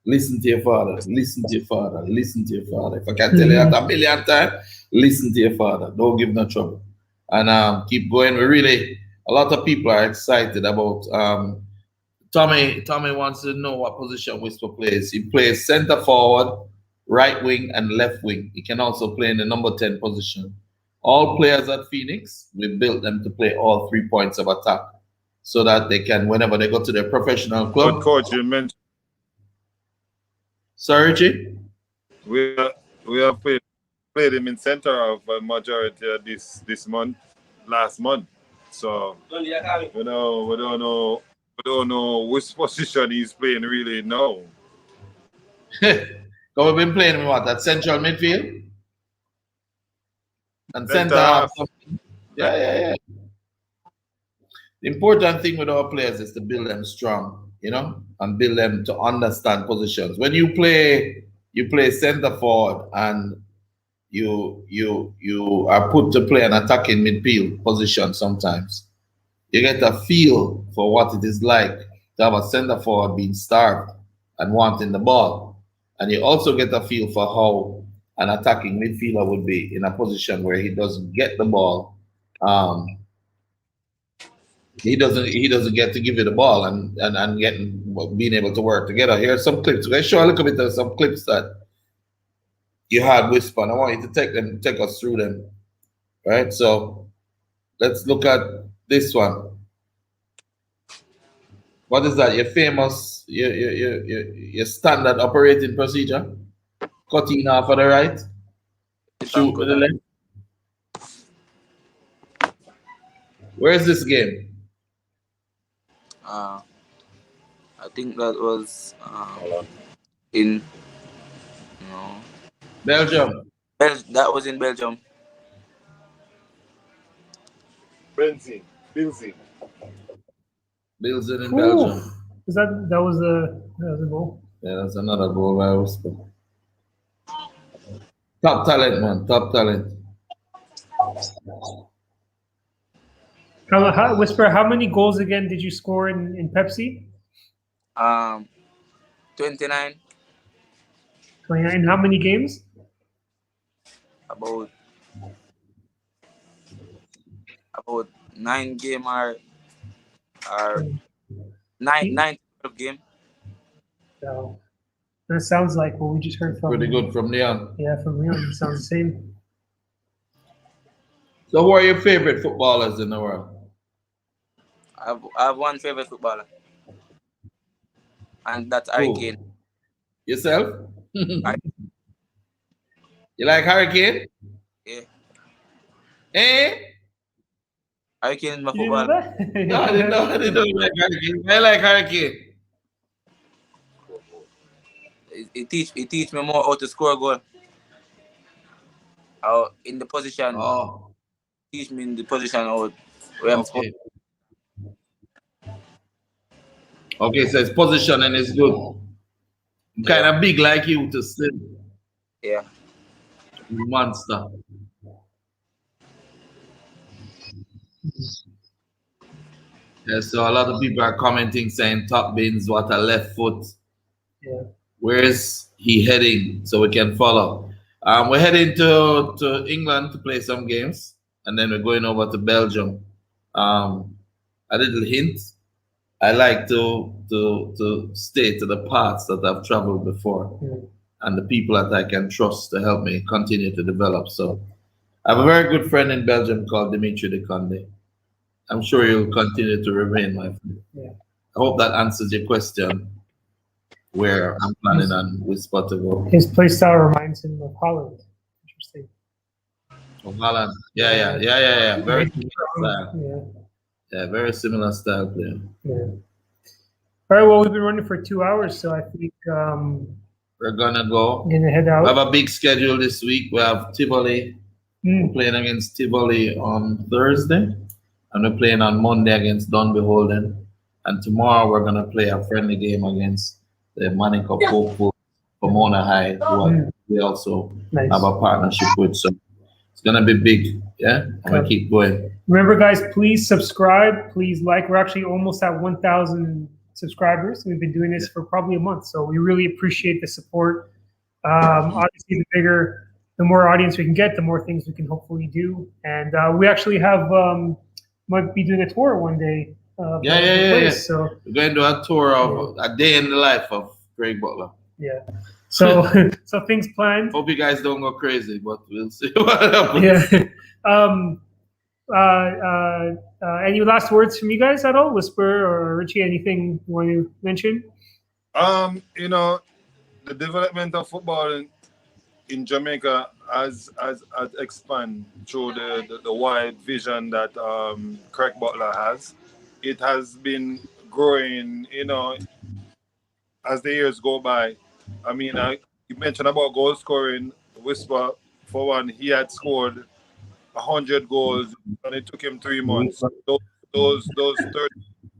[SPEAKER 9] listen to your father, listen to your father, listen to your father. If I can tell you that a million times, listen to your father. Don't give no trouble. And keep going. A lot of people are excited about Tommy wants to know what position Whisper plays. He plays center forward, right wing, and left wing. He can also play in the number 10 position. All players at Phoenix, we built them to play all 3 points of attack, so that they can, whenever they go to their professional club.
[SPEAKER 12] But coach, you mentioned.
[SPEAKER 9] Sorry, G?
[SPEAKER 12] We have played him in center of a majority of this month, last month. So we don't know which position he's playing really now.
[SPEAKER 9] So we've been playing him what, at central midfield? And center half. Yeah. The important thing with our players is to build them strong, you know, and build them to understand positions. When you play center forward and you are put to play an attacking midfield position sometimes, you get a feel for what it is like to have a center forward being starved and wanting the ball. And you also get a feel for how an attacking midfielder would be in a position where he doesn't get the ball. He doesn't get to give you the ball and being able to work together. Here are some clips. Let's show a little bit of some clips that you had Whisper. And I want you to take us through them. Right? So let's look at this one. What is that? Your famous your standard operating procedure? Cutting off on the right, shoot with the left. Where is this game?
[SPEAKER 7] I think that was in
[SPEAKER 9] Belgium.
[SPEAKER 7] That was in Belgium.
[SPEAKER 12] Bilzin
[SPEAKER 9] in Belgium.
[SPEAKER 2] That was a goal?
[SPEAKER 9] Yeah, that's another goal by Whisper. Top talent, man. Top talent.
[SPEAKER 2] Whisper, how many goals again did you score in Pepsi?
[SPEAKER 7] 29.
[SPEAKER 2] 29. How many games?
[SPEAKER 7] About 9 game or 12 game.
[SPEAKER 2] So that sounds like what we just heard from.
[SPEAKER 9] Pretty good from Leon.
[SPEAKER 2] Yeah, from Leon. It sounds the same.
[SPEAKER 9] So who are your favorite footballers in the world?
[SPEAKER 7] I have one favorite footballer. And that's Hurricane.
[SPEAKER 9] Yourself? You like Hurricane?
[SPEAKER 7] Yeah.
[SPEAKER 9] Eh?
[SPEAKER 7] Hurricane is my footballer.
[SPEAKER 9] No, I didn't know you like Hurricane. I like Hurricane.
[SPEAKER 7] It teach me more how to score a goal. How in the position.
[SPEAKER 9] Oh.
[SPEAKER 7] Teach me in the position how where I'm
[SPEAKER 9] scoring. Okay, so his positioning is good. Kind of big like you to sit.
[SPEAKER 7] Yeah.
[SPEAKER 9] Monster. Yeah, so a lot of people are commenting saying Top Bins, what a left foot.
[SPEAKER 2] Yeah.
[SPEAKER 9] Where is he heading so we can follow? We're heading to England to play some games, and then we're going over to Belgium. A little hint. I like to stay to the paths that I've traveled before and the people that I can trust to help me continue to develop. So I have a very good friend in Belgium called Dimitri de Conde. I'm sure you'll continue to remain my friend.
[SPEAKER 2] Yeah.
[SPEAKER 9] I hope that answers your question where I'm planning on Whisper to go.
[SPEAKER 2] His play style reminds him of Holland. Interesting.
[SPEAKER 9] Of Holland. Yeah. Very similar style. Yeah, very similar style player.
[SPEAKER 2] Yeah. All right, well, we've been running for 2 hours, so I think
[SPEAKER 9] we're gonna go.
[SPEAKER 2] Gonna head out.
[SPEAKER 9] We have a big schedule this week. We have Tivoli. We're playing against Tivoli on Thursday, and we're playing on Monday against Don Beholden. And tomorrow we're gonna play a friendly game against the Monica Pope Pomona High, who we also have a partnership with. So it's gonna be big, yeah. I'm gonna keep going.
[SPEAKER 2] Remember, guys, please subscribe, please like. We're actually almost at 1,000 subscribers. We've been doing this for probably a month, so we really appreciate the support. Obviously, the more audience we can get, the more things we can hopefully do. And we actually have might be doing a tour one day.
[SPEAKER 9] Yeah.
[SPEAKER 2] So
[SPEAKER 9] we're going to do a tour of a day in the life of Craig Butler.
[SPEAKER 2] Yeah. So so things planned.
[SPEAKER 9] Hope you guys don't go crazy, but we'll see what happens.
[SPEAKER 2] Yeah. Any last words from you guys at all? Whisper or Richie, anything you want to mention?
[SPEAKER 12] The development of football in Jamaica has expanded through the wide vision that Craig Butler has. It has been growing, as the years go by. I mean, you mentioned about goal scoring. Whisper, for one, he had scored 100 goals, and it took him 3 months. Those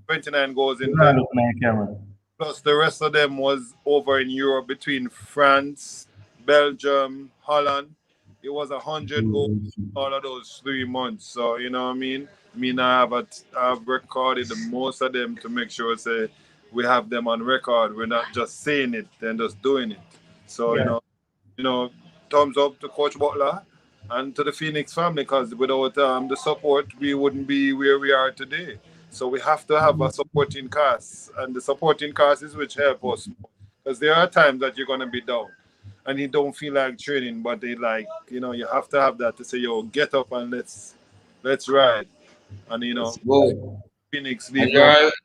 [SPEAKER 12] 29 goals in that, plus the rest of them was over in Europe between France, Belgium, Holland. It was 100 goals all of those 3 months. So you know what I mean. I've recorded most of them to make sure we have them on record. We're not just saying it and just doing it. So thumbs up to Coach Butler and to the Phoenix family, because without the support, we wouldn't be where we are today. So we have to have a supporting cast, and the supporting cast is which help us, because there are times that you're gonna be down and you don't feel like training, but they you have to have that to say, yo, get up and let's ride. And Phoenix.
[SPEAKER 9] And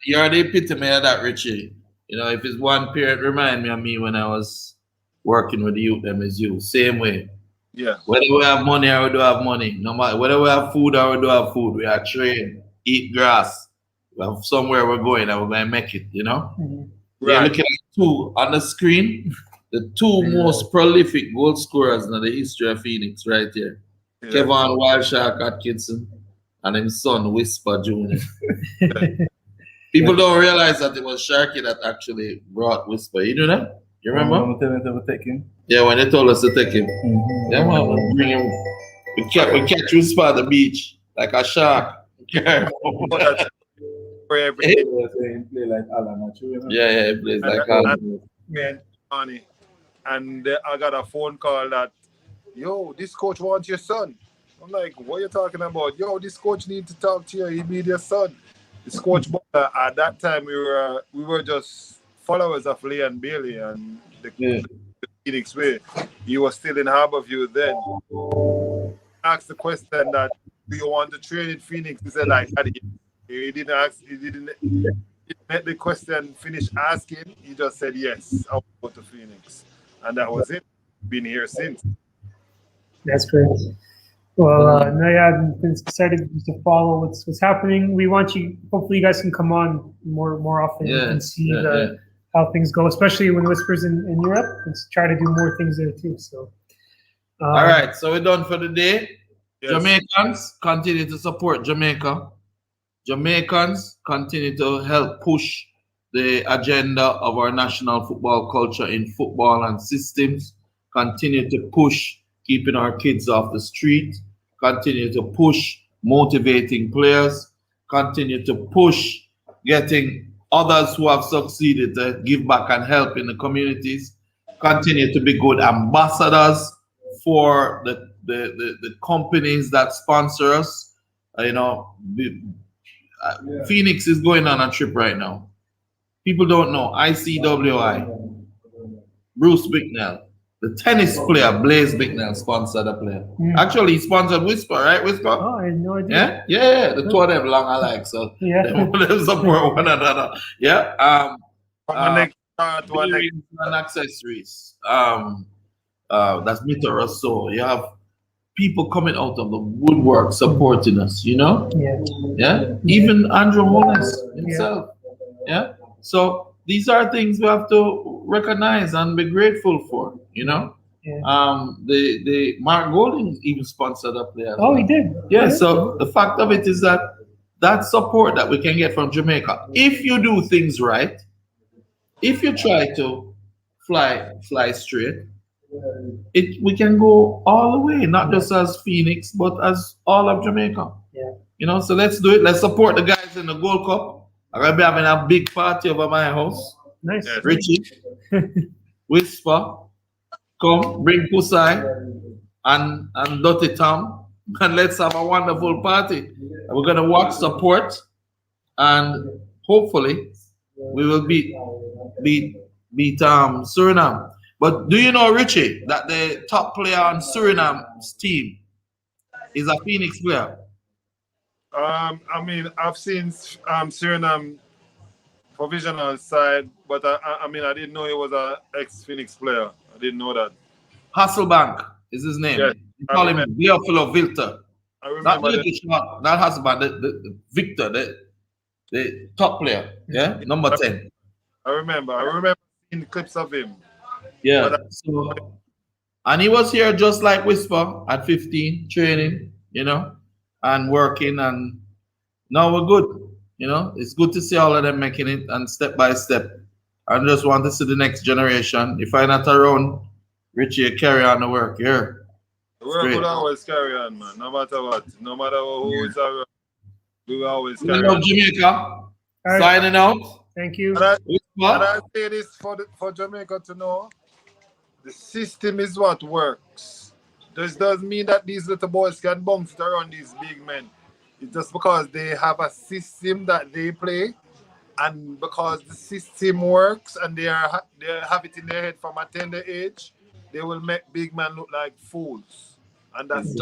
[SPEAKER 9] you're the epitome of that, Richie. If it's one period, remind me of me when I was working with the youth, them is you. Same way.
[SPEAKER 12] Yeah.
[SPEAKER 9] Whether we have money or we don't have money, no matter whether we have food or we don't have food, we are trained, eat grass. We have somewhere we're going and we're going to make it,
[SPEAKER 2] Mm-hmm.
[SPEAKER 9] You're looking at two on the screen, the two most prolific goal scorers in the history of Phoenix right here. Yeah. Kevin Wildshark Atkinson and his son, Whisper Jr. People don't realize that it was Sharky that actually brought Whisper. You know that? You remember? Yeah, when they told us to take him. Mm-hmm. Yeah, man, we bring him. We catch him spot the beach like a shark. Yeah,
[SPEAKER 12] play
[SPEAKER 9] like Alan. Yeah, he plays like Alan.
[SPEAKER 12] And I got a phone call that, yo, this coach wants your son. I'm like, what are you talking about? Yo, this coach needs to talk to you. He need your son. This coach Butler, at that time we were just followers of Leon Bailey and the Phoenix way. He was still in Harborview then. Asked the question that, do you want to train in Phoenix? He said, like, he didn't let the question finish asking. He just said, yes, I'll go to Phoenix. And that was it. Been here since.
[SPEAKER 2] That's great. Well, no, yeah, I've been excited to follow what's happening. We want you. Hopefully, you guys can come on more often and see how things go, especially when Whispers in Europe. Let's try to do more things there too. So,
[SPEAKER 9] all right. So we're done for the day. Yes. Jamaicans continue to support Jamaica. Jamaicans continue to help push the agenda of our national football culture in football and systems. Continue to push keeping our kids off the street. Continue to push motivating players. Continue to push getting others who have succeeded to give back and help in the communities. Continue to be good ambassadors for the companies that sponsor us. Phoenix is going on a trip right now. People don't know. ICWI, Bruce Bicknell, the tennis player, Blaze Bicknell, sponsored the player. Actually, he sponsored Whisper, right? Whisper?
[SPEAKER 2] Oh, I had no idea.
[SPEAKER 9] Yeah. The two of them long alike, so they support one another. Yeah. Bearings and accessories. That's Mr. Russell. You have people coming out of the woodwork supporting us, Yeah. Even Andrew Holness himself. Yeah. So these are things we have to recognize and be grateful for, The Mark Golding even sponsored a player.
[SPEAKER 2] Oh, he did.
[SPEAKER 9] Yeah. So the fact of it is that support that we can get from Jamaica, if you do things right, if you try to fly straight, we can go all the way, not just as Phoenix, but as all of Jamaica.
[SPEAKER 2] Yeah.
[SPEAKER 9] So let's do it. Let's support the guys in the Gold Cup. I'm gonna be having a big party over my house.
[SPEAKER 2] Nice.
[SPEAKER 9] Richie, Whisper, come, bring Pusai and Dotty Tom, and let's have a wonderful party. We're gonna watch, support, and hopefully we will beat Surinam. But do you know, Richie, that the top player on Surinam's team is a Phoenix player?
[SPEAKER 12] I've seen Surinam provisional side, but I didn't know he was an ex-Phoenix player. I didn't know that.
[SPEAKER 9] Hasselbank is his name.
[SPEAKER 12] Yes,
[SPEAKER 9] you call him Beofilo Vilter.
[SPEAKER 12] I remember
[SPEAKER 9] not Hasselbank, the Victor, the top player, number 10.
[SPEAKER 12] I remember seeing clips of him.
[SPEAKER 9] Yeah. And he was here just like Whisper at 15, training, and working, and now we're good. It's good to see all of them making it, and step by step. I just want to see the next generation. If I'm not around, Richie, carry on the work here.
[SPEAKER 12] The work will always carry on, man. No matter what. No matter who is around, we will always carry on.
[SPEAKER 9] Jamaica. Right. Signing out.
[SPEAKER 2] Thank you.
[SPEAKER 12] And I say this for Jamaica to know, the system is what works. This doesn't mean that these little boys can bounce it around these big men. It's just because they have a system that they play, and because the system works and they have it in their head from a tender age, they will make big men look like fools. And that's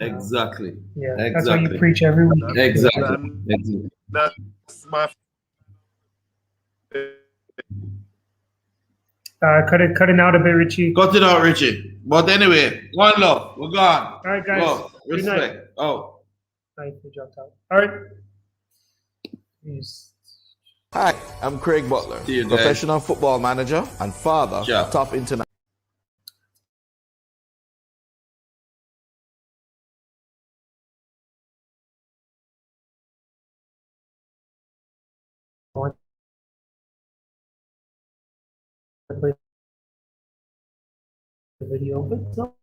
[SPEAKER 9] exactly.
[SPEAKER 2] Yeah, that's what you preach every week.
[SPEAKER 9] Exactly.
[SPEAKER 12] That's my
[SPEAKER 2] cutting out a bit, Richie.
[SPEAKER 9] Cut it out, Richie. But anyway, one love. We're gone.
[SPEAKER 2] All right, guys.
[SPEAKER 9] Love. Respect.
[SPEAKER 2] Good night.
[SPEAKER 9] Oh.
[SPEAKER 2] Night, we jumped out. All right. Peace.
[SPEAKER 1] Hi, I'm Craig Butler, professional football manager and father of top international.
[SPEAKER 2] video, but so